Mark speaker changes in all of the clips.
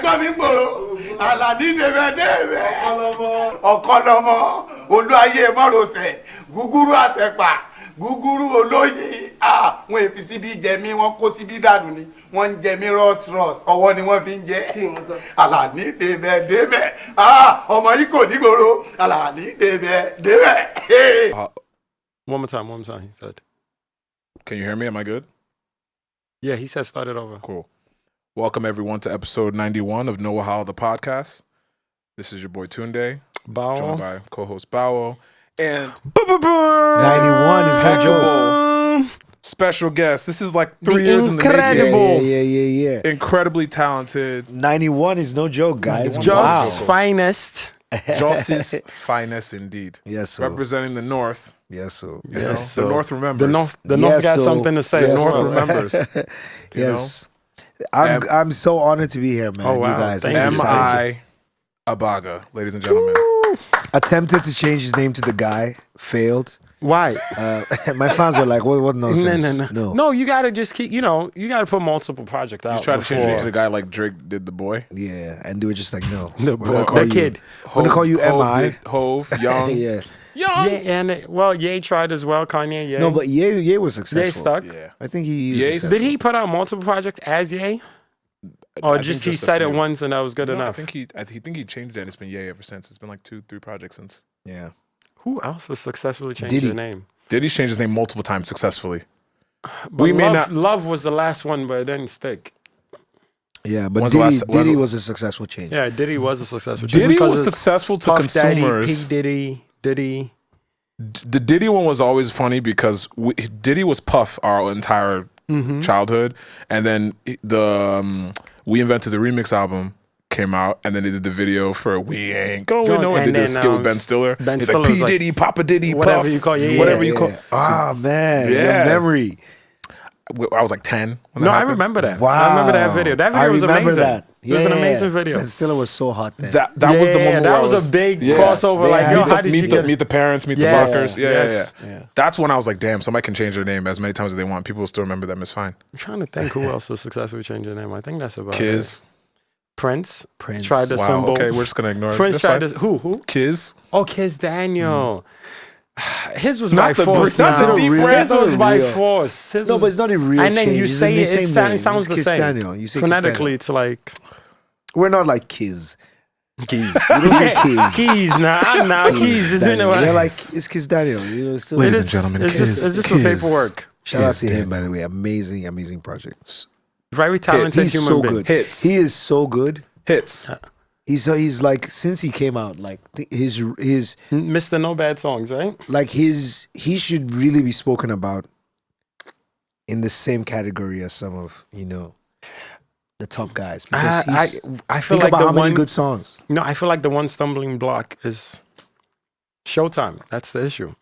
Speaker 1: gbọ́ mi gbòòrò Àlàní dèbẹ̀dèbẹ̀ ọ̀kọ́lọ́mọ olúayé mọ́rọ̀sẹ̀ gúgúrú àtẹ̀pà gúgúrú olóyin wọn èfi síbi jẹ mí wọn kó síbi dànù ni wọn ń jẹ mí rọ́ọ̀sì ọwọ́ ni wọ́n fi ń jẹ Àlàní dèbẹ̀dèbẹ̀ ọmọ yìí kò dígboro Àlàní dèbẹ̀dèbẹ̀.
Speaker 2: One more time, he said.
Speaker 3: Can you hear me? Am I good?
Speaker 2: Yeah, he said start it over.
Speaker 3: Cool. Welcome, everyone, to episode 91 of No Wahala, the podcast. This is your boy Tunde,
Speaker 2: Bawo.
Speaker 3: joined by co-host Bawo. And
Speaker 4: 91 is no joke.
Speaker 3: Special guest. This is like 3 years in the
Speaker 2: incredible.
Speaker 3: making.
Speaker 4: Yeah.
Speaker 3: Incredibly talented.
Speaker 4: 91 is no joke, guys.
Speaker 2: Just finest.
Speaker 3: Jos's finest indeed.
Speaker 4: Yes, sir.
Speaker 3: Representing the North.
Speaker 4: Yes, sir.
Speaker 3: You know, the North remembers.
Speaker 2: The North got something to say.
Speaker 3: The
Speaker 2: Yes,
Speaker 3: North
Speaker 2: sir.
Speaker 3: remembers.
Speaker 4: Yes. I'm so honored to be here, man.
Speaker 2: Oh, wow.
Speaker 4: You guys.
Speaker 2: Thank you.
Speaker 3: To MI Abaga, ladies and gentlemen.
Speaker 4: Attempted to change his name to the guy, failed.
Speaker 2: Why?
Speaker 4: My fans were like, what nonsense?
Speaker 2: No, you gotta just keep, you gotta put multiple projects out.
Speaker 3: You tried to change it to the guy like Drake did the boy.
Speaker 4: Yeah, and they were just like, no.
Speaker 2: The kid.
Speaker 4: We're going to call you MI.
Speaker 3: Hove, Young.
Speaker 4: Yeah.
Speaker 2: Yeah, and Ye tried as well, Kanye. Ye.
Speaker 4: No, but Ye was successful.
Speaker 2: Ye stuck.
Speaker 3: Yeah.
Speaker 4: I think he
Speaker 3: Ye
Speaker 4: was
Speaker 2: Did he put out multiple projects as Ye? Or
Speaker 3: I
Speaker 2: just
Speaker 3: think
Speaker 2: he
Speaker 3: a
Speaker 2: said it
Speaker 3: few.
Speaker 2: once and that was good
Speaker 3: No,
Speaker 2: enough?
Speaker 3: I think he changed it and it's been Ye ever since. It's been like 2-3 projects since.
Speaker 4: Yeah.
Speaker 2: Who else has successfully changed
Speaker 4: Diddy.
Speaker 2: their name?
Speaker 3: Diddy's changed his name multiple times successfully.
Speaker 2: But Love was the last one, but it didn't stick.
Speaker 4: Yeah, but
Speaker 3: When's the last-
Speaker 4: Diddy was a successful change.
Speaker 2: Yeah, Diddy was a successful change.
Speaker 3: Diddy
Speaker 2: because
Speaker 3: was
Speaker 2: it's
Speaker 3: successful to
Speaker 2: Puff
Speaker 3: consumers.
Speaker 2: Daddy, P. Diddy.
Speaker 3: The Diddy one was always funny because Diddy was Puff our entire childhood, and then We Invented the Remix album came out, and then they did the video for We Ain't Going No, and they did a skit with Ben Stiller.
Speaker 2: Ben
Speaker 3: He's
Speaker 2: Stiller's
Speaker 3: like P. Diddy, Papa Diddy,
Speaker 2: whatever
Speaker 3: Puff,
Speaker 2: you call it,
Speaker 3: whatever you call.
Speaker 4: Ah, man.
Speaker 3: Yeah.
Speaker 4: Your memory.
Speaker 3: I was like 10. when
Speaker 2: No,
Speaker 3: that
Speaker 2: I
Speaker 3: happened.
Speaker 2: remember that.
Speaker 4: Wow.
Speaker 2: I remember that video. That video was amazing.
Speaker 4: That.
Speaker 2: It was an amazing video.
Speaker 4: Ben Stiller was so hot then.
Speaker 3: That was the moment
Speaker 2: that
Speaker 3: where
Speaker 2: was a big crossover.
Speaker 4: They
Speaker 2: Like,
Speaker 4: had
Speaker 2: yo,
Speaker 4: to
Speaker 2: how did you get
Speaker 3: meet the parents, meet
Speaker 2: Yes,
Speaker 3: the fuckers.
Speaker 2: yes.
Speaker 4: Yeah.
Speaker 3: That's when I was like, damn, somebody can change their name as many times as they want. People will still remember them. It's fine.
Speaker 2: I'm trying to think who else has successfully changed their name. I think that's about
Speaker 3: Kizz.
Speaker 2: it. Prince
Speaker 4: Prince.
Speaker 2: tried the
Speaker 3: Wow.
Speaker 2: symbol.
Speaker 3: Okay, we're just gonna ignore it.
Speaker 2: Prince
Speaker 3: That's
Speaker 2: tried
Speaker 3: fine.
Speaker 2: to who?
Speaker 3: Kizz.
Speaker 2: Oh, Kizz Daniel. His was
Speaker 3: Not
Speaker 2: by
Speaker 3: the
Speaker 2: force.
Speaker 3: not the
Speaker 2: now.
Speaker 3: deep
Speaker 4: Real-
Speaker 3: breath.
Speaker 2: His was
Speaker 4: not
Speaker 2: by
Speaker 4: real.
Speaker 2: force. His
Speaker 4: No,
Speaker 2: was-
Speaker 4: but it's not a real
Speaker 2: And then
Speaker 4: change.
Speaker 2: you
Speaker 4: It's
Speaker 2: say
Speaker 4: the
Speaker 2: it,
Speaker 4: same
Speaker 2: it
Speaker 4: name.
Speaker 2: sounds
Speaker 4: It's
Speaker 2: the
Speaker 4: Kizz
Speaker 2: same.
Speaker 4: Daniel. You say Kizz
Speaker 2: Phonetically,
Speaker 4: Daniel.
Speaker 2: it's like
Speaker 4: We're not like Kizz.
Speaker 2: keys.
Speaker 4: We don't say Kizz.
Speaker 2: Keys, nah, keys is in
Speaker 4: Daniel.
Speaker 2: it.
Speaker 4: They're like, it's Kizz Daniel. You know, still
Speaker 3: Ladies
Speaker 2: It
Speaker 3: and
Speaker 2: is-
Speaker 3: gentlemen,
Speaker 2: it's
Speaker 3: Kizz.
Speaker 2: just for paperwork.
Speaker 4: Shout out
Speaker 3: Kizz
Speaker 4: to him,
Speaker 3: Daniel.
Speaker 4: by the way. Amazing project.
Speaker 2: Very talented
Speaker 4: He's
Speaker 2: human
Speaker 4: so
Speaker 2: being.
Speaker 4: good.
Speaker 3: Hits.
Speaker 4: He is so good.
Speaker 3: Hits.
Speaker 4: He's like, since he came out, like his
Speaker 2: Mr. No Bad Songs, right?
Speaker 4: like he should really be spoken about in the same category as some of the top guys, because
Speaker 2: I feel
Speaker 4: think
Speaker 2: like
Speaker 4: about
Speaker 2: the
Speaker 4: how many
Speaker 2: one
Speaker 4: good songs.
Speaker 2: No, I feel like the one stumbling block is Showtime. That's the issue.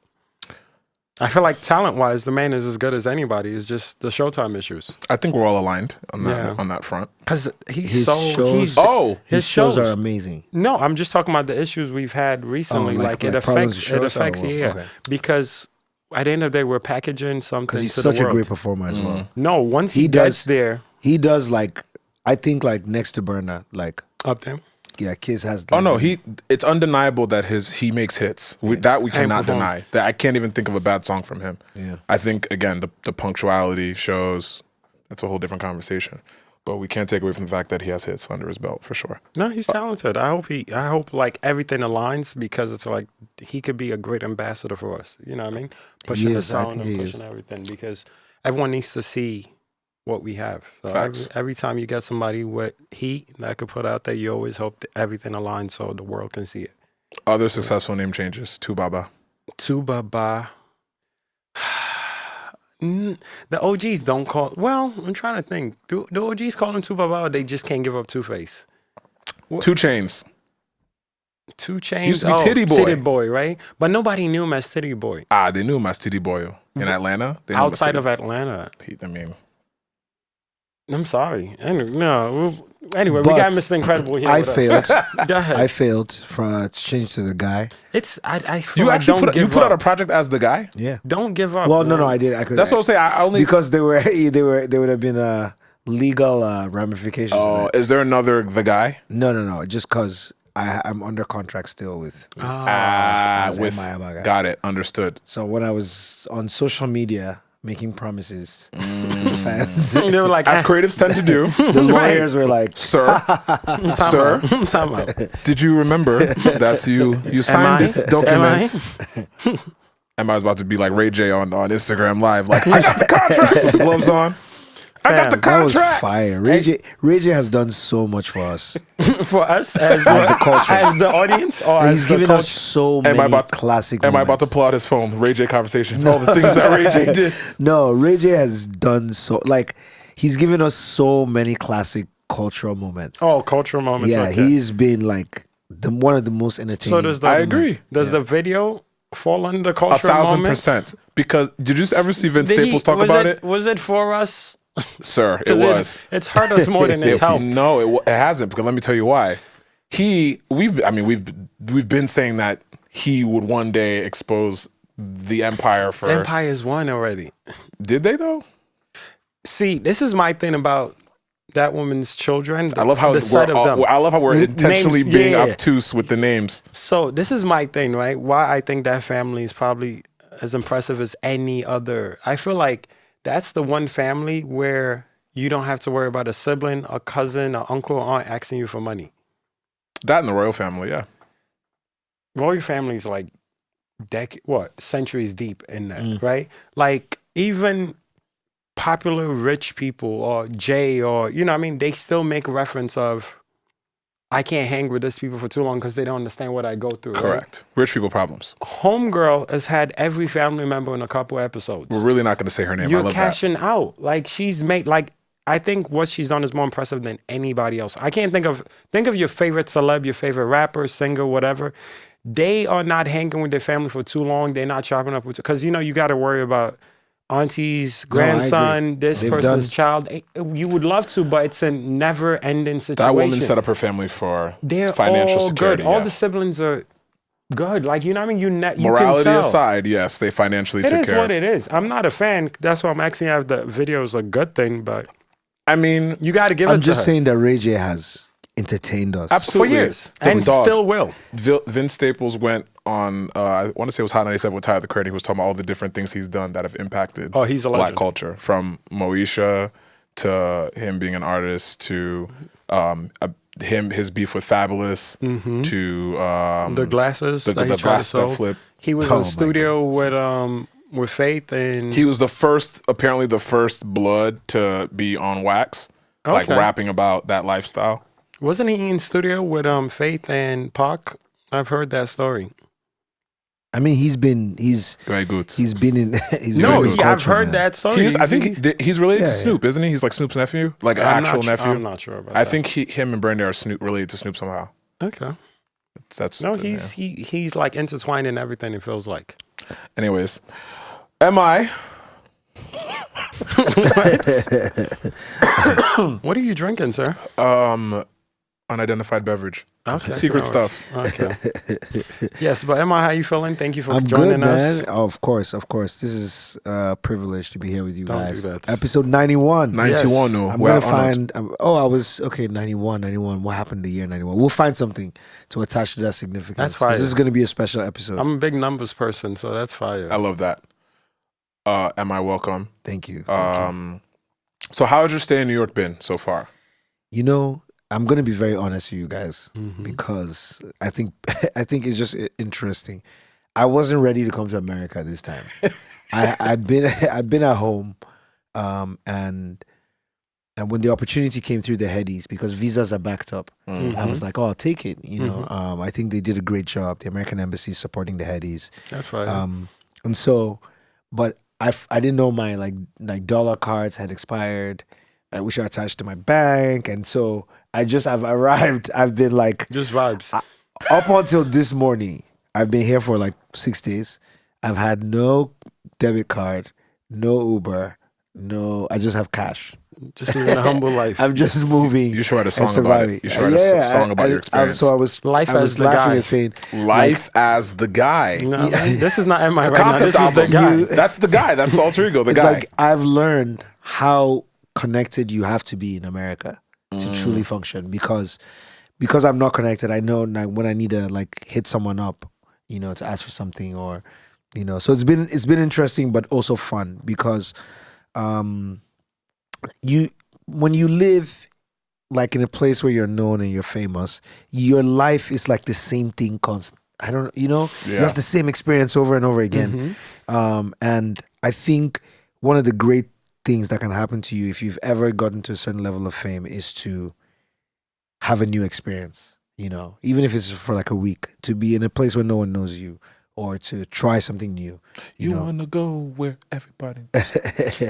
Speaker 2: I feel like talent-wise, the man is as good as anybody. It's just the Showtime issues.
Speaker 3: I think we're all aligned on that
Speaker 2: Yeah.
Speaker 3: on that front.
Speaker 2: Because he's
Speaker 4: His
Speaker 2: so
Speaker 4: shows-
Speaker 2: he's
Speaker 3: Oh,
Speaker 4: His shows are amazing.
Speaker 2: No, I'm just talking about the issues we've had recently.
Speaker 4: like
Speaker 2: it
Speaker 4: problems
Speaker 2: affects
Speaker 4: with
Speaker 2: it
Speaker 4: shows?
Speaker 2: affects
Speaker 4: Oh,
Speaker 2: yeah.
Speaker 4: okay.
Speaker 2: Because at the end of the day, we're packaging something
Speaker 4: Because he's
Speaker 2: to
Speaker 4: such
Speaker 2: the
Speaker 4: a
Speaker 2: world.
Speaker 4: great performer as well.
Speaker 2: No, once he
Speaker 4: He
Speaker 2: gets
Speaker 4: does-
Speaker 2: there,
Speaker 4: He does I think next to Burna,
Speaker 2: up there.
Speaker 4: Kizz has.
Speaker 3: Oh no, it's undeniable that he makes hits. We cannot
Speaker 2: performs.
Speaker 3: deny. That I can't even think of a bad song from him.
Speaker 4: Yeah.
Speaker 3: I think again the punctuality shows that's a whole different conversation. But we can't take away from the fact that he has hits under his belt for sure.
Speaker 2: No, he's talented. I hope like everything aligns, because it's like he could be a great ambassador for us. You know what I mean? Pushing the
Speaker 4: is, I
Speaker 2: sound
Speaker 4: think
Speaker 2: and
Speaker 4: he
Speaker 2: pushing
Speaker 4: is.
Speaker 2: everything, because everyone needs to see what we have. So
Speaker 3: Facts.
Speaker 2: every time you get somebody with heat that could put out there, you always hope that everything aligns so the world can see it.
Speaker 3: Other successful name changes. To Baba.
Speaker 2: Tubaba. The OGs don't call. Well, I'm trying to think. Do the OGs call him Tubaba, or they just can't give up Two-Face?
Speaker 3: 2 Chainz.
Speaker 2: 2 Chainz.
Speaker 3: used to be Titty Boy.
Speaker 2: Titty Boy, right? But nobody knew him as Titty Boy.
Speaker 3: They knew him as Titty Boy in Atlanta. They knew him as
Speaker 2: Outside
Speaker 3: Titty
Speaker 2: of Atlanta.
Speaker 3: I mean,
Speaker 2: I'm sorry. Anyway, we
Speaker 4: But
Speaker 2: got Mr. Incredible here.
Speaker 4: I
Speaker 2: with us.
Speaker 4: failed.
Speaker 2: Go ahead.
Speaker 4: I failed to change to the guy.
Speaker 2: It's I feel
Speaker 3: you
Speaker 2: like
Speaker 3: actually
Speaker 2: don't
Speaker 3: you
Speaker 2: give
Speaker 3: put out a
Speaker 2: up.
Speaker 3: project as the guy.
Speaker 4: Yeah.
Speaker 2: Don't give up.
Speaker 4: Well, no,
Speaker 2: man.
Speaker 4: I did. I could.
Speaker 3: That's what I'm saying. I only
Speaker 4: because they would have been legal ramifications. to
Speaker 3: Oh,
Speaker 4: that.
Speaker 3: is there another The Guy?
Speaker 4: No. Just because I'm under contract still with
Speaker 3: With
Speaker 4: To MI Abaga.
Speaker 3: got it, understood.
Speaker 4: So when I was on social media making promises to the fans,
Speaker 2: They were like,
Speaker 3: As creatives tend to do,
Speaker 4: the lawyers were like,
Speaker 3: sir, sir.
Speaker 2: time out.
Speaker 3: Did you remember that you signed this document? Am I was about to be like Ray J on Instagram Live, like I got the contracts with the gloves on. I got the
Speaker 4: that was
Speaker 3: contracts.
Speaker 4: fire. Ray J has done so much for us.
Speaker 2: For us as
Speaker 4: the culture.
Speaker 2: as the audience, or
Speaker 4: He's
Speaker 2: as
Speaker 4: given
Speaker 2: the
Speaker 4: us so
Speaker 3: Am I
Speaker 4: many
Speaker 3: about-
Speaker 4: classic
Speaker 3: Am I about to
Speaker 4: moments.
Speaker 3: pull out his phone? Ray J conversation. All the things that Ray J did.
Speaker 4: No, Ray J has done so, like, he's given us so many classic cultural moments.
Speaker 2: cultural moments.
Speaker 4: yeah,
Speaker 2: like that.
Speaker 4: he's been like one of the most entertaining.
Speaker 2: So does the
Speaker 3: I agree.
Speaker 2: Does the video fall under the cultural moment?
Speaker 3: 1,000%. Because did you ever see Vince
Speaker 2: Did he-
Speaker 3: Staples talk
Speaker 2: was
Speaker 3: about it?
Speaker 2: Was it for us?
Speaker 3: Sir, it
Speaker 2: 'Cause
Speaker 3: was.
Speaker 2: It's hurt us more than it's helped.
Speaker 3: No, it hasn't. Because let me tell you why. We've been saying that he would one day expose the empire for.
Speaker 2: Empire's won already.
Speaker 3: Did they though?
Speaker 2: See, this is my thing about that woman's children.
Speaker 3: I love how
Speaker 2: the sight of them.
Speaker 3: I love how we're intentionally
Speaker 2: Names,
Speaker 3: being
Speaker 2: yeah.
Speaker 3: obtuse with the names.
Speaker 2: So this is my thing, right? Why I think that family is probably as impressive as any other. I feel like that's the one family where you don't have to worry about a sibling, a cousin, an uncle, or aunt asking you for money.
Speaker 3: That and the royal family, yeah.
Speaker 2: Royal family is like centuries deep in that, right? Like even popular rich people or Jay or, you know what I mean? They still make a reference of, I can't hang with these people for too long because they don't understand what I go through.
Speaker 3: Correct.
Speaker 2: Right?
Speaker 3: Rich people problems.
Speaker 2: Homegirl has had every family member in a couple episodes.
Speaker 3: We're really not going to say her name. I
Speaker 2: You're
Speaker 3: love
Speaker 2: cashing out. Like she's made I think what she's done is more impressive than anybody else. I can't think of your favorite celeb, your favorite rapper, singer, whatever. They are not hanging with their family for too long. They're not chopping up with, because you got to worry about auntie's grandson, this
Speaker 4: They've
Speaker 2: person's
Speaker 4: done-
Speaker 2: child. You would love to, but it's a never-ending situation.
Speaker 3: that. That woman set up her family for
Speaker 2: They're
Speaker 3: financial
Speaker 2: all
Speaker 3: security.
Speaker 2: good. All
Speaker 3: yeah.
Speaker 2: the siblings are good. Like, you know what I mean? You
Speaker 3: Morality
Speaker 2: can tell.
Speaker 3: aside, yes, they financially
Speaker 2: It
Speaker 3: took
Speaker 2: is
Speaker 3: care
Speaker 2: what
Speaker 3: of.
Speaker 2: it is. I'm not a fan. That's why I'm asking if the video is a good thing, but
Speaker 3: I mean,
Speaker 2: you got to give
Speaker 4: I'm
Speaker 2: it to
Speaker 4: just
Speaker 2: her.
Speaker 4: saying that Ray J has entertained us.
Speaker 2: For
Speaker 3: absolutely.
Speaker 2: years.
Speaker 3: The
Speaker 2: And
Speaker 3: dog.
Speaker 2: still will.
Speaker 3: Vince Staples went on, I want to say it was Hot 97 with Tyler the Creator. He was talking about all the different things he's done that have impacted
Speaker 2: Oh, he's a
Speaker 3: Black
Speaker 2: legend.
Speaker 3: culture. From Moesha to him being an artist to his beef with Fabulous to
Speaker 2: The glasses
Speaker 3: the
Speaker 2: that he tried to
Speaker 3: glasses that
Speaker 2: sell.
Speaker 3: flip.
Speaker 2: He was
Speaker 4: Oh
Speaker 2: in
Speaker 4: my
Speaker 2: studio with Faith and
Speaker 3: He was apparently the first blood to be on wax, like
Speaker 2: Okay.
Speaker 3: rapping about that lifestyle.
Speaker 2: wasn't he in studio with Faith and Pac? I've heard that story.
Speaker 4: I mean, he's been
Speaker 3: Very good.
Speaker 4: in. He's
Speaker 2: No,
Speaker 4: been in
Speaker 2: I've
Speaker 4: culture,
Speaker 2: heard
Speaker 4: man.
Speaker 2: that story.
Speaker 3: I think he's related to
Speaker 4: Yeah,
Speaker 3: Snoop, isn't he? He's like Snoop's nephew, like an
Speaker 2: I'm
Speaker 3: actual
Speaker 2: not,
Speaker 3: nephew.
Speaker 2: I'm not sure about
Speaker 3: I
Speaker 2: that.
Speaker 3: think him and Brandy are related to Snoop somehow.
Speaker 2: Okay.
Speaker 3: That's
Speaker 2: No, he's like intertwined in everything. It feels like.
Speaker 3: Anyways, MI.
Speaker 2: What are you drinking, sir?
Speaker 3: Unidentified beverage.
Speaker 2: Okay.
Speaker 3: Secret
Speaker 2: no
Speaker 3: stuff.
Speaker 2: worries. Okay. Yes, but Emma, how you feeling? Thank you for
Speaker 4: I'm
Speaker 2: joining
Speaker 4: good,
Speaker 2: us.
Speaker 4: man. Of course. This is a privilege to be here with you
Speaker 2: Don't
Speaker 4: guys.
Speaker 2: do that.
Speaker 4: Episode 91.
Speaker 3: 91, no.
Speaker 4: I'm
Speaker 3: Well,
Speaker 4: gonna
Speaker 3: honored.
Speaker 4: find. I was okay. 91. What happened the year 91? We'll find something to attach to that significance.
Speaker 2: That's
Speaker 4: 'cause
Speaker 2: fire.
Speaker 4: This is gonna be a special episode.
Speaker 2: I'm a big numbers person, so that's fire.
Speaker 3: I love that. MI, welcome.
Speaker 4: Thank you. Thank you.
Speaker 3: So how has your stay in New York been so far?
Speaker 4: You know, I'm gonna be very honest with you guys
Speaker 2: Mhm.
Speaker 4: because I think it's just interesting. I wasn't ready to come to America this time. I've been at home, and when the opportunity came through the headies, because visas are backed up, I was like, oh, I'll take it. You know, I think they did a great job. The American embassy supporting the headies,
Speaker 2: That's fire.
Speaker 4: and so, but I didn't know my like dollar cards had expired, which are attached to my bank, and so I've arrived. I've been like
Speaker 2: Just vibes.
Speaker 4: up until this morning. I've been here for like 6 days. I've had no debit card, no Uber, no. I just have cash.
Speaker 2: Just living a humble life.
Speaker 4: I'm just moving.
Speaker 3: You should write a
Speaker 4: and
Speaker 3: song about
Speaker 4: surviving.
Speaker 3: it. You should write a song about your experience.
Speaker 4: So I was
Speaker 2: Life
Speaker 4: I
Speaker 2: as
Speaker 4: was
Speaker 2: the
Speaker 4: laughing
Speaker 2: guy.
Speaker 4: and saying,
Speaker 3: Life as the guy.
Speaker 2: You know what I mean? This is not Emma
Speaker 3: It's a
Speaker 2: right now.
Speaker 3: concept
Speaker 2: This is the
Speaker 3: album.
Speaker 2: guy.
Speaker 3: That's the guy. That's the alter ego. The
Speaker 4: it's
Speaker 3: guy.
Speaker 4: like I've learned how connected you have to be in America to truly function, because I'm not connected, I know when I need to like hit someone up, you know, to ask for something, or you know. So it's been interesting but also fun, because when you live like in a place where you're known and you're famous, your life is like the same thing constant. I don't, you know, you have the same experience over and over again. And I think one of the great things that can happen to you if you've ever gotten to a certain level of fame is to have a new experience, you know, even if it's for like a week, to be in a place where no one knows you, or to try something new. You
Speaker 3: want to go where everybody...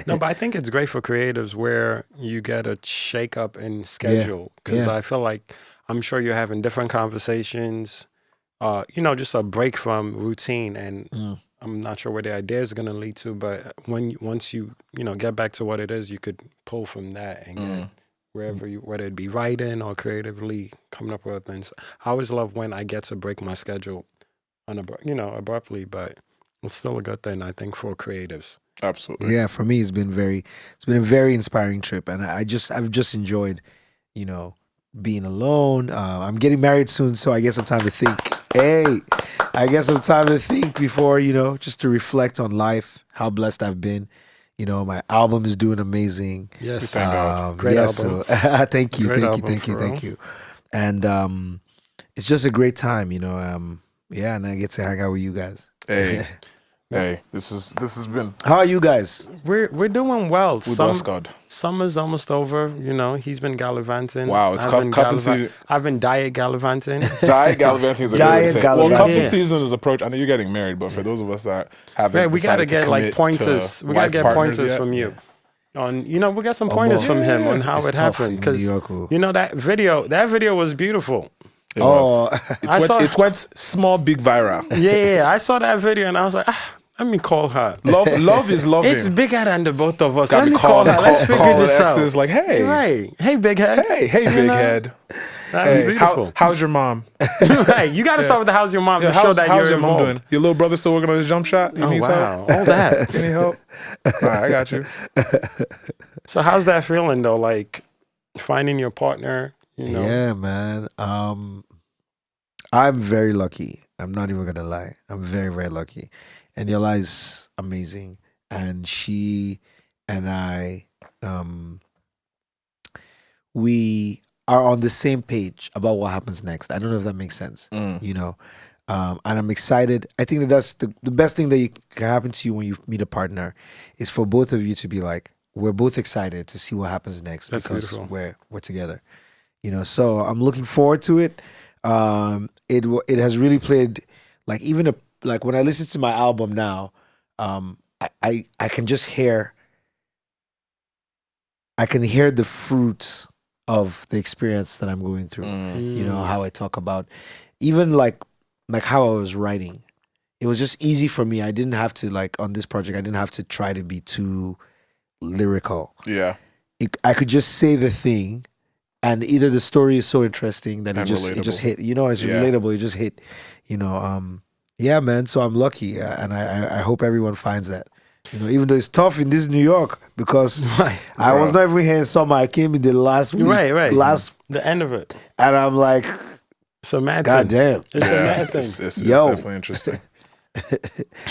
Speaker 2: No, but I think it's great for creatives where you get a shake up in schedule, because I feel like I'm sure you're having different conversations, you know, just a break from routine, and I'm not sure where the idea is going to lead to, but once you know, get back to what it is, you could pull from that and get wherever you, whether it be writing or creatively coming up with things. I always love when I get to break my schedule you know, abruptly, but it's still a good thing, I think, for creatives.
Speaker 3: Absolutely.
Speaker 4: Yeah, for me, it's been a very inspiring trip, and I've just enjoyed, you know, being alone. I'm getting married soon, so I guess some time to think. Hey, I guess some time to think before, you know, just to reflect on life, how blessed I've been. You know, my album is doing amazing.
Speaker 2: Yes,
Speaker 3: thank God.
Speaker 2: Great album.
Speaker 4: So, thank you. And it's just a great time, you know. Yeah, and I get to hang out with you guys.
Speaker 3: Hey, this has been...
Speaker 4: How are you guys?
Speaker 2: We're doing well.
Speaker 3: We bless God.
Speaker 2: Summer's almost over. You know, he's been gallivanting.
Speaker 3: Wow, it's cuffing season.
Speaker 2: I've been diet gallivanting.
Speaker 3: Diet gallivanting is a
Speaker 4: Diet
Speaker 3: good thing.
Speaker 4: gallivanting.
Speaker 3: Well, cuffing season is approached. I know you're getting married, but for those of us that haven't,
Speaker 2: we gotta get like pointers. We gotta get pointers from you. On, you know, we got some pointers from him on how it happened, because you know that video was beautiful.
Speaker 3: It went small, big viral.
Speaker 2: Yeah, I saw that video and I was like, let me call her.
Speaker 3: Love is loving.
Speaker 2: It's bigger than the both of us.
Speaker 3: Let me call her.
Speaker 2: Let's figure this out.
Speaker 3: Exes like, hey,
Speaker 2: right, hey, big head.
Speaker 3: Hey, big head.
Speaker 2: That's beautiful.
Speaker 3: How's your mom?
Speaker 2: Right, you got to start with the how's your mom to show that
Speaker 3: how's
Speaker 2: you're
Speaker 3: your mom
Speaker 2: involved.
Speaker 3: doing? Your little brother still working on his jump shot? You need
Speaker 2: wow,
Speaker 3: help?
Speaker 2: all that.
Speaker 3: You need help? All right, I got you.
Speaker 2: So how's that feeling though? Like finding your partner, you know?
Speaker 4: Yeah, man. I'm very lucky. I'm not even gonna lie. I'm very, very lucky. And Yola is amazing. And she and I, we are on the same page about what happens next. I don't know if that makes sense. You know, and I'm excited. I think that's the best thing that can happen to you when you meet a partner is for both of you to be like, we're both excited to see what happens next.
Speaker 2: That's
Speaker 4: because
Speaker 2: beautiful.
Speaker 4: we're together. You know, so I'm looking forward to it. It has really played, like, even like when I listen to my album now, I can just hear, I can hear the fruits of the experience that I'm going through. You know, how I talk about, even like how I was writing. It was just easy for me. I didn't have to, like, on this project, I didn't have to try to be too lyrical.
Speaker 3: Yeah.
Speaker 4: I could just say the thing, and either the story is so interesting that it just hit. You know, it's relatable. It just hit. You know, yeah, man. So I'm lucky, and I hope everyone finds that. You know, even though it's tough in this New York, because I was not even here in summer. I came in the last week,
Speaker 2: the end of it,
Speaker 4: and I'm like,
Speaker 2: it's a mad
Speaker 4: God
Speaker 2: thing.
Speaker 4: damn,
Speaker 2: It's a mad thing.
Speaker 3: It's definitely interesting.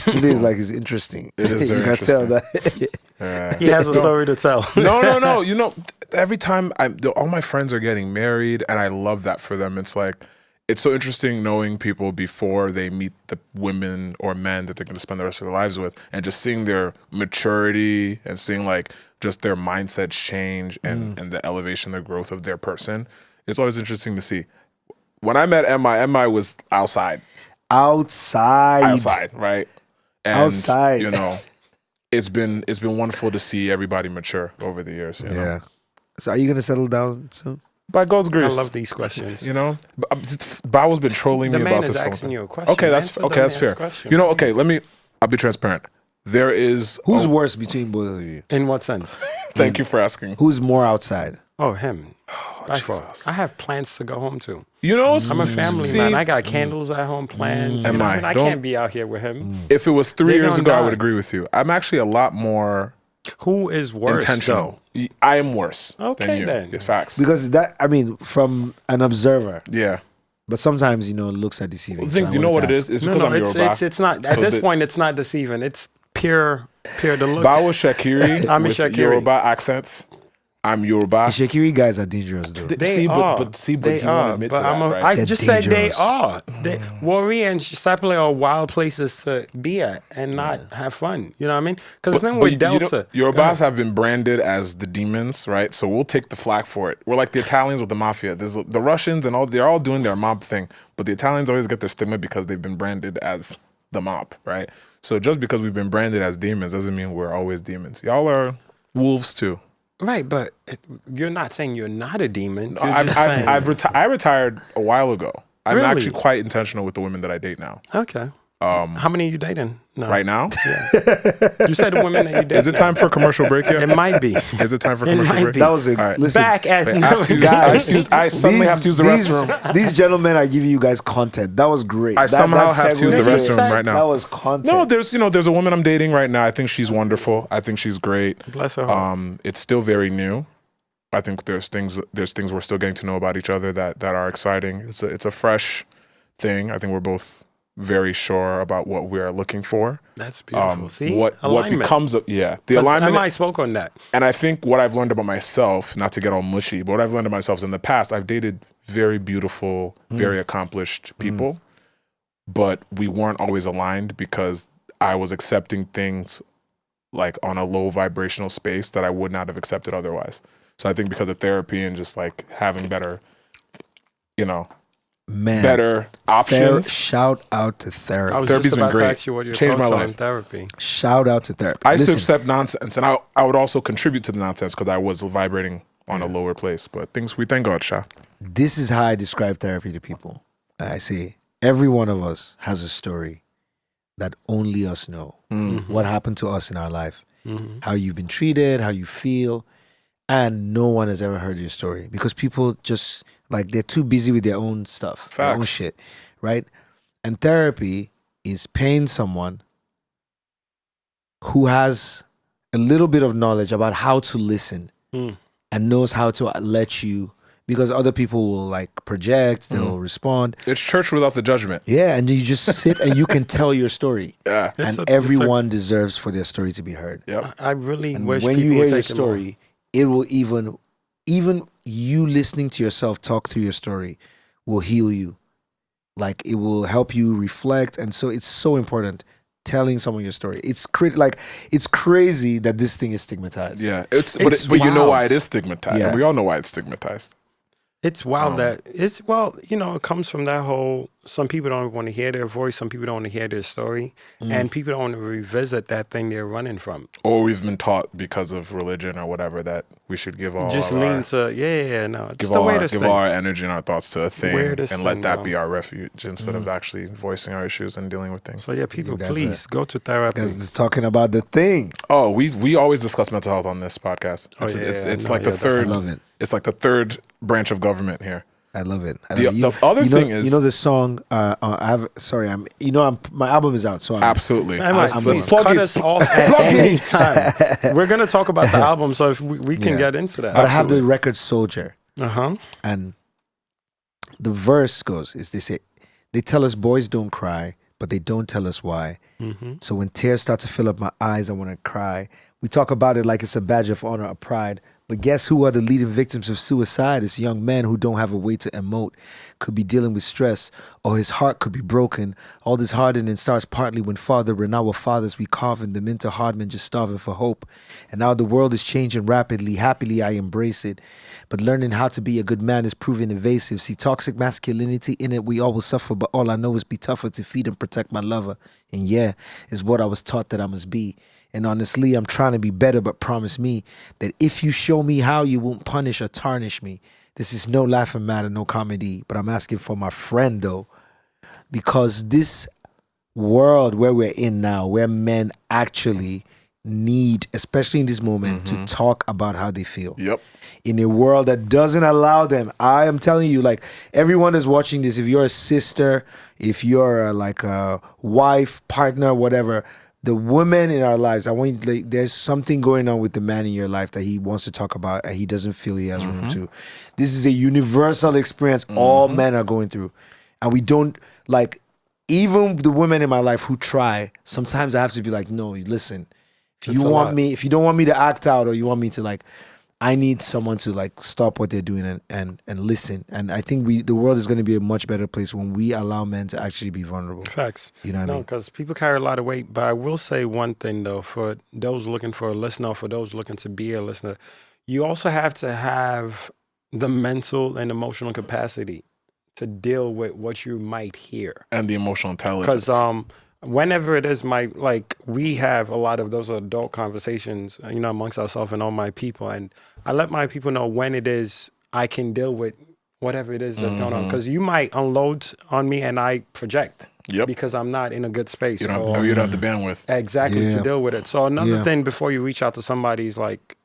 Speaker 4: Today is like, it's interesting.
Speaker 3: It is
Speaker 4: you
Speaker 3: very
Speaker 4: can tell that.
Speaker 2: He has a story to tell.
Speaker 3: No. You know, every time all my friends are getting married, and I love that for them. It's like, it's so interesting knowing people before they meet the women or men that they're going to spend the rest of their lives with, and just seeing their maturity and seeing like just their mindsets change and the elevation, the growth of their person. It's always interesting to see. When I met MI was outside, right? And,
Speaker 4: outside.
Speaker 3: You know, it's been wonderful to see everybody mature over the years. You know?
Speaker 4: Yeah. So are you gonna settle down soon?
Speaker 3: By God's grace.
Speaker 2: I love these questions.
Speaker 3: You know, Bawo's been trolling me about this.
Speaker 2: The man is asking you a question.
Speaker 3: Okay, that's fair.
Speaker 2: Question,
Speaker 3: you know, okay, I'll be transparent. There is
Speaker 4: who's worse between both of you?
Speaker 2: In what sense?
Speaker 3: Thank you for asking.
Speaker 4: Who's more outside?
Speaker 2: Oh, him.
Speaker 3: Jesus.
Speaker 2: I have plans to go home to.
Speaker 3: You know,
Speaker 2: I'm a family man. I got candles at home, plans.
Speaker 3: I
Speaker 2: can't be out here with him.
Speaker 3: If it was 3 years ago, I would agree with you. I'm actually a lot more
Speaker 2: Who is worse?
Speaker 3: intentional. I am worse than
Speaker 2: Okay,
Speaker 3: you.
Speaker 2: then.
Speaker 3: It's facts.
Speaker 4: Because that, I mean, from an observer,
Speaker 3: Yeah.
Speaker 4: but sometimes, looks are deceiving.
Speaker 3: The thing, do you know what it is? It's because I'm Yoruba.
Speaker 2: It's not. At
Speaker 3: So
Speaker 2: this point, it's not deceiving. It's pure the looks.
Speaker 3: Bawo Shakiri
Speaker 2: I'm a
Speaker 3: with
Speaker 2: Shakiri.
Speaker 3: Yoruba accents. I'm Yoruba.
Speaker 4: The Shakiri guys are dangerous, though.
Speaker 2: They are.
Speaker 3: But he
Speaker 2: They
Speaker 3: won't
Speaker 2: are.
Speaker 3: admit
Speaker 2: But
Speaker 3: to that, right?
Speaker 2: I
Speaker 4: They're
Speaker 2: just said they
Speaker 4: dangerous.
Speaker 2: are. Warri and Sapele are wild places to be at and not have fun. You know what I mean? Because then with Delta,
Speaker 3: Yorubas have been branded as the demons, right? So we'll take the flack for it. We're like the Italians with the mafia. There's the Russians and they're all doing their mob thing, but the Italians always get their stigma because they've been branded as the mob, right? So just because we've been branded as demons doesn't mean we're always demons. Y'all are wolves too.
Speaker 2: right? But you're not saying you're not a demon. You're just saying,
Speaker 3: I retired a while ago. I'm
Speaker 2: Really?
Speaker 3: actually quite intentional with the women that I date now.
Speaker 2: okay. How many are you dating? No.
Speaker 3: Right now?
Speaker 2: You said the women that you date.
Speaker 3: Is it time for a commercial break yet?
Speaker 2: It might be.
Speaker 3: Is it time for a
Speaker 2: It
Speaker 3: commercial
Speaker 2: might
Speaker 3: break?
Speaker 2: be.
Speaker 4: That was a
Speaker 3: All right.
Speaker 4: listen.
Speaker 2: Back at
Speaker 3: Wait, I have to use-
Speaker 4: Guys,
Speaker 3: I suddenly have to use the restroom.
Speaker 4: These gentlemen are giving you guys content. That was great.
Speaker 3: I somehow have to use the
Speaker 4: segue-
Speaker 3: restroom right now.
Speaker 4: That was content.
Speaker 3: No, there's a woman I'm dating right now. I think she's wonderful. I think she's great.
Speaker 2: Bless her heart.
Speaker 3: It's still very new. I think there's things we're still getting to know about each other that are exciting. It's a fresh thing. I think we're both very sure about what we are looking for.
Speaker 2: That's beautiful. See,
Speaker 3: what
Speaker 2: alignment.
Speaker 3: becomes of the
Speaker 2: 'Cause
Speaker 3: alignment.
Speaker 2: I spoke on that.
Speaker 3: And I think what I've learned about myself, not to get all mushy, but what I've learned about myself is in the past, I've dated very beautiful, very accomplished people, but we weren't always aligned because I was accepting things like on a low vibrational space that I would not have accepted otherwise. So I think because of therapy and just like having better,
Speaker 4: Man,
Speaker 3: better options.
Speaker 4: Shout out to
Speaker 2: I
Speaker 4: therapy.
Speaker 2: was
Speaker 3: Therapy's
Speaker 2: just
Speaker 3: been
Speaker 2: about to
Speaker 3: great.
Speaker 2: ask you what your
Speaker 3: Changed
Speaker 2: thoughts
Speaker 3: my
Speaker 2: are on
Speaker 3: life.
Speaker 2: therapy.
Speaker 4: Shout out to therapy.
Speaker 3: I used to
Speaker 4: Listen,
Speaker 3: accept nonsense, and I would also contribute to the nonsense because I was vibrating on a lower place. But we thank God, Sha.
Speaker 4: this is how I describe therapy to people. I say every one of us has a story that only us know. What happened to us in our life, how you've been treated, how you feel, and no one has ever heard your story because people just like they're too busy with their own stuff, their own
Speaker 3: Facts.
Speaker 4: shit, right? And therapy is paying someone who has a little bit of knowledge about how to listen and knows how to let you, because other people will like project, they'll respond.
Speaker 3: It's church without the judgment.
Speaker 4: Yeah, and you just sit and you can tell your story.
Speaker 3: Yeah.
Speaker 2: It's
Speaker 4: And
Speaker 2: a-
Speaker 4: everyone deserves for their story to be heard.
Speaker 3: Yep.
Speaker 2: I really
Speaker 4: And
Speaker 2: wish
Speaker 4: when
Speaker 2: people
Speaker 4: you
Speaker 2: would
Speaker 4: hear your
Speaker 2: take it more.
Speaker 4: story, it will even you listening to yourself talk through your story will heal you. Like it will help you reflect. And so it's so important telling someone your story. It's it's crazy that this thing is stigmatized.
Speaker 3: Yeah.
Speaker 2: It's
Speaker 3: But you know why
Speaker 2: wild.
Speaker 3: it is stigmatized.
Speaker 4: Yeah.
Speaker 3: And we all know why it's stigmatized.
Speaker 2: It's wild that it comes from that whole, some people don't want to hear their voice, some people don't want to hear their story, and people don't want to revisit that thing they're running from.
Speaker 3: Or we've been taught because of religion or whatever that we should give all
Speaker 2: Just
Speaker 3: of
Speaker 2: lean
Speaker 3: our,
Speaker 2: to, no, it's
Speaker 3: give
Speaker 2: the
Speaker 3: all
Speaker 2: way
Speaker 3: our,
Speaker 2: to
Speaker 3: give
Speaker 2: stay.
Speaker 3: all our energy and our thoughts to a thing
Speaker 2: Weirdest
Speaker 3: and let
Speaker 2: thing,
Speaker 3: that
Speaker 2: bro.
Speaker 3: be our refuge instead of actually voicing our issues and dealing with things.
Speaker 2: So yeah, people,
Speaker 4: that's
Speaker 2: please go to therapy.
Speaker 4: Because it's talking about the thing.
Speaker 3: Oh, we always discuss mental health on this podcast. It's like the third.
Speaker 4: I love it.
Speaker 3: It's like the third branch of government here.
Speaker 4: I love it. I
Speaker 3: The-
Speaker 4: love it.
Speaker 3: the other thing is-
Speaker 4: the song. My album is out, so
Speaker 3: Absolutely.
Speaker 2: Let's
Speaker 3: Let's plug
Speaker 2: cut
Speaker 3: it.
Speaker 2: us off at any time. We're gonna talk about the album, so if we can
Speaker 4: Yeah.
Speaker 2: get into that.
Speaker 4: But I have the record Soldier,
Speaker 2: Uh-huh.
Speaker 4: and the verse goes is they tell us boys don't cry, but they don't tell us why. So when tears start to fill up my eyes, I want to cry. We talk about it like it's a badge of honor, a pride. But guess who are the leading victims of suicide? It's young men who don't have a way to emote, could be dealing with stress, or his heart could be broken. All this hardening starts partly when father and our fathers, we carving them into hard men just starving for hope. And now the world is changing rapidly. Happily, I embrace it. But learning how to be a good man is proving invasive. See, toxic masculinity in it, we all will suffer. But all I know is be tougher to feed and protect my lover. And yeah, is what I was taught that I must be. And honestly, I'm trying to be better, but promise me that if you show me how, you won't punish or tarnish me. This is no laughing matter, no comedy, but I'm asking for my friend though, because this world where we're in now, where men actually need, especially in this moment, to talk about how they feel.
Speaker 3: Yep.
Speaker 4: In a world that doesn't allow them. I am telling you, like, everyone is watching this. If you're a sister, if you're like a wife, partner, whatever, the women in our lives, I want you, like, there's something going on with the man in your life that he wants to talk about and he doesn't feel he has room to. This is a universal experience all men are going through. And we don't, like, even the women in my life who try, sometimes I have to be like, no, listen, if you don't want me to act out or you want me to, like, I need someone to, like, stop what they're doing and listen. And I think the world is going to be a much better place when we allow men to actually be vulnerable.
Speaker 2: Facts.
Speaker 4: You know what I
Speaker 2: No,
Speaker 4: mean?
Speaker 2: because people carry a lot of weight. But I will say one thing, though, for those looking for a listener, for those looking to be a listener, you also have to have the mental and emotional capacity to deal with what you might hear.
Speaker 3: And the emotional intelligence.
Speaker 2: Because whenever it is we have a lot of those adult conversations, amongst ourselves and all my people. And I let my people know when it is I can deal with whatever it is that's going on. Because you might unload on me and I project.
Speaker 3: Yep.
Speaker 2: Because I'm not in a good space.
Speaker 3: You don't have the bandwidth.
Speaker 2: Exactly,
Speaker 4: Yeah.
Speaker 2: to deal with it. So another
Speaker 4: Yeah.
Speaker 2: thing before you reach out to somebody is, like,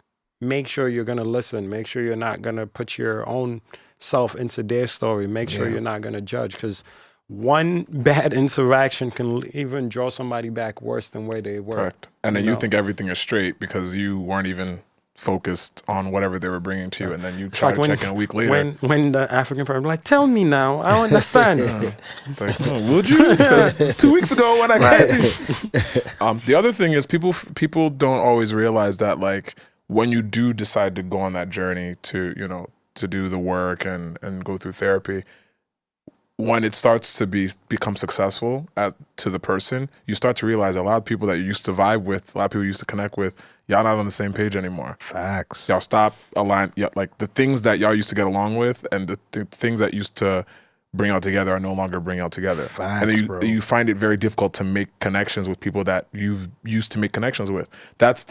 Speaker 2: make sure you're going to listen. Make sure you're not going to put your own self into their story. Make sure you're not going to judge, because one bad interaction can even draw somebody back worse than where they were.
Speaker 3: Correct. And then you think everything is straight because you weren't even focused on whatever they were bringing to you, and then you try to check in a week later.
Speaker 2: When the African person like, tell me now, I don't understand.
Speaker 3: It's like, oh, would you? Because 2 weeks ago when I came to you. The other thing is people don't always realize that, like, when you do decide to go on that journey to, to do the work and go through therapy, when it starts to become successful to the person, you start to realize a lot of people that you used to vibe with, a lot of people you used to connect with, y'all not on the same page anymore.
Speaker 4: Facts.
Speaker 3: Y'all stop align. Like, the things that y'all used to get along with and the things that used to bring y'all together are no longer bring y'all together.
Speaker 4: Facts,
Speaker 3: and then
Speaker 4: bro.
Speaker 3: you find it very difficult to make connections with people that you've used to make connections with. It's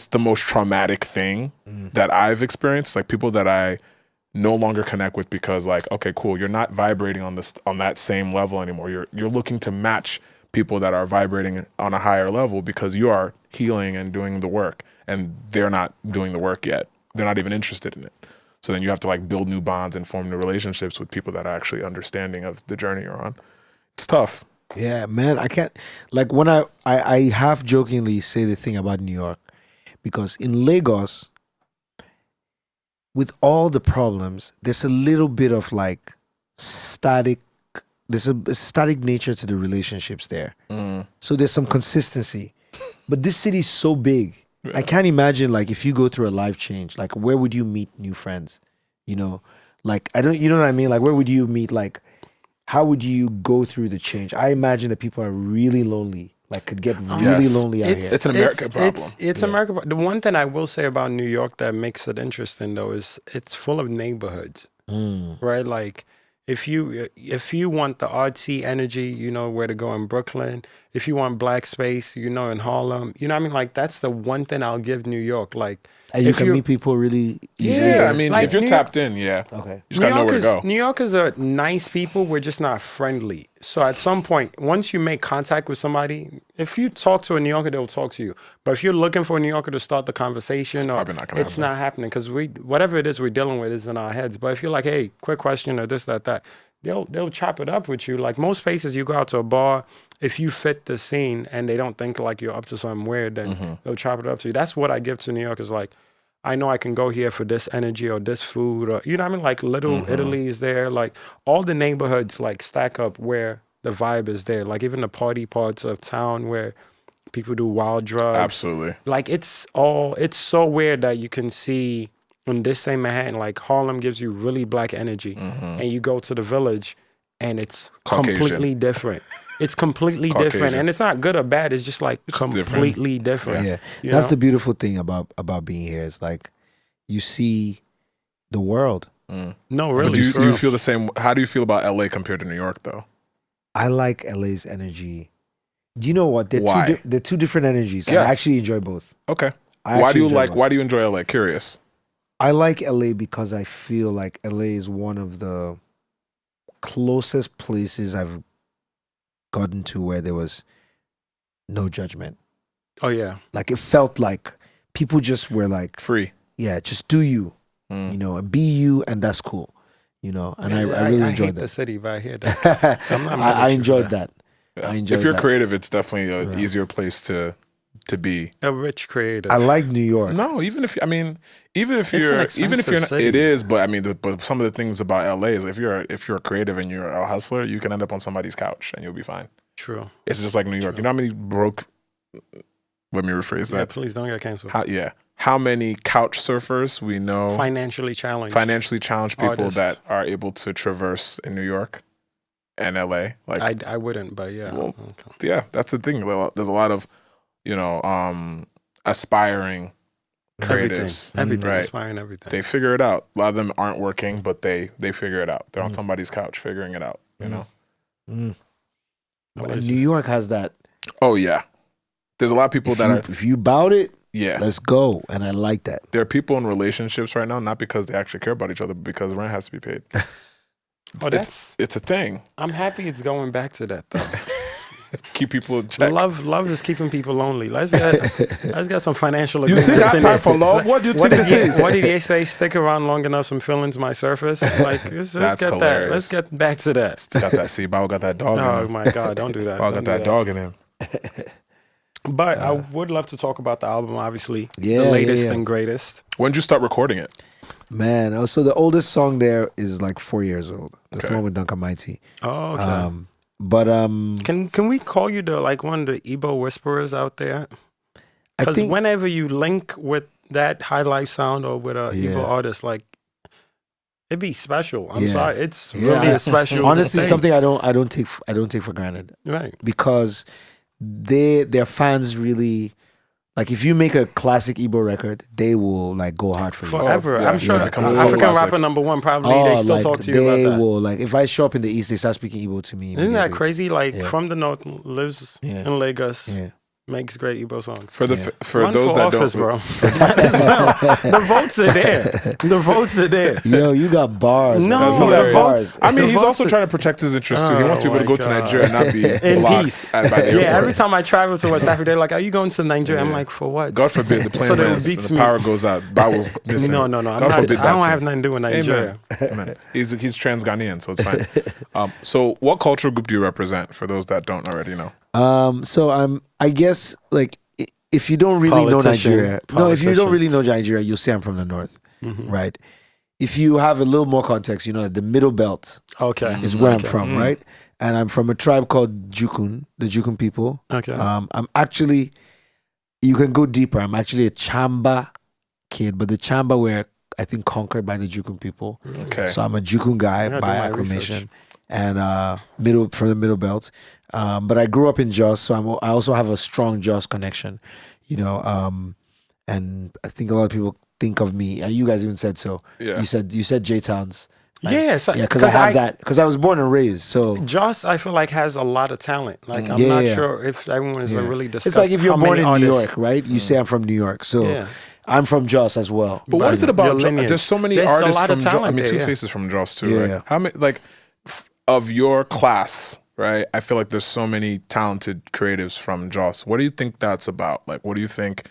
Speaker 3: the most traumatic thing that I've experienced. Like, people that I no longer connect with because, like, okay, cool, you're not vibrating on that same level anymore. You're looking to match people that are vibrating on a higher level because you are healing and doing the work, and they're not doing the work yet. They're not even interested in it. So then you have to, like, build new bonds and form new relationships with people that are actually understanding of the journey you're on. It's tough.
Speaker 4: Yeah, man, I can't, like, when I half jokingly say the thing about New York, because in Lagos, with all the problems, there's a little bit of, like, there's a static nature to the relationships there. So there's some consistency. But this city is so big. Yeah. I can't imagine, like, if you go through a life change, like, where would you meet new friends? Like, you know what I mean? Like, where would you meet, like, how would you go through the change? I imagine that people are really lonely, like, could get really lonely out here.
Speaker 3: It's an American problem.
Speaker 2: It's American. The one thing I will say about New York that makes it interesting, though, is it's full of neighborhoods, right? Like, if you want the artsy energy, you know where to go in Brooklyn. If you want black space, in Harlem. You know what I mean? Like, that's the one thing I'll give New York. Like,
Speaker 4: and you can meet people really easily.
Speaker 3: Yeah, I mean,
Speaker 2: like,
Speaker 3: if you're tapped in, yeah.
Speaker 4: Okay.
Speaker 3: You just gotta know where to go.
Speaker 2: New Yorkers are nice people. We're just not friendly. So at some point, once you make contact with somebody, if you talk to a New Yorker, they'll talk to you. But if you're looking for a New Yorker to start the conversation, it's not happening, because whatever it is we're dealing with is in our heads. But if you're like, hey, quick question or this, that, they'll chop it up with you. Like, most places, you go out to a bar, if you fit the scene and they don't think like you're up to something weird, then they'll chop it up to you. That's what I give to New York, is like, I know I can go here for this energy or this food, or, you know what I mean? Like, Little Italy is there. Like, all the neighborhoods, like, stack up where the vibe is there. Like, even the party parts of town where people do wild drugs.
Speaker 3: Absolutely.
Speaker 2: Like, it's so weird that you can see in this same Manhattan, like, Harlem gives you really black energy, and you go to the Village and it's
Speaker 3: Caucasian.
Speaker 2: completely different. It's completely different, and it's not good or bad. It's just, like, completely different.
Speaker 4: Yeah, that's the beautiful thing about being here. Is, like, you see the world.
Speaker 2: No, really.
Speaker 3: Do you feel the same? How do you feel about LA compared to New York, though?
Speaker 4: I like LA's energy. Do you know what?
Speaker 3: Why?
Speaker 4: They're two different energies.
Speaker 3: Yes.
Speaker 4: I actually enjoy both.
Speaker 3: Okay. Why do you enjoy LA? Curious.
Speaker 4: I like LA because I feel like LA is one of the closest places I've gotten to where there was no judgment.
Speaker 2: Oh, yeah.
Speaker 4: Like, it felt like people just were like,
Speaker 3: free.
Speaker 4: Yeah, just do you, and be you, and that's cool, and I really enjoyed
Speaker 2: hate
Speaker 4: that.
Speaker 2: the city, but I hear that.
Speaker 4: I enjoyed that.
Speaker 3: Yeah.
Speaker 4: I enjoyed
Speaker 3: If you're
Speaker 4: that.
Speaker 3: creative, it's definitely an easier place to be.
Speaker 2: A rich creative.
Speaker 4: I like New York.
Speaker 3: No, even if
Speaker 2: It's an
Speaker 3: you're
Speaker 2: expensive
Speaker 3: not,
Speaker 2: city.
Speaker 3: it is. But I mean, but some of the things about LA is if you're a creative and you're a hustler, you can end up on somebody's couch and you'll be fine.
Speaker 2: True.
Speaker 3: It's just like New York. You know how many broke? Let me rephrase
Speaker 2: Yeah,
Speaker 3: that.
Speaker 2: please don't get canceled.
Speaker 3: How many couch surfers we know?
Speaker 2: Financially challenged
Speaker 3: People
Speaker 2: artists.
Speaker 3: that are able to traverse in New York and LA. Like
Speaker 2: I wouldn't, but yeah.
Speaker 3: Well,
Speaker 2: Okay.
Speaker 3: yeah, that's the thing. There's a lot of, aspiring creatives.
Speaker 2: Everything,
Speaker 3: right?
Speaker 2: aspiring everything.
Speaker 3: They figure it out. A lot of them aren't working, but they figure it out. They're on somebody's couch figuring it out. You know.
Speaker 4: But New York has that.
Speaker 3: Oh yeah, there's a lot of people
Speaker 4: If you bout it,
Speaker 3: yeah.
Speaker 4: let's go, and I like that.
Speaker 3: There are people in relationships right now, not because they actually care about each other, but because rent has to be paid.
Speaker 2: Oh,
Speaker 3: It's a thing.
Speaker 2: I'm happy it's going back to that though.
Speaker 3: Keep people in check.
Speaker 2: Love is keeping people lonely. Let's get some financial
Speaker 3: You
Speaker 2: agreements
Speaker 3: think I have
Speaker 2: in
Speaker 3: time
Speaker 2: there.
Speaker 3: for love? What do you think this is?
Speaker 2: What did they say? Stick around long enough, some feelings might surface. Like let's
Speaker 3: That's
Speaker 2: get
Speaker 3: hilarious.
Speaker 2: that. Let's get back to that.
Speaker 3: Got that. See, Bawo got that dog in
Speaker 2: Oh
Speaker 3: him.
Speaker 2: my God, don't do that.
Speaker 3: Bawo
Speaker 2: Don't
Speaker 3: got
Speaker 2: do
Speaker 3: that dog in him.
Speaker 2: But I would love to talk about the album, obviously.
Speaker 4: Yeah,
Speaker 2: the latest
Speaker 4: yeah.
Speaker 2: and greatest.
Speaker 3: When did you start recording it?
Speaker 4: Man, also the oldest song there is like 4 years old. That's
Speaker 3: Okay.
Speaker 4: the one with Duncan Mighty.
Speaker 2: Oh, okay.
Speaker 4: But
Speaker 2: Can we call you like one of the Igbo whisperers out there?
Speaker 4: I
Speaker 2: Because
Speaker 4: think
Speaker 2: whenever you link with that high life sound or with a
Speaker 4: Yeah.
Speaker 2: Igbo artist, like it'd be special. I'm
Speaker 4: Yeah.
Speaker 2: sorry, it's
Speaker 4: Yeah,
Speaker 2: really a special.
Speaker 4: honestly
Speaker 2: thing.
Speaker 4: something I don't take for granted,
Speaker 2: Right.
Speaker 4: because their fans really, like, if you make a classic Igbo record, they will like go hard for you.
Speaker 2: Forever.
Speaker 3: yeah,
Speaker 2: I'm sure
Speaker 3: yeah, it becomes a
Speaker 2: African
Speaker 3: classic.
Speaker 2: rapper #1 probably they still
Speaker 4: like,
Speaker 2: talk to you
Speaker 4: they
Speaker 2: about that.
Speaker 4: will, like, if I show up in the East, they start speaking Igbo to me.
Speaker 2: Isn't that
Speaker 4: immediately.
Speaker 2: crazy? Like
Speaker 4: Yeah.
Speaker 2: from the north, lives
Speaker 4: Yeah.
Speaker 2: in Lagos,
Speaker 4: Yeah.
Speaker 2: makes great Igbo songs.
Speaker 3: For the
Speaker 4: Yeah.
Speaker 3: for
Speaker 2: Run
Speaker 3: those
Speaker 2: for
Speaker 3: that
Speaker 2: office,
Speaker 3: don't,
Speaker 2: bro. Might as well. The votes are there. The votes are there.
Speaker 4: Yo, you got bars.
Speaker 2: No,
Speaker 4: man.
Speaker 3: That's
Speaker 4: You got
Speaker 3: hilarious.
Speaker 4: bars.
Speaker 3: I mean,
Speaker 2: The
Speaker 3: he's
Speaker 2: votes
Speaker 3: also
Speaker 2: are-
Speaker 3: trying to protect his interests too. He wants
Speaker 2: Oh
Speaker 3: people to
Speaker 2: my
Speaker 3: go to
Speaker 2: God.
Speaker 3: Nigeria and not be
Speaker 2: In
Speaker 3: blocked
Speaker 2: peace.
Speaker 3: by the airport.
Speaker 2: Yeah, every time I travel to West Africa, they're like, "Are you going to Nigeria?" I'm
Speaker 3: Yeah.
Speaker 2: like, "For what?"
Speaker 3: God forbid the plane
Speaker 2: So they
Speaker 3: lands and
Speaker 2: beats
Speaker 3: the
Speaker 2: me.
Speaker 3: power goes out. Bawo's missing.
Speaker 2: No. I'm
Speaker 3: God
Speaker 2: not.
Speaker 3: forbid
Speaker 2: I
Speaker 3: that
Speaker 2: don't
Speaker 3: too.
Speaker 2: have nothing to do with Nigeria.
Speaker 3: Amen. He's trans Ghanaian, so it's fine. So what cultural group do you represent? For those that don't already know.
Speaker 4: So I guess, like, if you don't really know
Speaker 2: Politician.
Speaker 4: Nigeria, no, if you don't
Speaker 2: Politician.
Speaker 4: really know Nigeria, you'll say I'm from the north,
Speaker 2: Mhm.
Speaker 4: right? If you have a little more context, you know, the middle belt
Speaker 2: Okay.
Speaker 4: is where I'm
Speaker 2: Okay.
Speaker 4: from, right? And I'm from a tribe called Jukun, the Jukun people.
Speaker 2: Okay.
Speaker 4: I'm actually, you can go deeper. I'm actually a Chamba kid, but the Chamba were, I think, conquered by the Jukun people.
Speaker 3: Okay.
Speaker 4: So I'm a Jukun guy
Speaker 2: I gotta
Speaker 4: by
Speaker 2: do my
Speaker 4: acclamation, and from the middle belt. But I grew up in Jos, so I also have a strong Jos connection, you know. And I think a lot of people think of me, and you guys even said so.
Speaker 3: Yeah.
Speaker 4: You said J Towns.
Speaker 2: Yeah, so-
Speaker 4: because I
Speaker 2: 'cause
Speaker 4: have
Speaker 2: I-
Speaker 4: that, because I was born and raised. So
Speaker 2: Joss, I feel like has a lot of talent. Like I'm
Speaker 4: Yeah,
Speaker 2: not
Speaker 4: yeah.
Speaker 2: sure if everyone is
Speaker 4: yeah.
Speaker 2: really discussed.
Speaker 4: it's like if you're
Speaker 2: how
Speaker 4: born
Speaker 2: many
Speaker 4: in New
Speaker 2: artists-
Speaker 4: York, right? You say I'm from New York, so
Speaker 2: Yeah.
Speaker 4: I'm from Jos as well.
Speaker 3: But what is it
Speaker 2: Your
Speaker 3: about?
Speaker 2: lineage.
Speaker 3: There's so many
Speaker 2: There's a
Speaker 3: artists
Speaker 2: lot
Speaker 3: from
Speaker 2: of
Speaker 3: Jos. I
Speaker 2: talent
Speaker 3: mean,
Speaker 2: there,
Speaker 3: Two
Speaker 2: yeah.
Speaker 3: Faces from Jos too,
Speaker 4: Yeah,
Speaker 3: right?
Speaker 4: yeah.
Speaker 3: How many, like, of your class, right? I feel like there's so many talented creatives from Jos. What do you think that's about? Like, what do you think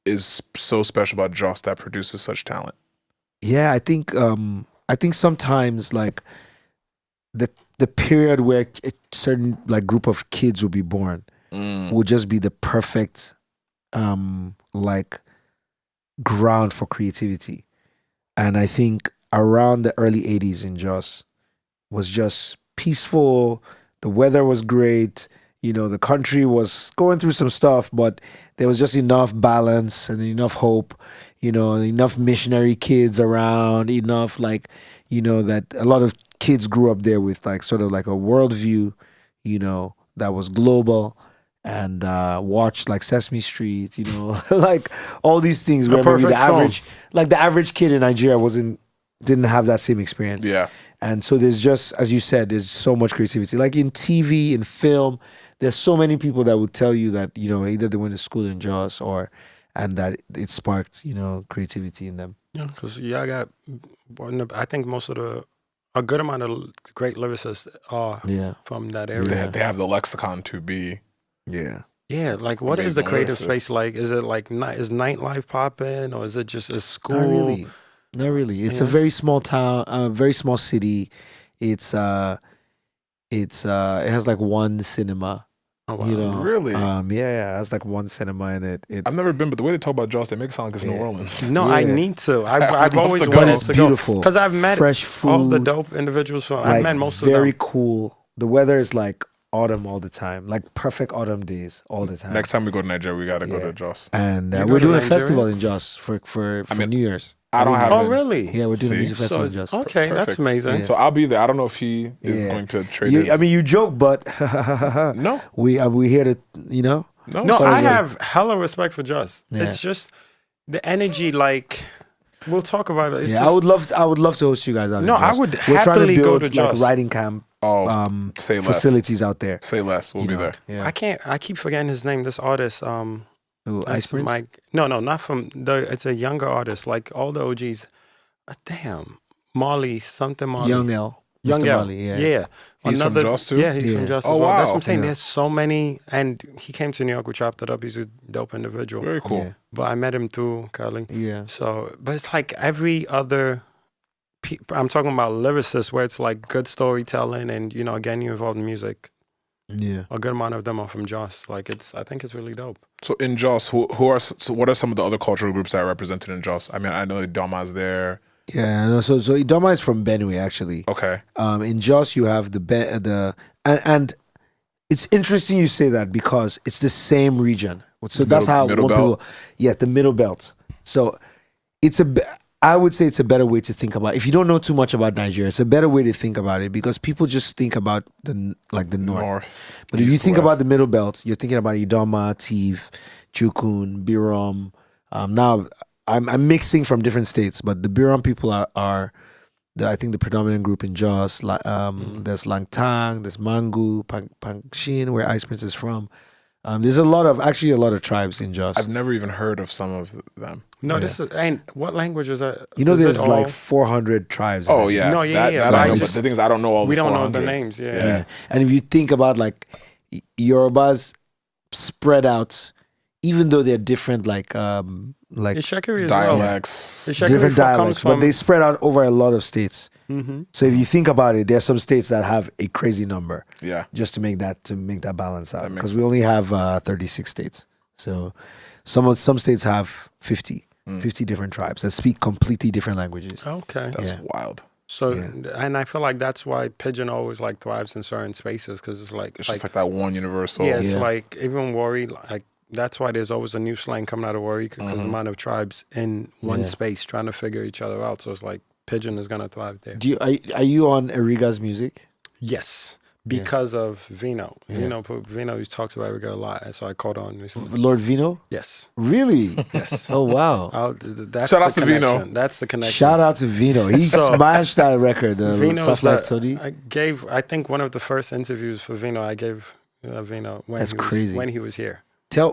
Speaker 3: is so special about Jos that produces such talent?
Speaker 4: Yeah, I think sometimes, like, the period where a certain, like, group of kids will be born will just be the perfect like ground for creativity. And I think around the early 80s in Jos was just peaceful. The weather was great. You know, the country was going through some stuff, but there was just enough balance and enough hope, you know, enough missionary kids around, enough, like, you know, that a lot of kids grew up there with, like, sort of like a worldview, you know, that was global, and watched, like, Sesame Street, you know, like all these things where maybe the average kid in Nigeria didn't have that same experience.
Speaker 3: Yeah.
Speaker 4: And so there's just, as you said, there's so much creativity. Like in TV, in film, there's so many people that would tell you that, you know, either they went to school in Jos and that it sparked, you know, creativity in them.
Speaker 2: Yeah, because I think a good amount of great lyricists are from that area.
Speaker 3: They have the lexicon to be.
Speaker 4: Yeah.
Speaker 2: Yeah, like what is
Speaker 3: Amazing
Speaker 2: the creative
Speaker 3: lyricist.
Speaker 2: space like? Is it like is nightlife popping, or is it just a school?
Speaker 4: Not really. It's a
Speaker 2: Yeah.
Speaker 4: very small town, a very small city. It's It has like one cinema.
Speaker 2: Oh, wow.
Speaker 4: You know,
Speaker 3: Really?
Speaker 4: yeah, it has like one cinema in it.
Speaker 3: I've never been, but the way they talk about Jos, they make it sound like it's New Orleans.
Speaker 2: No, I need to. I've
Speaker 3: love
Speaker 2: always
Speaker 3: to go.
Speaker 2: wanted
Speaker 4: It's
Speaker 2: to
Speaker 4: beautiful.
Speaker 2: go because I've met
Speaker 4: Fresh
Speaker 2: all the
Speaker 4: food,
Speaker 2: dope individuals from.
Speaker 4: like,
Speaker 2: I've met most of them.
Speaker 4: very cool. The weather is like autumn all the time, like perfect autumn days all the time.
Speaker 3: Next time we go to Nigeria, we got to go
Speaker 4: Yeah.
Speaker 3: to Jos.
Speaker 4: And
Speaker 2: You go
Speaker 4: we're
Speaker 2: to
Speaker 4: doing a
Speaker 2: Nigeria?
Speaker 4: festival in Jos for
Speaker 3: mean,
Speaker 4: New Year's.
Speaker 3: I don't have
Speaker 2: Oh,
Speaker 3: it.
Speaker 2: really?
Speaker 4: Yeah, we're doing a
Speaker 3: See?
Speaker 4: music
Speaker 2: So
Speaker 4: festival in Jos.
Speaker 2: okay, that's
Speaker 3: Perfect.
Speaker 2: amazing.
Speaker 3: So I'll be there. I don't know if he is
Speaker 4: Yeah.
Speaker 3: going to trade his...
Speaker 4: I mean, you joke, but
Speaker 3: no.
Speaker 4: we here to
Speaker 2: No,
Speaker 4: So
Speaker 2: I
Speaker 4: it's like-
Speaker 2: have hella respect for Just.
Speaker 4: Yeah.
Speaker 2: It's just the energy. Like we'll talk about it. It's
Speaker 4: yeah,
Speaker 2: just,
Speaker 4: I would love to host you guys out.
Speaker 2: No,
Speaker 4: in
Speaker 2: I
Speaker 4: Jos.
Speaker 2: would
Speaker 4: We're trying to
Speaker 2: happily go
Speaker 4: build
Speaker 2: to
Speaker 4: like
Speaker 2: Jos.
Speaker 4: riding camp
Speaker 3: Say less.
Speaker 4: facilities out there.
Speaker 3: Say less. We'll
Speaker 4: you
Speaker 3: be
Speaker 4: know.
Speaker 3: there.
Speaker 4: Yeah.
Speaker 2: I can't. I keep forgetting his name. This artist.
Speaker 4: Ooh,
Speaker 2: That's
Speaker 4: Ice Prince?
Speaker 2: Mike. No, not from the. It's a younger artist. Like all the OGs. Damn, Marley something Marley.
Speaker 4: Young L.
Speaker 2: Young
Speaker 4: Mr.
Speaker 2: L.
Speaker 4: Marley, yeah.
Speaker 2: Yeah.
Speaker 3: He's from Jos too?
Speaker 2: Yeah, he's
Speaker 4: Yeah.
Speaker 2: from Jos
Speaker 3: Oh,
Speaker 2: as well. That's
Speaker 3: wow.
Speaker 2: what I'm saying.
Speaker 4: Yeah.
Speaker 2: There's so many, and he came to New York. We chopped it up. He's a dope individual.
Speaker 3: Very cool.
Speaker 4: Yeah.
Speaker 2: But I met him through Carly.
Speaker 4: Yeah.
Speaker 2: So, but it's like every other. I'm talking about lyricists where it's like good storytelling, and again, you involved in music.
Speaker 4: Yeah.
Speaker 2: A good amount of them are from Jos. Like I think it's really dope.
Speaker 3: So in Jos, what are some of the other cultural groups that are represented in Jos? I mean, I know Dama's there.
Speaker 4: Yeah, no, so Idoma is from Benue actually.
Speaker 3: Okay.
Speaker 4: In Jos you have and it's interesting you say that because it's the same region. So that's how
Speaker 3: Middle
Speaker 4: when
Speaker 3: belt?
Speaker 4: people, the middle belt. So I would say it's a better way to think about. If you don't know too much about Nigeria, it's a better way to think about it because people just think about the north. But if you
Speaker 3: east,
Speaker 4: think
Speaker 3: west.
Speaker 4: about the middle belt, you're thinking about Idoma, Tiv, Chukun, Birom. Now I'm mixing from different states, but the Birom people are I think the predominant group in Jos. There's Langtang, there's Mangu, Pangshin, where Ice Prince is from. There's a lot of tribes in Jos.
Speaker 3: I've never even heard of some of them.
Speaker 2: No, this is. And what language is that?
Speaker 4: You know,
Speaker 2: Is it
Speaker 4: there's
Speaker 2: all-
Speaker 4: like 400 tribes.
Speaker 3: Oh
Speaker 4: in
Speaker 3: yeah.
Speaker 2: No, yeah, yeah,
Speaker 3: That
Speaker 2: but
Speaker 3: I
Speaker 2: I
Speaker 3: know,
Speaker 2: just-
Speaker 3: but the thing is, I don't know all the
Speaker 2: We don't know the
Speaker 3: 400.
Speaker 2: names. Yeah.
Speaker 4: Yeah. And if you think about like Yorubas spread out, even though they're different, like
Speaker 2: Ishakiri as well.
Speaker 3: Dialects.
Speaker 2: Ishakiri
Speaker 4: different
Speaker 2: comes
Speaker 4: dialects,
Speaker 2: from-
Speaker 4: but they spread out over a lot of states.
Speaker 2: Mm-hmm.
Speaker 4: So if you think about it, there are some states that have a crazy number
Speaker 3: Yeah.
Speaker 4: just to make that balance out
Speaker 3: That makes
Speaker 4: because we only have 36 states. So some states have 50 different tribes that speak completely different languages.
Speaker 2: Okay.
Speaker 3: That's
Speaker 4: Yeah.
Speaker 3: wild.
Speaker 2: So,
Speaker 4: Yeah.
Speaker 2: and I feel like that's why Pigeon always like thrives in certain spaces because it's like,
Speaker 3: It's just like that one universal.
Speaker 2: yeah, it's
Speaker 4: Yeah.
Speaker 2: like even Warri, like that's why there's always a new slang coming out of Warri because the amount of tribes in one
Speaker 4: Yeah.
Speaker 2: space trying to figure each other out. So it's like Pigeon is gonna thrive there.
Speaker 4: Are you on Eriga's music?
Speaker 2: Yes, because of Vino.
Speaker 4: Yeah.
Speaker 2: Vino talks about Eriga a lot, and so I caught on recently.
Speaker 4: Lord Vino?
Speaker 2: Yes,
Speaker 4: Really?
Speaker 2: yes.
Speaker 4: Oh wow.
Speaker 2: That's
Speaker 3: Shout
Speaker 2: the
Speaker 3: out to Vino.
Speaker 2: connection. That's the connection.
Speaker 4: Shout out to Vino. He
Speaker 2: So-
Speaker 4: smashed that record,
Speaker 2: Vino
Speaker 4: Soft
Speaker 2: is
Speaker 4: Life
Speaker 2: the-
Speaker 4: Tony.
Speaker 2: I think one of the first interviews for Vino, I gave Vino
Speaker 4: That's crazy.
Speaker 2: when he was here.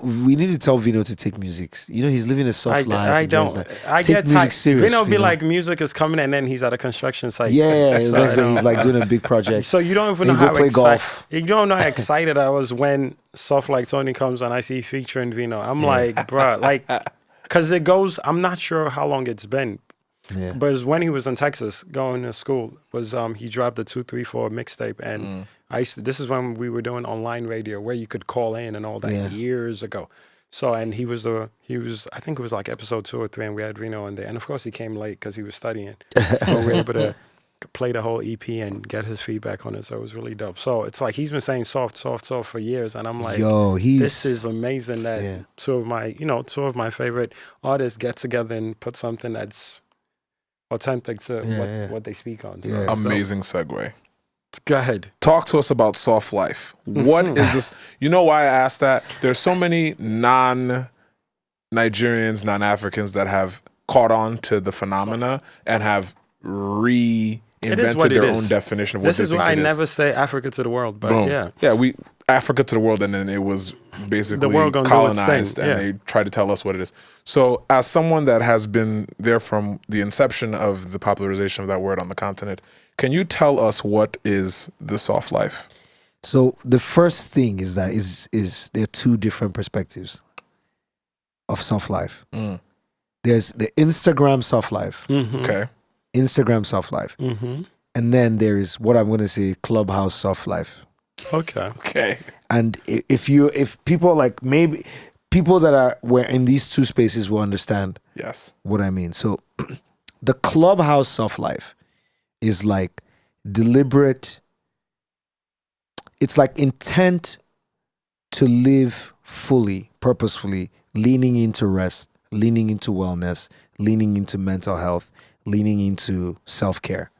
Speaker 4: We need to tell Vino to take music. You know, he's living a soft life.
Speaker 2: I
Speaker 4: and
Speaker 2: don't.
Speaker 4: just,
Speaker 2: I
Speaker 4: take
Speaker 2: get
Speaker 4: music
Speaker 2: tired.
Speaker 4: serious,
Speaker 2: Vino be
Speaker 4: Vino.
Speaker 2: like, music is coming, and then he's at a construction site.
Speaker 4: Yeah, it
Speaker 2: So
Speaker 4: looks
Speaker 2: I
Speaker 4: like he's like doing a big project.
Speaker 2: So you don't even
Speaker 4: Then
Speaker 2: know
Speaker 4: you
Speaker 2: how
Speaker 4: go play
Speaker 2: excited.
Speaker 4: golf.
Speaker 2: You don't know how excited I was when Soft Like Tony comes and I see featuring Vino. I'm like, bruh, like, because it goes. I'm not sure how long it's been,
Speaker 4: Yeah.
Speaker 2: but it's when he was in Texas going to school. Was he dropped the 234 mixtape, and this is when we were doing online radio where you could call in and all that
Speaker 4: Yeah.
Speaker 2: years ago. So, and he was I think it was like episode 2 or 3, and we had Vino on there. And of course he came late because he was studying. But we were able to play the whole EP and get his feedback on it. So it was really dope. So it's like he's been saying soft for years. And I'm like,
Speaker 4: Yo,
Speaker 2: this is amazing that
Speaker 4: Yeah.
Speaker 2: two of my favorite artists get together and put something that's authentic to what they speak on. So
Speaker 4: Yeah.
Speaker 2: it's dope.
Speaker 3: Amazing segue.
Speaker 2: Go ahead.
Speaker 3: Talk to us about soft life. What is this? You know why I asked that? There's so many non-Nigerians, non-Africans that have caught on to the phenomena and have reinvented
Speaker 2: what it
Speaker 3: their
Speaker 2: is.
Speaker 3: own definition of what
Speaker 2: This
Speaker 3: they
Speaker 2: is
Speaker 3: think
Speaker 2: why I
Speaker 3: it is.
Speaker 2: never say Africa to the world, but
Speaker 3: Boom.
Speaker 2: yeah.
Speaker 3: we Africa to the world, and then it was basically
Speaker 2: world gonna do its thing,
Speaker 3: colonized, and
Speaker 2: yeah.
Speaker 3: they tried to tell us what it is. So, as someone that has been there from the inception of the popularization of that word on the continent, can you tell us what is the soft life?
Speaker 4: So the first thing is that is there are two different perspectives of soft life. There's the Instagram soft life.
Speaker 2: Mm-hmm.
Speaker 3: Okay,
Speaker 4: Instagram soft life.
Speaker 2: Mm-hmm.
Speaker 4: and then there is what I'm going to say clubhouse soft life.
Speaker 2: Okay.
Speaker 3: Okay.
Speaker 4: And if people like maybe people that were in these two spaces will understand
Speaker 3: Yes.
Speaker 4: what I mean. So the clubhouse soft life is like deliberate. It's like intent to live fully, purposefully, leaning into rest, leaning into wellness, leaning into mental health, leaning into self-care,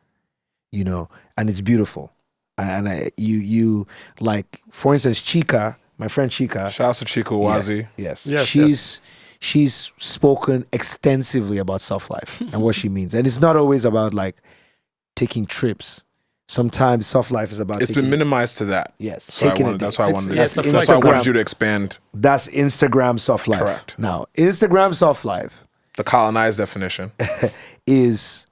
Speaker 4: and it's beautiful. And you like, for instance, Chika, my friend Chika.
Speaker 3: Shout out to Chico Wazi.
Speaker 4: Yes.
Speaker 2: Yes,
Speaker 4: She's spoken extensively about self-life and what she means. And it's not always about like taking trips. Sometimes self-life is about
Speaker 3: It's been minimized to that.
Speaker 4: Yes.
Speaker 3: So that's why I wanted you to expand.
Speaker 4: That's Instagram soft life.
Speaker 3: Correct.
Speaker 4: Now, Instagram soft life,
Speaker 3: The colonized definition.
Speaker 4: is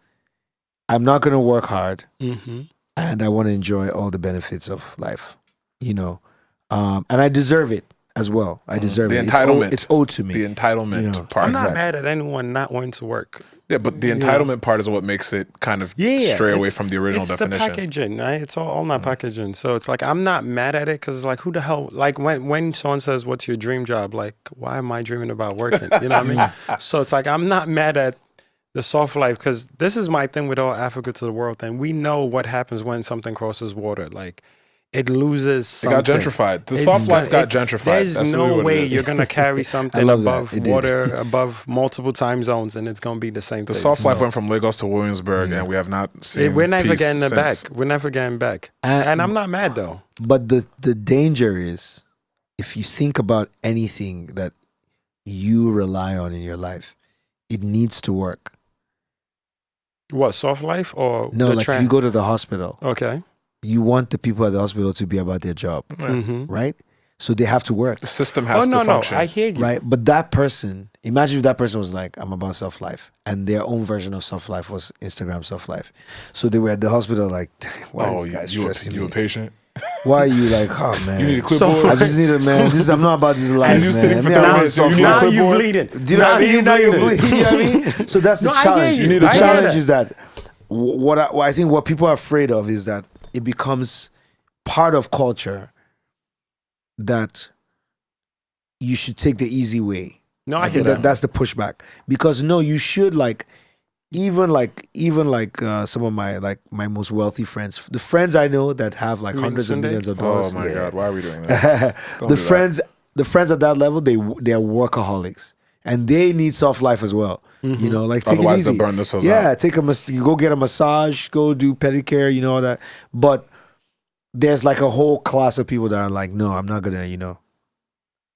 Speaker 4: I'm not going to work hard
Speaker 2: Mm-hmm.
Speaker 4: and I want to enjoy all the benefits of life, and I deserve it as well. I deserve
Speaker 3: The
Speaker 4: it.
Speaker 3: entitlement.
Speaker 4: It's owed to me.
Speaker 3: The entitlement part.
Speaker 2: I'm not
Speaker 4: Exactly.
Speaker 2: mad at anyone not wanting to work.
Speaker 3: Yeah, but the entitlement part is what makes it kind of stray away from the original definition.
Speaker 2: It's the packaging, right? It's all not packaging. So it's like, I'm not mad at it because it's like, who the hell, like when someone says, what's your dream job? Like, why am I dreaming about working? You know what I mean? So it's like, I'm not mad at the soft life because this is my thing with all Africa to the world thing. We know what happens when something crosses water. Like, it loses something.
Speaker 3: It got gentrified. The soft life got gentrified.
Speaker 2: There's no way you're going to carry something above
Speaker 4: It
Speaker 2: water, above multiple time zones, and it's going to be the same
Speaker 3: The
Speaker 2: thing.
Speaker 3: soft life went from Lagos to Williamsburg, and we have not seen
Speaker 2: We're never
Speaker 3: peace
Speaker 2: getting it
Speaker 3: since.
Speaker 2: back. We're never getting back. And I'm not mad, though.
Speaker 4: But the danger is, if you think about anything that you rely on in your life, it needs to work.
Speaker 2: What, soft life or
Speaker 4: No, like if you go to the hospital,
Speaker 2: Okay.
Speaker 4: you want the people at the hospital to be about their job,
Speaker 2: Mm-hmm.
Speaker 4: right? So they have to work,
Speaker 3: The system has to function.
Speaker 2: I hear you.
Speaker 4: right? But that person, imagine if that person was like, I'm about self-life, and their own version of self-life was Instagram self-life. So they were at the hospital like, why are you guys stressing
Speaker 3: you a
Speaker 4: me?
Speaker 3: patient?
Speaker 4: Why are you like, oh man,
Speaker 3: You need a clipboard?
Speaker 4: I just need a man. I'm not about this life,
Speaker 3: you
Speaker 4: man.
Speaker 3: sitting for
Speaker 4: Me,
Speaker 3: 30
Speaker 4: I'm
Speaker 3: minutes,
Speaker 4: about
Speaker 3: you need a
Speaker 2: Now
Speaker 4: self-life.
Speaker 2: you
Speaker 3: clipboard?
Speaker 2: bleeding.
Speaker 4: Do you know what I mean? Now you're bleeding. You know what I mean? So that's the
Speaker 2: No, I hear
Speaker 4: challenge.
Speaker 2: you.
Speaker 4: The
Speaker 2: I hear
Speaker 4: challenge
Speaker 2: that.
Speaker 4: is that what I think what people are afraid of is that it becomes part of culture that you should take the easy way.
Speaker 2: No, I
Speaker 4: I
Speaker 2: hear
Speaker 4: think
Speaker 2: that.
Speaker 4: that's the pushback, because no, you should even some of my most wealthy friends, the friends I know that have like
Speaker 2: You mean
Speaker 4: hundreds of
Speaker 2: Sunday?
Speaker 4: millions of
Speaker 3: Oh
Speaker 4: dollars.
Speaker 3: my
Speaker 4: yeah.
Speaker 3: God, why are we doing that? Don't
Speaker 4: the
Speaker 3: do that.
Speaker 4: friends at that level, they're workaholics, and they need soft life as well.
Speaker 2: Mm-hmm.
Speaker 4: Like take
Speaker 3: Otherwise
Speaker 4: it easy.
Speaker 3: they'll burn themselves
Speaker 4: Yeah,
Speaker 3: out.
Speaker 4: you go get a massage, go do pedicure, all that. But there's like a whole class of people that are like, no, I'm not gonna,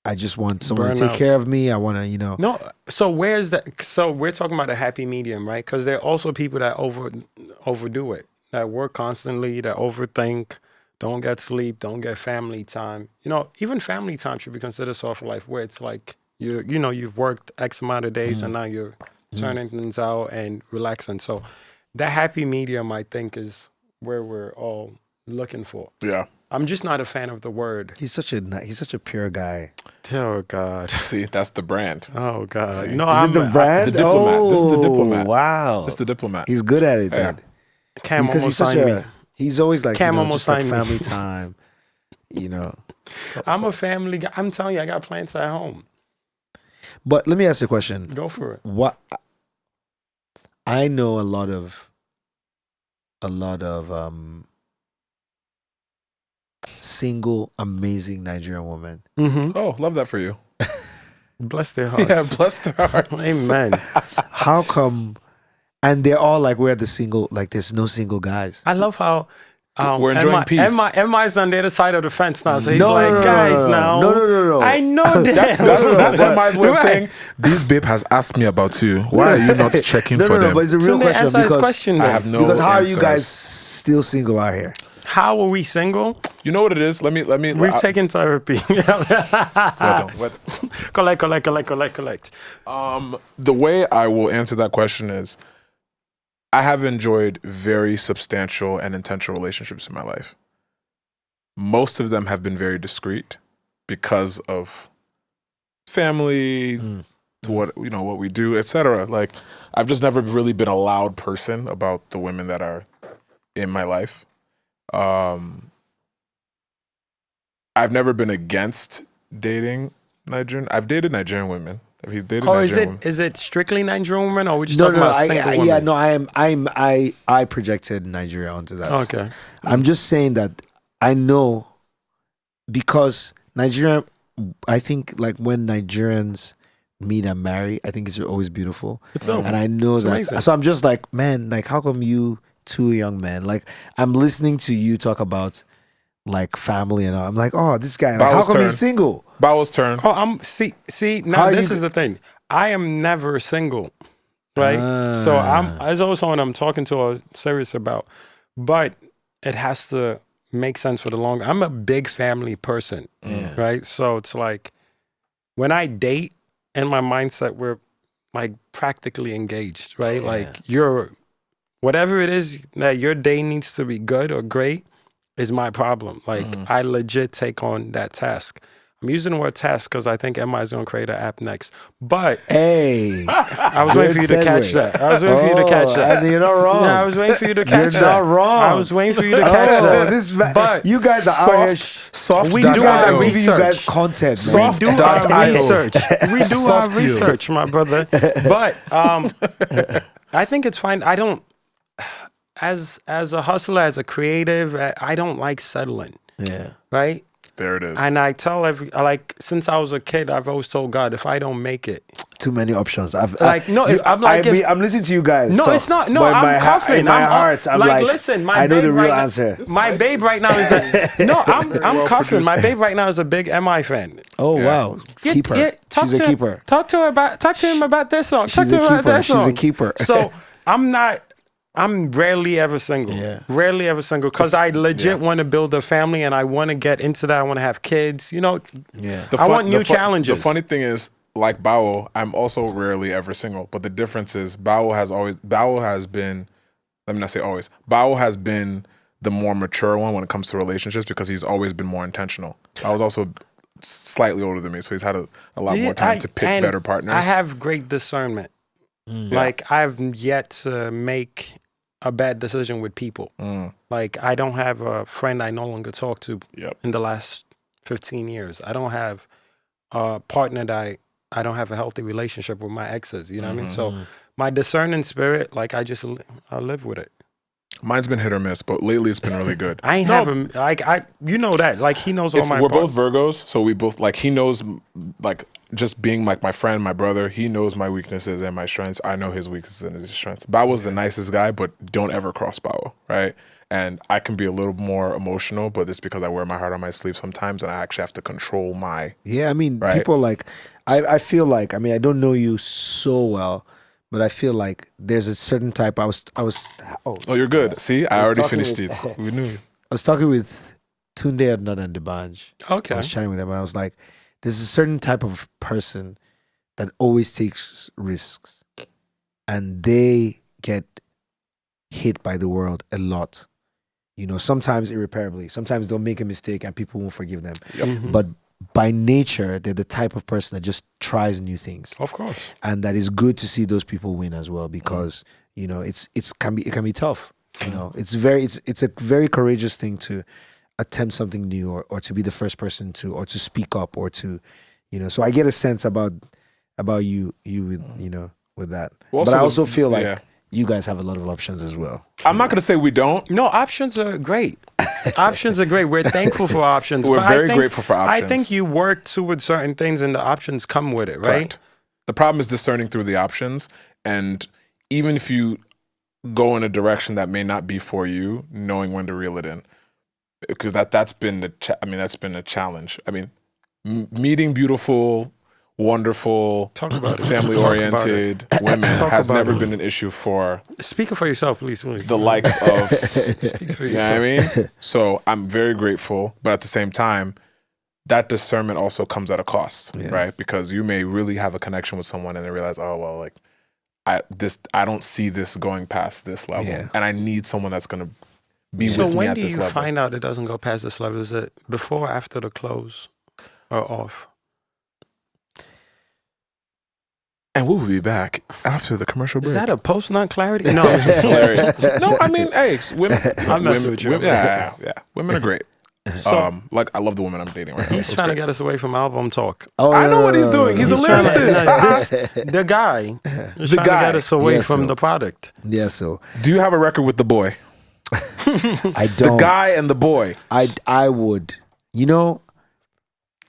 Speaker 4: I just want someone to take
Speaker 2: Burnouts.
Speaker 4: care of me. I want to,
Speaker 2: No, so where's that? So we're talking about a happy medium, right? Because there are also people that overdo it, that work constantly, that overthink, don't get sleep, don't get family time. Even family time should be considered soft life, where it's like you've worked X amount of days and now you're turning things out and relaxing. So that happy medium, I think, is where we're all looking for.
Speaker 3: Yeah.
Speaker 2: I'm just not a fan of the word.
Speaker 4: he's such a pure guy.
Speaker 2: Oh God.
Speaker 3: See, that's the brand.
Speaker 2: Oh God.
Speaker 3: See?
Speaker 2: No,
Speaker 4: Is
Speaker 2: I'm
Speaker 4: it the brand?
Speaker 3: the diplomat. This is the
Speaker 4: Oh,
Speaker 3: diplomat.
Speaker 4: Wow.
Speaker 3: It's the diplomat.
Speaker 4: He's good at it,
Speaker 3: Yeah.
Speaker 4: then.
Speaker 2: Cam
Speaker 4: Because
Speaker 2: almost signed me.
Speaker 4: he's always like,
Speaker 2: Cam almost
Speaker 4: just like
Speaker 2: signed me.
Speaker 4: family time,
Speaker 2: I'm a family guy. I'm telling you, I got plants at home.
Speaker 4: But let me ask you a question.
Speaker 2: Go for it.
Speaker 4: What I know a lot of single amazing Nigerian women.
Speaker 2: Mm-hmm.
Speaker 3: Oh, love that for you.
Speaker 2: Bless their hearts.
Speaker 3: Yeah, bless their hearts.
Speaker 2: Amen.
Speaker 4: How come? And they're all like, we're the single, like there's no single guys.
Speaker 2: I love how
Speaker 3: We're enjoying peace.
Speaker 2: MI's on the other side of the fence now, so he's
Speaker 4: No,
Speaker 2: like,
Speaker 4: no, no,
Speaker 2: guys,
Speaker 4: no,
Speaker 2: now.
Speaker 4: no.
Speaker 2: I know that.
Speaker 3: That's MI's way of
Speaker 2: Right.
Speaker 3: saying, this babe has asked me about you. Why are you not checking
Speaker 4: No,
Speaker 3: for
Speaker 4: no,
Speaker 3: them?
Speaker 4: but it's a real
Speaker 2: Tunde,
Speaker 4: question
Speaker 2: answer his
Speaker 4: because
Speaker 2: question.
Speaker 3: I
Speaker 2: then.
Speaker 3: have no
Speaker 4: because how are you
Speaker 3: answers.
Speaker 4: guys still single out here?
Speaker 2: How are we single?
Speaker 3: You know what it is? Let me.
Speaker 2: We've taken therapy. Collect.
Speaker 3: The way I will answer that question is, I have enjoyed very substantial and intentional relationships in my life. Most of them have been very discreet because of family, what we do, etc. Like, I've just never really been a loud person about the women that are in my life. I've never been against dating Nigerian. I've dated Nigerian women. Have you dated Nigerian women?
Speaker 2: Is it strictly Nigerian women, or we just talking about single women?
Speaker 4: Yeah, no, I projected Nigeria onto that.
Speaker 2: Okay.
Speaker 4: I'm just saying that I know because Nigeria, I think like when Nigerians meet and marry, I think it's always beautiful. And I know that. Amazing. So I'm just like, man, like how come you two young men, like I'm listening to you talk about like family and all. I'm like, oh, this guy, like, how come he's single?
Speaker 3: Bawo's turn.
Speaker 2: Oh, see. Now this is the thing. I am never single, right? So it's always someone I'm talking to or serious about, but it has to make sense for the long. I'm a big family person, right? So it's like when I date, in my mindset, we're like practically engaged, right? Like whatever it is that your day needs to be good or great is my problem. Like I legit take on that task. I'm using the word task because I think MI is going to create an app next. But
Speaker 4: hey,
Speaker 2: I was waiting for you to catch that. I was waiting for you to catch that.
Speaker 4: And you're not wrong.
Speaker 2: Yeah, I was waiting for you to catch that.
Speaker 4: You're not wrong.
Speaker 2: I was waiting for you to catch that.
Speaker 4: But you guys are out here.
Speaker 3: Soft.
Speaker 2: We do our
Speaker 4: giving
Speaker 2: research.
Speaker 4: You guys content.
Speaker 2: We do our research. We do our research, my brother. But I think it's fine. I don't. As a hustler, as a creative, I don't like settling. Yeah. Right?
Speaker 3: There it is.
Speaker 2: And I tell since I was a kid, I've always told God, if I don't make it.
Speaker 4: Too many options. I'm listening to you guys.
Speaker 2: No,
Speaker 4: talk,
Speaker 2: it's not. No, I'm coughing.
Speaker 4: In my heart, I'm like, listen, I know the real answer.
Speaker 2: My babe right now is I'm coughing. My babe right now is a big MI fan.
Speaker 4: Oh, wow. Keeper. She's a keeper.
Speaker 2: Talk to him about this song.
Speaker 4: She's a keeper.
Speaker 2: So I'm rarely ever single. Yeah. Rarely ever single because I legit want to build a family and I want to get into that. I want to have kids. You know, I want new challenges.
Speaker 3: The funny thing is, like Bawo, I'm also rarely ever single. But the difference is Bawo has been, let me not say always, Bawo has been the more mature one when it comes to relationships because he's always been more intentional. I was also slightly older than me, so he's had a lot more time to pick better partners.
Speaker 2: I have great discernment. Like I've yet to make a bad decision with people. Like I don't have a friend I no longer talk to in the last 15 years. I don't have a partner that I don't have a healthy relationship with my exes. You know what I mean? So my discerning spirit, like I live with it.
Speaker 3: Mine's been hit or miss, but lately it's been really good.
Speaker 2: I ain't having you know that. Like he knows all my
Speaker 3: We're both Virgos, so we both like he knows like just being like my friend, my brother, he knows my weaknesses and my strengths. I know his weaknesses and his strengths. Bawo's the nicest guy, but don't ever cross Bawo, right? And I can be a little more emotional, but it's because I wear my heart on my sleeve sometimes and I actually have to control my
Speaker 4: I mean, people like I feel like, I mean, I don't know you so well, but I feel like there's a certain type. Oh,
Speaker 3: you're good. See, I already finished it. We knew.
Speaker 4: I was talking with Tunde Adnan and Debanj.
Speaker 2: Okay.
Speaker 4: I was chatting with them and I was like, there's a certain type of person that always takes risks and they get hit by the world a lot. You know, sometimes irreparably. Sometimes they'll make a mistake and people won't forgive them. But by nature, they're the type of person that just tries new things.
Speaker 2: Of course.
Speaker 4: And that is good to see those people win as well because, you know, it can be tough. You know, it's a very courageous thing to attempt something new or to be the first person to speak up or to, you know. So I get a sense about you with, you know, with that. Well, but I also feel like you guys have a lot of options as well.
Speaker 3: I'm not going to say we don't.
Speaker 2: No, options are great. Options are great. We're thankful for options.
Speaker 3: We're very grateful for options.
Speaker 2: I think you work towards certain things and the options come with it, right?
Speaker 3: Correct. The problem is discerning through the options. And even if you go in a direction that may not be for you, knowing when to reel it in. Because that's been a challenge. I mean, meeting beautiful, wonderful, family-oriented women has never been an issue for...
Speaker 2: Speaking for yourself, please.
Speaker 3: The likes of... Speak for yourself. You know what I mean? So I'm very grateful, but at the same time, that discernment also comes at a cost, right? Because you may really have a connection with someone and then realize, oh, well, like, I don't see this going past this level. And I need someone that's going to be with me at this level.
Speaker 2: So when do you find out it doesn't go past this level? Is it before or after the close or off?
Speaker 3: And we will be back after the commercial break.
Speaker 2: Is that a post-nut clarity? No, it's
Speaker 3: hilarious? No, I mean, hey, women.
Speaker 2: I'm messing with you.
Speaker 3: Yeah. Women are great. Like I love the women I'm dating right now.
Speaker 2: He's trying to get us away from album talk.
Speaker 4: Oh,
Speaker 3: I know what he's doing. He's a lyricist.
Speaker 2: The guy is trying to get us away from the product.
Speaker 4: Yeah, so
Speaker 3: Do you have a record with the boy?
Speaker 4: I don't.
Speaker 3: The guy and the boy.
Speaker 4: I would. You know,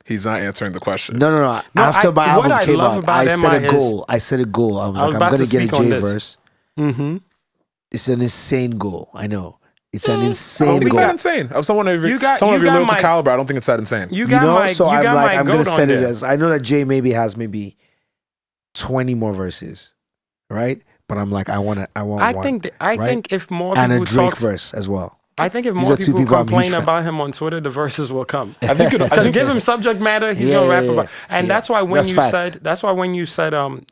Speaker 3: He's not answering the question.
Speaker 4: no. After my
Speaker 2: what
Speaker 4: album
Speaker 2: I
Speaker 4: came
Speaker 2: love
Speaker 4: out,
Speaker 2: about
Speaker 4: I set
Speaker 2: MI
Speaker 4: a goal. I set a goal. I was like, I'm
Speaker 2: about
Speaker 4: going
Speaker 2: to
Speaker 4: to get a
Speaker 2: speak on
Speaker 4: J
Speaker 2: this.
Speaker 4: verse.
Speaker 2: Mm-hmm.
Speaker 4: It's an insane goal. I know. It's an insane
Speaker 3: It's
Speaker 4: goal.
Speaker 3: not insane. Of someone of your,
Speaker 2: You got-
Speaker 3: someone
Speaker 2: you
Speaker 3: of your
Speaker 2: got
Speaker 3: lyrical
Speaker 2: my-
Speaker 3: caliber, I don't think it's that insane.
Speaker 2: You got my,
Speaker 4: so
Speaker 2: you
Speaker 4: I'm
Speaker 2: got
Speaker 4: like,
Speaker 2: my
Speaker 4: I'm gonna
Speaker 2: goat on
Speaker 4: set it
Speaker 2: there.
Speaker 4: as. I know that Jay maybe has maybe 20 more verses, right? But I'm like, I want
Speaker 2: I
Speaker 4: one,
Speaker 2: think
Speaker 4: right?
Speaker 2: think if more
Speaker 4: and a
Speaker 2: people
Speaker 4: Drake
Speaker 2: talk,
Speaker 4: verse as well.
Speaker 2: I think if
Speaker 4: These
Speaker 2: more
Speaker 4: are two
Speaker 2: people
Speaker 4: people I'm
Speaker 2: complain
Speaker 4: huge fan.
Speaker 2: about him on Twitter, the verses will come.
Speaker 3: I think
Speaker 2: Because give him subject matter, he's
Speaker 4: Yeah,
Speaker 2: gonna rap
Speaker 4: yeah,
Speaker 2: about.
Speaker 4: yeah.
Speaker 2: And
Speaker 4: Yeah.
Speaker 2: that's why when
Speaker 4: That's
Speaker 2: you
Speaker 4: facts.
Speaker 2: said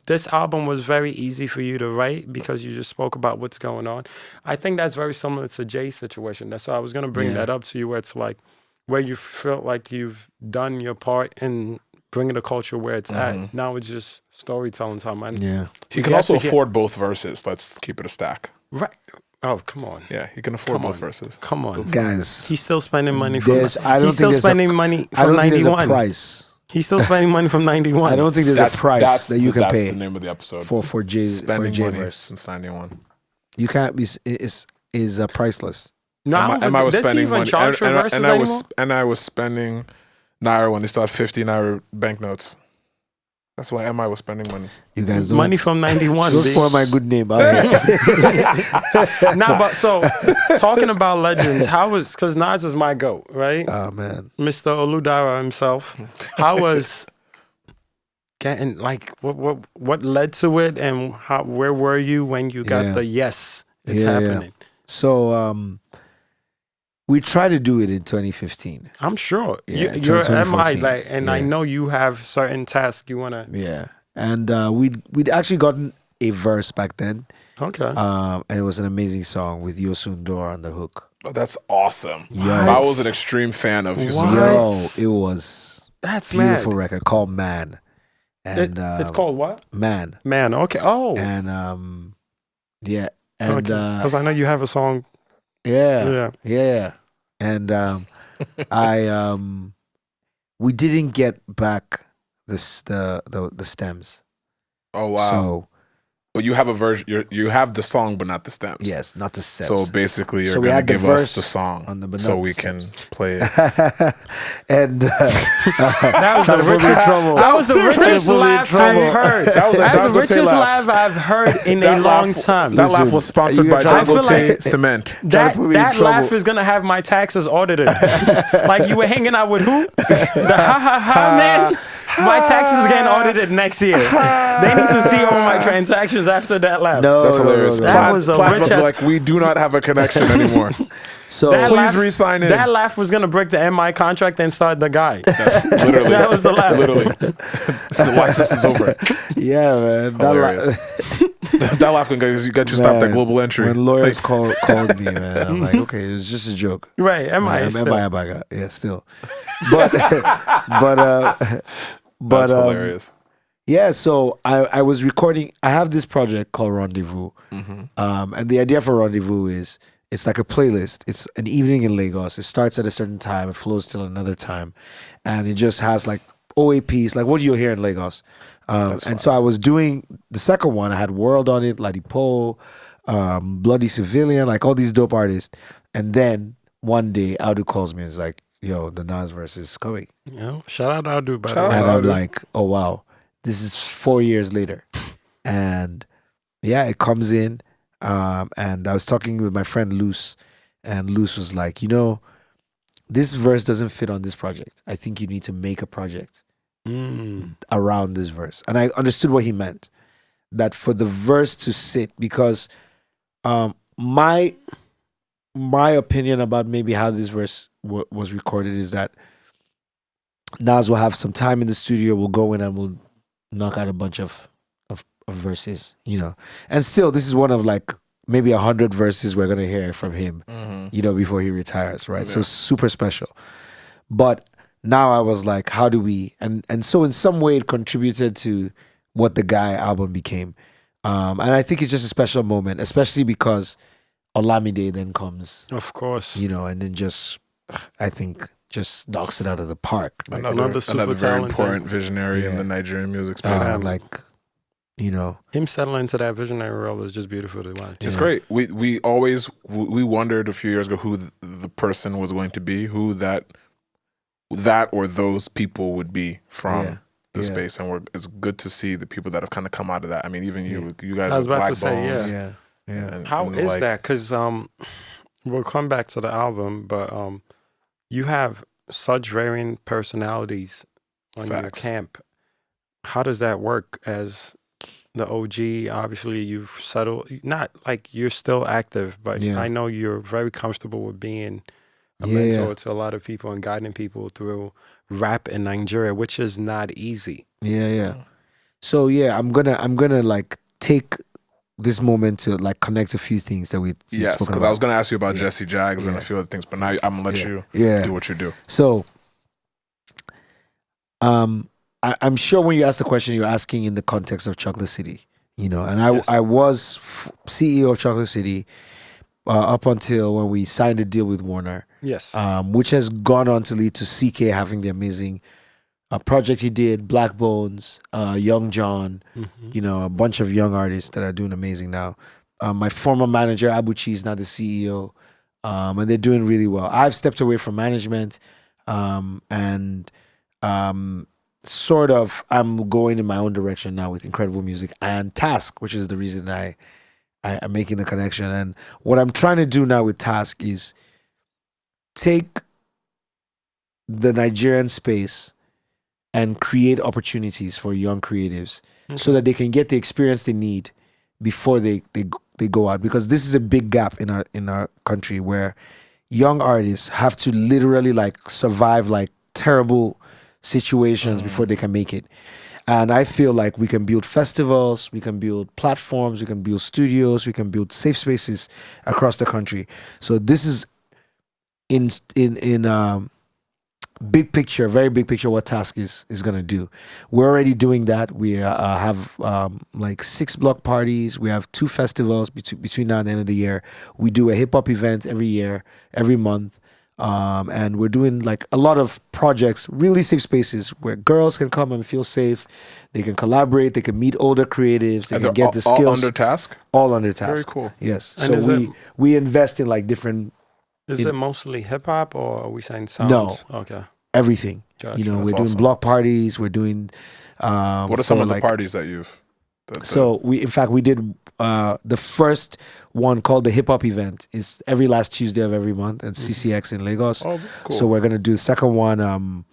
Speaker 2: this album was very easy for you to write because you just spoke about what's going on. I think that's very similar to Jay's situation. That's why I was gonna bring
Speaker 4: Yeah.
Speaker 2: that up to you, where it's like where you felt like you've done your part in bringing the culture where it's at. Now it's just storytelling time. And
Speaker 4: Yeah.
Speaker 3: He can also afford both verses. Let's keep it a stack.
Speaker 2: right. Oh, come on.
Speaker 3: Yeah, he can afford
Speaker 2: Come
Speaker 3: both
Speaker 2: on.
Speaker 3: verses.
Speaker 2: Come on.
Speaker 4: Guys,
Speaker 2: He's still spending money from
Speaker 4: I don't
Speaker 2: he's
Speaker 4: think
Speaker 2: still
Speaker 4: there's
Speaker 2: spending money
Speaker 4: I
Speaker 2: from
Speaker 4: don't think there's a
Speaker 2: 91.
Speaker 4: price.
Speaker 2: He's still spending money from 91.
Speaker 4: I don't think there's a price that you can
Speaker 3: that's
Speaker 4: pay
Speaker 3: the name of the episode.
Speaker 4: for Jay's
Speaker 3: Spending
Speaker 4: J
Speaker 3: money
Speaker 4: verse.
Speaker 3: since 91.
Speaker 4: You can't be. Is priceless.
Speaker 2: No,
Speaker 3: Am I was
Speaker 2: does he
Speaker 3: spending
Speaker 2: even
Speaker 3: money,
Speaker 2: charge for verses anymore?
Speaker 3: I was spending naira when they start 50 naira banknotes. That's why MI was spending money.
Speaker 4: You guys don't.
Speaker 2: Money from 91.
Speaker 4: Don't
Speaker 2: B.
Speaker 4: spoil my good name out here.
Speaker 2: Nah, but so talking about legends, how was, because Nas is my goat, right?
Speaker 4: Oh man.
Speaker 2: Mr. Oludara himself. How was getting, like, what led to it, and where were you when you got
Speaker 4: Yeah.
Speaker 2: the yes, it's
Speaker 4: Yeah.
Speaker 2: happening?
Speaker 4: So we tried to do it in 2015.
Speaker 2: I'm sure.
Speaker 4: Yeah,
Speaker 2: You're MI,
Speaker 4: 2014.
Speaker 2: like, and I
Speaker 4: Yeah.
Speaker 2: know you have certain tasks you want to.
Speaker 4: Yeah, and we'd actually gotten a verse back then,
Speaker 2: Okay.
Speaker 4: and it was an amazing song with Yosun Dor on the hook.
Speaker 3: Oh, that's awesome.
Speaker 4: Yo.
Speaker 3: I was an extreme fan of Yusuf.
Speaker 2: What?
Speaker 4: Yo, it was
Speaker 2: That's
Speaker 4: beautiful
Speaker 2: mad.
Speaker 4: record called Man, and
Speaker 2: It's called what?
Speaker 4: Man,
Speaker 2: Man. Okay. Oh.
Speaker 4: and yeah, and
Speaker 2: Because I know you have a song.
Speaker 4: yeah,
Speaker 2: Yeah.
Speaker 4: and we didn't get back the stems.
Speaker 3: Oh wow!
Speaker 4: So
Speaker 3: But you have a version. You have the song, but not the stems.
Speaker 4: yes, not the stems.
Speaker 3: So basically, you're
Speaker 4: So we
Speaker 3: gonna
Speaker 4: had the
Speaker 3: give us
Speaker 4: verse
Speaker 3: the song
Speaker 4: on the, but
Speaker 3: so
Speaker 4: not
Speaker 3: we
Speaker 4: the
Speaker 3: can
Speaker 4: stems.
Speaker 3: play it.
Speaker 4: And
Speaker 2: That was
Speaker 4: trying
Speaker 2: the
Speaker 4: to put me in
Speaker 2: richest.
Speaker 4: trouble.
Speaker 2: That was the
Speaker 4: Trying to
Speaker 2: richest
Speaker 4: put me in
Speaker 2: laugh
Speaker 4: trouble.
Speaker 2: I've heard.
Speaker 3: That was a
Speaker 2: That's the
Speaker 3: Dangote
Speaker 2: richest
Speaker 3: laugh.
Speaker 2: laugh I've heard in a
Speaker 3: That
Speaker 2: long
Speaker 3: laugh-
Speaker 2: time.
Speaker 3: That laugh was sponsored
Speaker 4: you
Speaker 3: by
Speaker 4: trying
Speaker 2: to- I feel
Speaker 3: Dangote
Speaker 2: like-
Speaker 3: Cement.
Speaker 4: Trying to
Speaker 2: That
Speaker 4: put me in
Speaker 2: laugh
Speaker 4: trouble.
Speaker 2: is gonna have my taxes audited. Like you were hanging out with who? The ha man. My taxes is getting audited next year. They need to see all my transactions after that laugh.
Speaker 4: No,
Speaker 3: That's hilarious.
Speaker 4: no.
Speaker 2: That was a
Speaker 3: Plaid
Speaker 2: rich
Speaker 3: was
Speaker 2: ass-
Speaker 3: like, we do not have a connection anymore.
Speaker 4: So
Speaker 2: That
Speaker 3: Please
Speaker 2: laugh-
Speaker 3: re-sign in.
Speaker 2: That laugh was gonna break the MI contract and start the guy.
Speaker 3: Literally,
Speaker 2: That was the laugh.
Speaker 3: Literally, the license is over.
Speaker 4: yeah, man.
Speaker 3: Hilarious. That laugh can get you stopped at global entry.
Speaker 4: When lawyers
Speaker 3: Like,
Speaker 4: called me, man, I'm like, okay, it was just a joke.
Speaker 2: Right, MI.
Speaker 4: I'm
Speaker 2: still.
Speaker 4: MI Abaga. Yeah, still. But
Speaker 3: that's hilarious.
Speaker 4: yeah, so I was recording. I have this project called Rendezvous, and the idea for Rendezvous is it's like a playlist. It's an evening in Lagos. It starts at a certain time, it flows till another time, and it just has like OAPs, like what you'll hear in Lagos. And so I was doing the second one. I had World on it, Ladipo, Bloody Civilian, like all these dope artists. And then one day, Audu calls me and is like, "Yo, the Nas verse is coming."
Speaker 2: You know, shout out Audu, by the
Speaker 3: Shout
Speaker 2: way.
Speaker 3: out.
Speaker 4: And I'm
Speaker 3: Audu.
Speaker 4: like, "Oh wow, this is 4 years later." And yeah, it comes in. And I was talking with my friend Luce, and Luce was like, "You know, this verse doesn't fit on this project. I think you need to make a project around this verse." And I understood what he meant, that for the verse to sit, because my opinion about maybe how this verse was recorded is that Nas will have some time in the studio, we'll go in and we'll knock out a bunch of verses, you know. And still, this is one of like maybe 100 verses we're gonna hear from him, you know, before he retires, right? So super special. But now I was like, how do we, and so in some way it contributed to what the Guy album became. And I think it's just a special moment, especially because Olamide then comes,
Speaker 2: Of course.
Speaker 4: you know, and then just, I think, just knocks it out of the park. Like,
Speaker 2: another super
Speaker 3: another very
Speaker 2: talented-
Speaker 3: important visionary in
Speaker 4: Yeah.
Speaker 3: the Nigerian music space.
Speaker 4: like, you know,
Speaker 2: Him settling into that visionary role is just beautiful to watch.
Speaker 3: It's great. We always wondered a few years ago who the person was going to be, who that or those people would be from the space, and it's good to see the people that have kind of come out of that. I mean, even you guys.
Speaker 2: I was
Speaker 3: with
Speaker 2: about
Speaker 3: Black
Speaker 2: to say,
Speaker 3: Bones
Speaker 2: yeah.
Speaker 3: and-
Speaker 2: How
Speaker 3: and
Speaker 2: is
Speaker 3: like-
Speaker 2: that? Because we'll come back to the album, but you have such varying personalities on your
Speaker 3: Facts.
Speaker 2: camp. How does that work as the OG? Obviously, you've settled. Not like you're still active, but I know you're very comfortable with being a mentor to a lot of people and guiding people through rap in Nigeria, which is not easy.
Speaker 4: Yeah. So I'm gonna like take this moment to like connect a few things that we
Speaker 3: Yes,
Speaker 4: spoken
Speaker 3: because
Speaker 4: about.
Speaker 3: I was going to ask you about Jesse Jaggs and a few other things, but now I'm going to let you do what you do.
Speaker 4: So, I'm sure when you ask the question, you're asking in the context of Chocolate City, you know. And I was CEO of Chocolate City up until when we signed a deal with Warner.
Speaker 2: Yes.
Speaker 4: Which has gone on to lead to CK having the amazing project he did, Black Bones, Young John, you know, a bunch of young artists that are doing amazing now. My former manager, Abuchi, is now the CEO, and they're doing really well. I've stepped away from management, and sort of I'm going in my own direction now with incredible music and Tasck, which is the reason I'm making the connection. And what I'm trying to do now with Tasck is take the Nigerian space and create opportunities for young creatives so that they can get the experience they need before they go out, because this is a big gap in our country where young artists have to literally like survive like terrible situations before they can make it. And I feel like we can build festivals, we can build platforms, we can build studios, we can build safe spaces across the country. So this is in big picture, very big picture, what Tasck is going to do. We're already doing that. We have like 6 block parties. We have 2 festivals between now and the end of the year. We do a hip hop event every year, every month. And we're doing like a lot of projects, really safe spaces where girls can come and feel safe. They can collaborate. They can meet older creatives. They can get the skills.
Speaker 3: All under Tasck?
Speaker 4: All under Tasck.
Speaker 3: Very cool.
Speaker 4: Yes.
Speaker 2: And
Speaker 4: So we invest in like different...
Speaker 2: Is it mostly hip hop, or are we saying sounds?
Speaker 4: No.
Speaker 2: Okay.
Speaker 4: Everything.
Speaker 2: Gotcha.
Speaker 4: You know,
Speaker 3: That's
Speaker 4: we're doing
Speaker 3: awesome.
Speaker 4: block parties. We're doing...
Speaker 3: What are some of the parties that you've...
Speaker 4: So we did the first one called the hip hop event. It's every last Tuesday of every month at CCX in Lagos.
Speaker 3: Oh, cool.
Speaker 4: So we're gonna do the second one.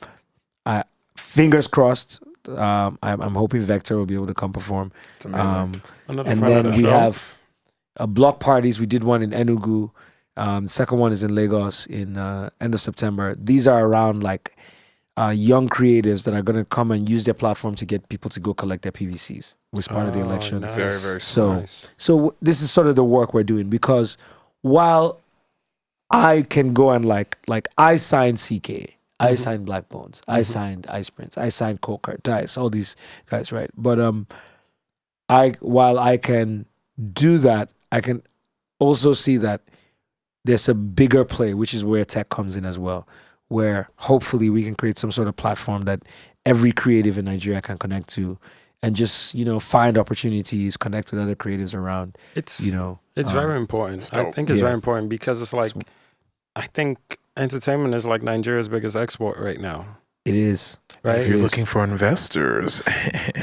Speaker 4: Fingers crossed. I'm hoping Vector will be able to come perform.
Speaker 3: It's amazing.
Speaker 2: Another
Speaker 4: And
Speaker 2: friend of
Speaker 4: then
Speaker 2: the
Speaker 4: we
Speaker 2: show.
Speaker 4: have block parties. We did one in Enugu. The second one is in Lagos in end of September. These are around like young creatives that are going to come and use their platform to get people to go collect their PVCs, which is part of the election.
Speaker 2: Nice.
Speaker 3: Very, very
Speaker 4: So this is sort of the work we're doing, because while I can go and like I signed CK, I signed Black Bones, I signed Ice Prince, I signed Coker, Dice, all these guys, right? But while I can do that, I can also see that there's a bigger play, which is where tech comes in as well, where hopefully we can create some sort of platform that every creative in Nigeria can connect to, and just, you know, find opportunities, connect with other creatives around.
Speaker 2: It's
Speaker 4: It's
Speaker 2: very important. I
Speaker 3: dope.
Speaker 2: think it's very important, because it's like, I think entertainment is like Nigeria's biggest export right now.
Speaker 4: It is.
Speaker 2: Right?
Speaker 3: If you're looking for investors,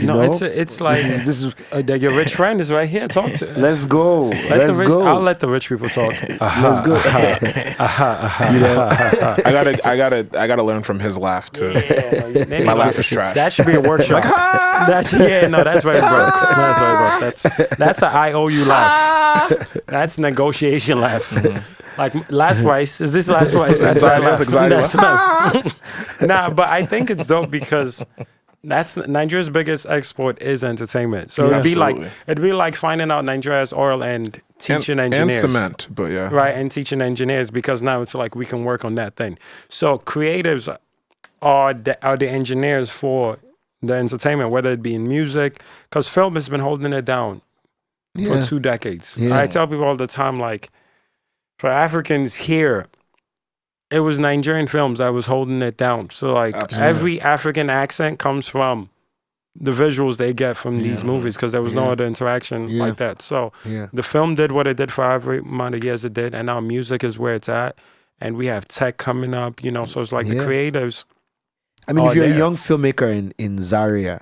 Speaker 2: No,
Speaker 4: know?
Speaker 2: it's like
Speaker 4: This is.
Speaker 2: your rich friend is right here. Talk to us.
Speaker 4: Let's go. Let's go.
Speaker 2: I'll let the rich people talk.
Speaker 4: Let's go.
Speaker 3: I gotta learn from his laugh too. My laugh is trash.
Speaker 2: That should be a workshop. That's very broke. That's very broke. That's an IOU laugh. That's negotiation laugh. Like last price. Is this last price? That's
Speaker 3: Exactly.
Speaker 2: exactly. Nah, but I think it's dope, because that's Nigeria's biggest export is entertainment. So
Speaker 3: Yeah,
Speaker 2: it'd be like finding out Nigeria's oil and teaching engineers.
Speaker 3: And cement, but yeah.
Speaker 2: Right, and teaching engineers, because now it's like we can work on that thing. So creatives are the engineers for the entertainment, whether it be in music, because film has been holding it down for 2 decades.
Speaker 4: Yeah.
Speaker 2: I tell people all the time, like, for Africans here, it was Nigerian films that was holding it down. So, like, every African accent comes from the visuals they get from these movies, because there was no other interaction like that. So the film did what it did for every amount of years it did, and now music is where it's at. And we have tech coming up, you know, so it's like the creatives.
Speaker 4: I mean, if you're a young filmmaker in Zaria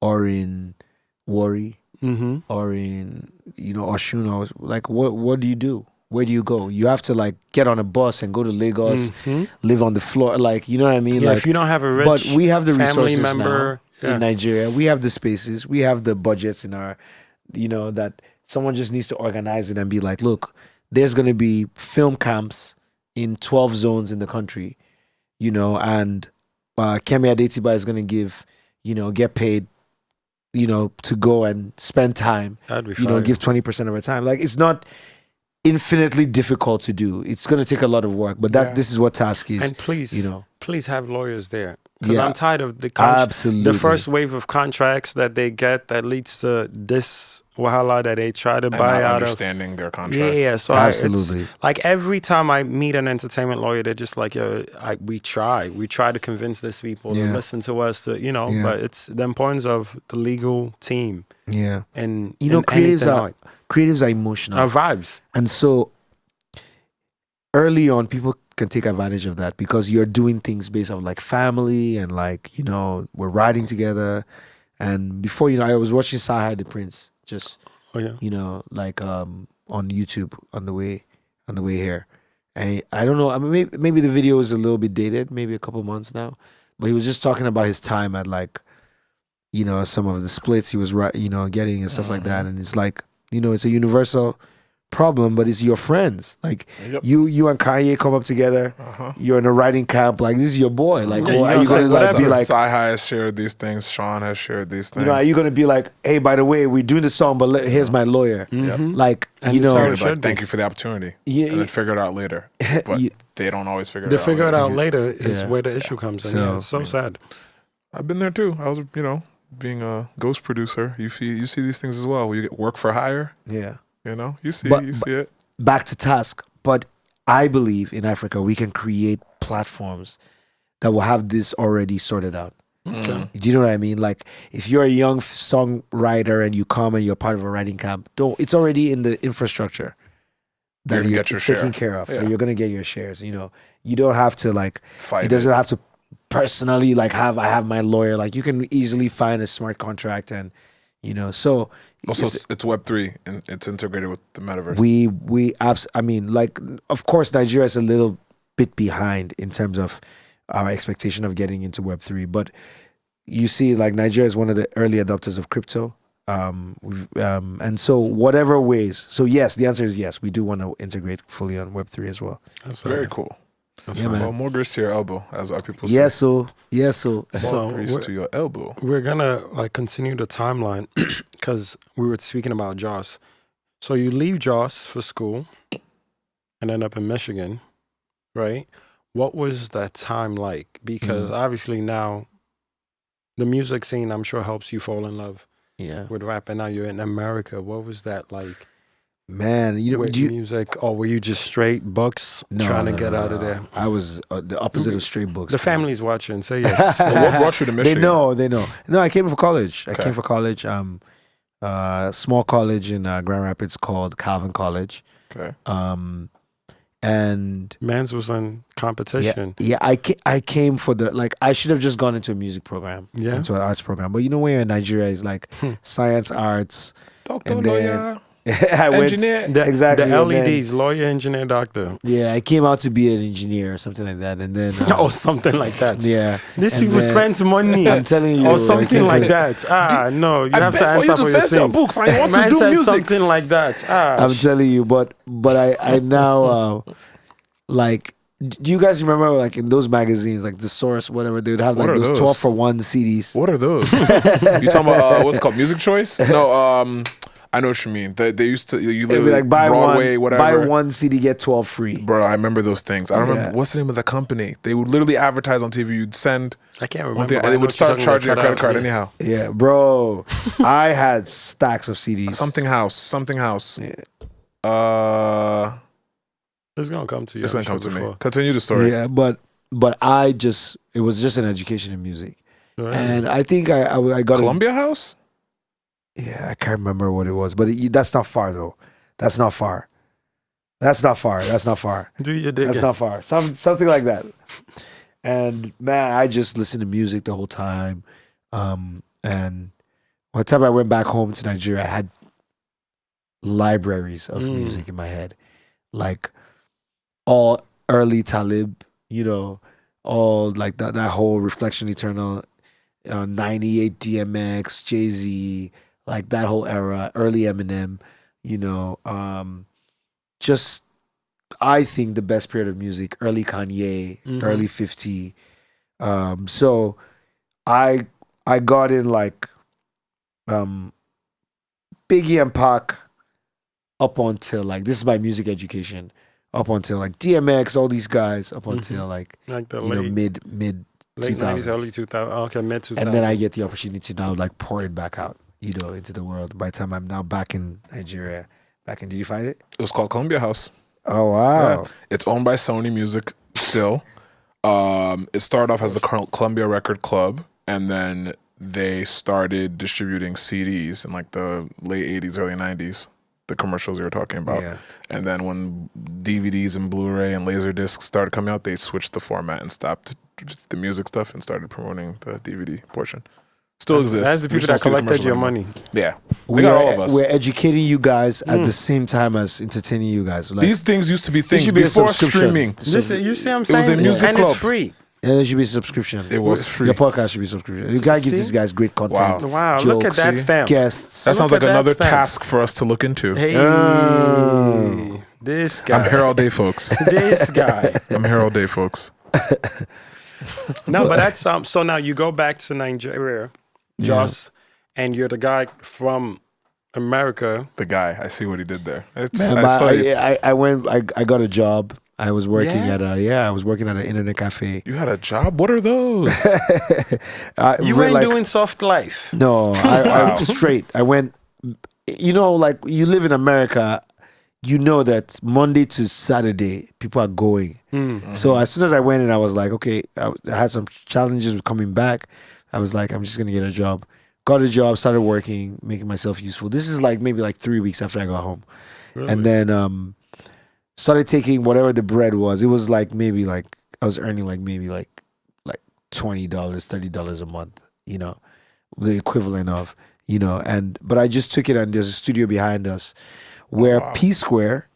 Speaker 4: or in Warri or in, you know, Oshun, or like, what do you do? Where do you go? You have to like get on a bus and go to Lagos, live on the floor, like, you know what I mean?
Speaker 2: Yeah,
Speaker 4: like,
Speaker 2: if you don't have a rich
Speaker 4: but we have the
Speaker 2: family
Speaker 4: resources
Speaker 2: member
Speaker 4: now in Nigeria. We have the spaces, we have the budgets in our, you know, that someone just needs to organize it and be like, look, there's going to be film camps in 12 zones in the country, you know, and Kemi Adetiba is going to give, you know, get paid, you know, to go and spend time, you know, give 20% of her time. Like, it's not infinitely difficult to do. It's going to take a lot of work, but this is what Tasck is.
Speaker 2: And please,
Speaker 4: you know,
Speaker 2: please have lawyers there. Because I'm tired of the first wave of contracts that they get that leads to this wahala that they try to buy out
Speaker 3: understanding their contracts.
Speaker 2: Yeah. So
Speaker 4: absolutely.
Speaker 2: Like every time I meet an entertainment lawyer, they're just like, we try to convince these people to listen to us, to, you know, but it's the importance of the legal team.
Speaker 4: Yeah.
Speaker 2: And
Speaker 4: you know, creatives are emotional.
Speaker 2: Our vibes.
Speaker 4: And so early on, people can take advantage of that because you're doing things based on like family and like, you know, we're riding together. And before, you know, I was watching Sahai the Prince just, you know, like on YouTube on the way here. And I don't know, I mean, maybe the video is a little bit dated, maybe a couple months now, but he was just talking about his time at like, you know, some of the splits he was, you know, getting and stuff like that. And it's like, you know, it's a universal problem, but it's your friends. Like you and Kanye come up together. You're in a writing camp. Like, this is your boy. Like, well, are you gonna like be like,
Speaker 3: Sci has shared these things, Sean has shared these things.
Speaker 4: You know, are you gonna be like, hey, by the way, we're doing the song, but here's my lawyer. Like, and you know,
Speaker 3: like, thank you for the opportunity. And then figure it out later. But they don't always figure it out.
Speaker 2: The figure it out later is where the issue comes in. It's so sad.
Speaker 3: I've been there too. I was, you know, being a ghost producer. You see these things as well. Where you get work for hire.
Speaker 4: Yeah.
Speaker 3: You know, you see it.
Speaker 4: Back to Tasck, but I believe in Africa we can create platforms that will have this already sorted out. Okay. Do you know what I mean? Like, if you're a young songwriter and you come and you're part of a writing camp, it's already in the infrastructure that you're taken care of. That you're gonna get your shares. You know, you don't have to like fight. It doesn't have to personally like I have my lawyer. Like, you can easily find a smart contract and, you know, so.
Speaker 3: Also, it's Web3 and it's integrated with the metaverse.
Speaker 4: I mean, like, of course, Nigeria is a little bit behind in terms of our expectation of getting into Web3, but you see, like, Nigeria is one of the early adopters of crypto, and so whatever ways. So yes, the answer is yes. We do want to integrate fully on Web3 as well.
Speaker 3: That's very cool.
Speaker 4: Yeah, man.
Speaker 3: Well, more grease to your elbow, as our people say.
Speaker 4: Yes, so
Speaker 3: More grease to your elbow.
Speaker 2: We're gonna like continue the timeline because we were speaking about Jos. So you leave Jos for school and end up in Michigan, right? What was that time like? Because obviously now the music scene, I'm sure, helps you fall in love with rap, and now you're in America. What was that like?
Speaker 4: Man, you know,
Speaker 2: with music, or were you just straight books trying to get out of there?
Speaker 4: I was the opposite of straight books.
Speaker 2: The family's watching, say yes.
Speaker 3: So what brought you to Michigan?
Speaker 4: They know. No, I came for college. I came for college. Small college in Grand Rapids called Calvin College.
Speaker 3: Okay.
Speaker 4: And
Speaker 2: Mans was in competition.
Speaker 4: Yeah, I came for I should have just gone into a music program, into an arts program. But you know, when you're in Nigeria, it's like science, arts,
Speaker 3: doctor,
Speaker 4: and
Speaker 3: lawyer.
Speaker 4: I
Speaker 3: engineer.
Speaker 4: Exactly.
Speaker 2: The LEDs, lawyer, engineer, doctor.
Speaker 4: Yeah, I came out to be an engineer or something like that, and then
Speaker 2: something like that.
Speaker 4: Yeah,
Speaker 2: these people spend money.
Speaker 4: I'm telling you,
Speaker 2: or something like that. No, you have to answer for your sins.
Speaker 3: Books. I want to do music.
Speaker 2: Something like that.
Speaker 4: I'm telling you, but I now like. Do you guys remember, like, in those magazines, like The Source, whatever, they would have like those 12 for 1 CDs?
Speaker 3: What are those? You talking about what's called Music Choice? No, I know what you mean. They used to, you
Speaker 4: It'd be
Speaker 3: literally
Speaker 4: like buy
Speaker 3: Broadway,
Speaker 4: one,
Speaker 3: whatever.
Speaker 4: buy one CD, get 12 free.
Speaker 3: Bro, I remember those things. I don't
Speaker 4: Yeah.
Speaker 3: remember what's the name of the company. They would literally advertise on TV. You'd send
Speaker 2: I can't
Speaker 3: one
Speaker 2: remember.
Speaker 3: thing,
Speaker 2: but I
Speaker 3: and they
Speaker 2: know
Speaker 3: would
Speaker 2: what you're
Speaker 3: start
Speaker 2: talking
Speaker 3: charging your
Speaker 2: about.
Speaker 3: credit card
Speaker 2: Yeah.
Speaker 3: anyhow.
Speaker 4: Yeah, bro. I had stacks of CDs.
Speaker 3: Something house.
Speaker 4: Yeah.
Speaker 2: It's gonna come to you.
Speaker 3: It's
Speaker 2: I'm
Speaker 3: gonna come
Speaker 2: sure
Speaker 3: to me.
Speaker 2: before.
Speaker 3: Continue the story.
Speaker 4: Yeah, but it was just an education in music.
Speaker 2: Right.
Speaker 4: And I think I got
Speaker 3: Columbia House.
Speaker 4: Yeah, I can't remember what it was, but that's not far though. That's not far. That's not far.
Speaker 2: Do your digging.
Speaker 4: That's not far. Something like that. And man, I just listened to music the whole time. And by the time I went back home to Nigeria, I had libraries of music in my head, like all early Talib, all like that whole Reflection Eternal, 98 DMX, Jay-Z, like that whole era, early Eminem, just I think the best period of music, early Kanye, early 50. So I got in like Biggie and Pac up until like, this is my music education, up until like DMX, all these guys, up until like
Speaker 2: the
Speaker 4: mid
Speaker 2: late
Speaker 4: 2000s.
Speaker 2: 90s, early 2000s. Okay, mid 2000s.
Speaker 4: And then I get the opportunity to now like pour it back out, into the world. By the time I'm now back in Nigeria, did you find it?
Speaker 3: It was called Columbia House.
Speaker 4: Oh wow!
Speaker 3: Yeah. It's owned by Sony Music still. It started off as the Columbia Record Club, and then they started distributing CDs in like the late 80s, early 90s. The commercials you were talking about.
Speaker 4: Yeah.
Speaker 3: And then when DVDs and Blu-ray and Laserdiscs started coming out, they switched the format and stopped just the music stuff and started promoting the DVD portion. Still exists.
Speaker 2: That's the
Speaker 3: We
Speaker 2: people
Speaker 3: just
Speaker 2: that
Speaker 3: don't see the
Speaker 2: collected your
Speaker 3: commercials
Speaker 2: money.
Speaker 3: anymore. Yeah. They got all of us.
Speaker 4: We're educating you guys at the same time as entertaining you guys. Like,
Speaker 3: These things used to be things
Speaker 4: should be a
Speaker 3: before
Speaker 4: subscription.
Speaker 3: streaming.
Speaker 2: You see what I'm
Speaker 3: It was
Speaker 2: saying?
Speaker 3: a music
Speaker 2: and
Speaker 3: club.
Speaker 2: it's free.
Speaker 4: and there should be a subscription.
Speaker 3: It was free.
Speaker 4: Your podcast should be a subscription. You gotta give
Speaker 2: See?
Speaker 4: these guys great content.
Speaker 2: Wow, look at
Speaker 4: jokes,
Speaker 2: that stamp.
Speaker 4: guests.
Speaker 3: That sounds
Speaker 2: Look
Speaker 3: like
Speaker 2: at that
Speaker 3: another
Speaker 2: stamp.
Speaker 3: task for us to look into.
Speaker 2: Hey,
Speaker 4: Oh.
Speaker 2: this guy.
Speaker 3: I'm here all day, folks.
Speaker 2: This guy.
Speaker 3: I'm here all day, folks.
Speaker 2: No, but that's so now you go back to Nigeria, Joss, and you're the guy from America.
Speaker 3: The guy, I see what he did there. It's,
Speaker 4: Man,
Speaker 3: I saw it.
Speaker 4: I got a job. I was working
Speaker 2: Yeah?
Speaker 4: I was working at an internet cafe.
Speaker 3: You had a job? What are those?
Speaker 2: You ain't doing soft life.
Speaker 4: No,
Speaker 3: Wow.
Speaker 4: I'm straight. I went, like you live in America, you know that Monday to Saturday, people are going. So as soon as I went in, I was like, okay, I had some challenges with coming back. I was like, I'm just going to get a job. Got a job, started working, making myself useful. This is like maybe like 3 weeks after I got home.
Speaker 2: Really?
Speaker 4: And then started taking whatever the bread was. It was like maybe like I was earning like maybe like $20, $30 a month, the equivalent of, but I just took it, and there's a studio behind us where
Speaker 3: wow.
Speaker 4: P Square,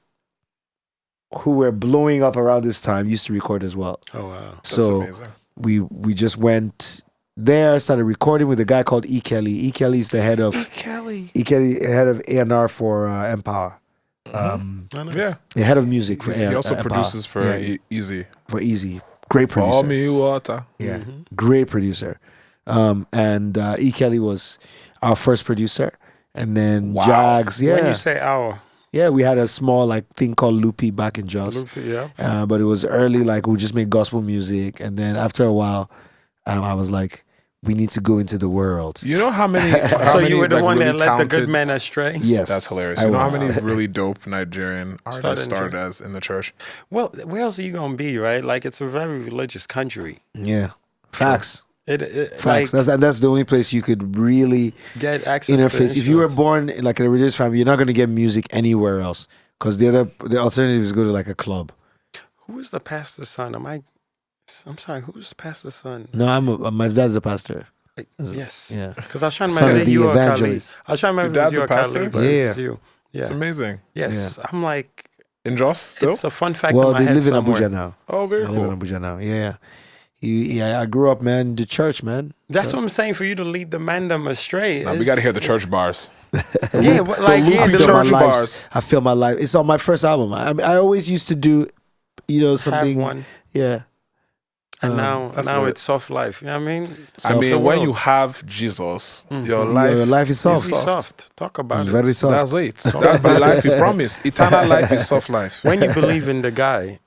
Speaker 4: who were blowing up around this time, used to record as well.
Speaker 2: Oh wow.
Speaker 3: That's
Speaker 4: So
Speaker 3: amazing.
Speaker 4: we just went there, started recording with a guy called E. Kelly. E. Kelly's the head of head of A&R for Empower.
Speaker 2: Oh, nice.
Speaker 3: Yeah.
Speaker 4: The head of music for
Speaker 3: He also
Speaker 4: Empower.
Speaker 3: produces for
Speaker 4: Yeah,
Speaker 3: Easy.
Speaker 4: for Easy. Great
Speaker 3: Pour
Speaker 4: producer.
Speaker 3: me water.
Speaker 4: Yeah, great producer. And E. Kelly was our first producer. And then
Speaker 3: Wow.
Speaker 4: Jags,
Speaker 2: When you say our,
Speaker 4: yeah, we had a small thing called Loopy back in Jos.
Speaker 2: yeah.
Speaker 4: But it was early, like we just made gospel music. And then after a while, I was like, we need to go into the world.
Speaker 3: You know how many?
Speaker 2: So you were the one
Speaker 3: really
Speaker 2: that led the good
Speaker 3: talented-
Speaker 2: men astray?
Speaker 4: Yes.
Speaker 3: That's hilarious.
Speaker 4: I
Speaker 3: You know how
Speaker 4: was.
Speaker 3: many really dope Nigerian artists started
Speaker 2: in
Speaker 3: as in the church?
Speaker 2: Well, where else are you going to be, right? Like, it's a very religious country.
Speaker 4: Yeah. Facts.
Speaker 2: Like,
Speaker 4: Facts. That's the only place you could really
Speaker 2: get access
Speaker 4: interface.
Speaker 2: to
Speaker 4: If you were
Speaker 2: instruments.
Speaker 4: born in like a religious family, you're not going to get music anywhere else. Because the alternative is go to like a club.
Speaker 2: Who is the pastor's son? I'm sorry, who's the pastor's son?
Speaker 4: No, my dad's a pastor.
Speaker 2: Yes.
Speaker 4: Yeah.
Speaker 2: Because I was trying to
Speaker 4: Son
Speaker 2: remember
Speaker 4: of
Speaker 2: if
Speaker 4: the
Speaker 2: you or Khalid.
Speaker 4: evangelist.
Speaker 2: I was trying to remember
Speaker 3: Your
Speaker 2: if it was you or
Speaker 3: dad's a
Speaker 2: Khalid,
Speaker 3: pastor?
Speaker 2: but
Speaker 4: Yeah.
Speaker 2: it's you. Yeah.
Speaker 3: It's amazing.
Speaker 2: Yes. I'm like,
Speaker 3: In Jos still?
Speaker 2: it's a fun fact
Speaker 4: Well,
Speaker 2: in my
Speaker 4: they
Speaker 2: head
Speaker 4: live in
Speaker 2: somewhere.
Speaker 4: Abuja now.
Speaker 3: Oh, very
Speaker 4: They live
Speaker 3: cool.
Speaker 4: in Abuja now. Yeah. Yeah, I grew up, man, in the church, man.
Speaker 2: That's what I'm saying, for you to lead the mandem astray.
Speaker 3: Now, we got to hear the church bars.
Speaker 2: Yeah, but like,
Speaker 3: The
Speaker 2: yeah,
Speaker 3: loopy
Speaker 2: the
Speaker 3: church
Speaker 2: church
Speaker 3: bar.
Speaker 2: bars.
Speaker 4: I feel my life. It's on my first album. I always used to do,
Speaker 2: Have
Speaker 4: something.
Speaker 2: one.
Speaker 4: Yeah.
Speaker 2: And now
Speaker 3: lit.
Speaker 2: it's soft life. You know what I mean?
Speaker 3: I
Speaker 2: The
Speaker 3: mean, when
Speaker 2: world.
Speaker 3: you have Jesus, your
Speaker 4: Your
Speaker 3: life
Speaker 4: life is soft.
Speaker 2: Be soft. Talk about
Speaker 4: It's
Speaker 2: it.
Speaker 4: very soft.
Speaker 3: That's it. That's the life he promised. Eternal life is soft life.
Speaker 2: When you believe in the guy,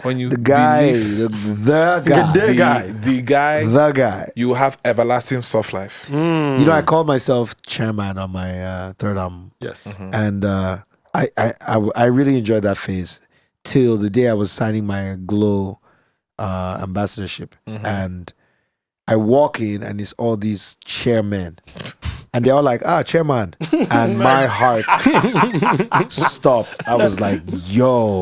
Speaker 3: When you
Speaker 4: The guy,
Speaker 3: believe
Speaker 4: the guy,
Speaker 3: the guy,
Speaker 4: the guy.
Speaker 3: you have everlasting soft life.
Speaker 4: You know, I called myself chairman on my third album,
Speaker 2: yes.
Speaker 4: and I really enjoyed that phase till the day I was signing my Glow ambassadorship, and I walk in and it's all these chairmen, and they're all like, chairman, and my heart stopped. I was like, yo,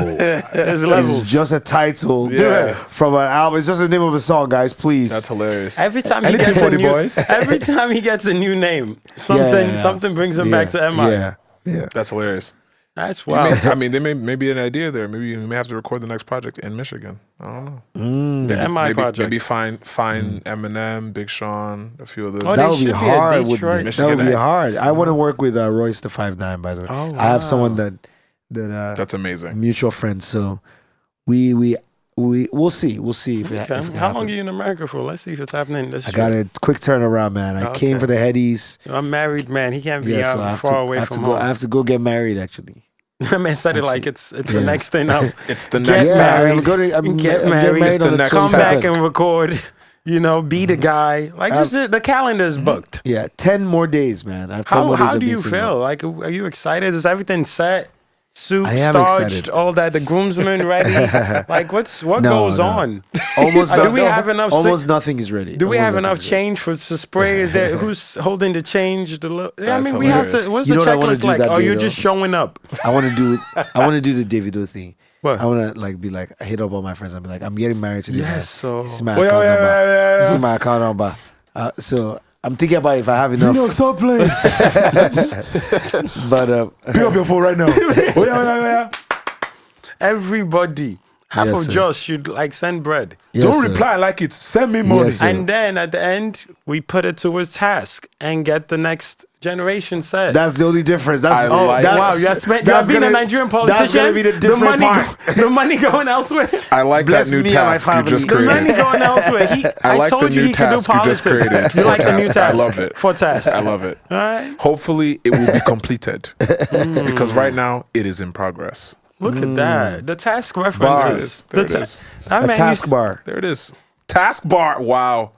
Speaker 2: There's levels.
Speaker 4: it's just a title
Speaker 3: Yeah.
Speaker 4: from an album. It's just the name of a song, guys, please.
Speaker 3: That's hilarious.
Speaker 2: Every time he
Speaker 3: Anything
Speaker 2: gets
Speaker 3: for
Speaker 2: a
Speaker 3: the
Speaker 2: new,
Speaker 3: boys.
Speaker 2: every time he gets a new name,
Speaker 4: Yeah.
Speaker 2: something brings him back to MI.
Speaker 4: Yeah.
Speaker 3: That's hilarious.
Speaker 2: That's
Speaker 3: You
Speaker 2: wild.
Speaker 3: I mean, there may be an idea there. Maybe we may have to record the next project in Michigan. I don't know.
Speaker 2: The MI
Speaker 3: Maybe,
Speaker 2: project.
Speaker 3: maybe find Eminem, Big Sean, a few of those.
Speaker 2: Oh,
Speaker 4: That
Speaker 2: they
Speaker 4: would be
Speaker 2: should be a
Speaker 4: hard. Wouldn't
Speaker 2: Detroit-
Speaker 4: it? That
Speaker 3: Michigan
Speaker 4: would be
Speaker 3: act.
Speaker 4: hard. I want to work with Royce the 5'9", by the way.
Speaker 2: Oh,
Speaker 4: I have
Speaker 2: wow.
Speaker 4: someone that
Speaker 3: That's amazing.
Speaker 4: mutual friends. So we'll see. We'll see if it,
Speaker 2: Okay.
Speaker 4: if it
Speaker 2: How long
Speaker 4: happens.
Speaker 2: are you in America for? Let's see if it's happening this
Speaker 4: I
Speaker 2: year.
Speaker 4: got a quick turnaround, man. I came
Speaker 2: Okay.
Speaker 4: for the headies.
Speaker 2: I'm married, man. He can't be
Speaker 4: Yeah, so I
Speaker 2: out
Speaker 4: have
Speaker 2: far
Speaker 4: to,
Speaker 2: away
Speaker 4: I have
Speaker 2: from
Speaker 4: to go.
Speaker 2: home.
Speaker 4: I have to go get married. Actually,
Speaker 2: That man said it like it's the next thing up.
Speaker 3: It's the
Speaker 2: Get
Speaker 3: next
Speaker 2: married.
Speaker 4: I'm going to I'm
Speaker 2: Get
Speaker 4: I'm
Speaker 2: married.
Speaker 4: getting
Speaker 2: It's
Speaker 3: the
Speaker 4: on
Speaker 3: next
Speaker 2: Come
Speaker 4: 22nd.
Speaker 2: back and record. You know, be the guy. Like just the calendar's booked.
Speaker 4: Yeah, 10 more days, man. I have 10 more days
Speaker 2: How
Speaker 4: of
Speaker 2: do
Speaker 4: being
Speaker 2: you
Speaker 4: single.
Speaker 2: feel? Like, are you excited? Is everything set? Suit,
Speaker 4: I am
Speaker 2: starched,
Speaker 4: excited.
Speaker 2: all that. The groomsmen ready. Like, what
Speaker 4: No,
Speaker 2: goes
Speaker 4: no.
Speaker 2: on?
Speaker 4: Almost.
Speaker 2: Do we have enough?
Speaker 4: Almost nothing is ready.
Speaker 2: Do we
Speaker 4: Almost
Speaker 2: have
Speaker 4: nothing
Speaker 2: enough
Speaker 4: is ready.
Speaker 2: change for to spray? Is there who's holding the change? I
Speaker 3: That's
Speaker 2: mean, we have
Speaker 3: hilarious.
Speaker 2: to. What's
Speaker 4: You
Speaker 2: the
Speaker 4: know what I wanna
Speaker 2: checklist
Speaker 4: do
Speaker 2: like?
Speaker 4: that
Speaker 2: Oh,
Speaker 4: day,
Speaker 2: you're
Speaker 4: though?
Speaker 2: just showing up.
Speaker 4: I want to do. I want to do the Davido thing.
Speaker 2: What?
Speaker 4: I want to be like, I hit up all my friends and be like, I'm getting married today. man.
Speaker 2: Yes. So.
Speaker 4: This is my
Speaker 3: Oh, yeah,
Speaker 4: account
Speaker 3: yeah,
Speaker 4: number.
Speaker 3: yeah,
Speaker 4: This
Speaker 3: yeah.
Speaker 4: is my account number. So I'm thinking about if I have enough.
Speaker 3: stop playing.
Speaker 4: But
Speaker 3: Pick up your phone right now. Oh, yeah.
Speaker 2: Everybody, half
Speaker 4: Yes,
Speaker 2: of
Speaker 4: sir.
Speaker 2: Josh should like send bread.
Speaker 4: yes,
Speaker 3: Don't
Speaker 4: sir.
Speaker 3: reply like it. Send me money.
Speaker 4: Yes, sir.
Speaker 2: And then at the end, we put it towards Tasck and get the next generation set.
Speaker 4: That's the only difference. That's
Speaker 3: I like-
Speaker 2: Wow, you're being a Nigerian politician.
Speaker 4: That's gonna be the different
Speaker 2: money,
Speaker 4: part.
Speaker 2: the money going elsewhere.
Speaker 3: I like
Speaker 4: Bless
Speaker 3: that new
Speaker 4: me and my
Speaker 3: task you
Speaker 4: family.
Speaker 3: just
Speaker 2: The money
Speaker 3: created.
Speaker 2: going elsewhere.
Speaker 3: I like
Speaker 2: told
Speaker 3: the
Speaker 2: you
Speaker 3: new
Speaker 2: he could do
Speaker 3: task you just
Speaker 2: politics.
Speaker 3: created.
Speaker 2: You
Speaker 3: for
Speaker 2: like the new
Speaker 3: Tasck.
Speaker 2: task?
Speaker 3: I love it.
Speaker 2: For Tasck.
Speaker 3: I love it.
Speaker 2: All right.
Speaker 3: Hopefully, it will be completed because right now it is in progress.
Speaker 2: Look at that. The task
Speaker 3: There it
Speaker 2: references.
Speaker 3: is. There it
Speaker 2: The
Speaker 3: is.
Speaker 2: That
Speaker 4: a
Speaker 2: man
Speaker 4: task
Speaker 2: used-
Speaker 4: bar.
Speaker 3: There it is. Taskbar. Wow.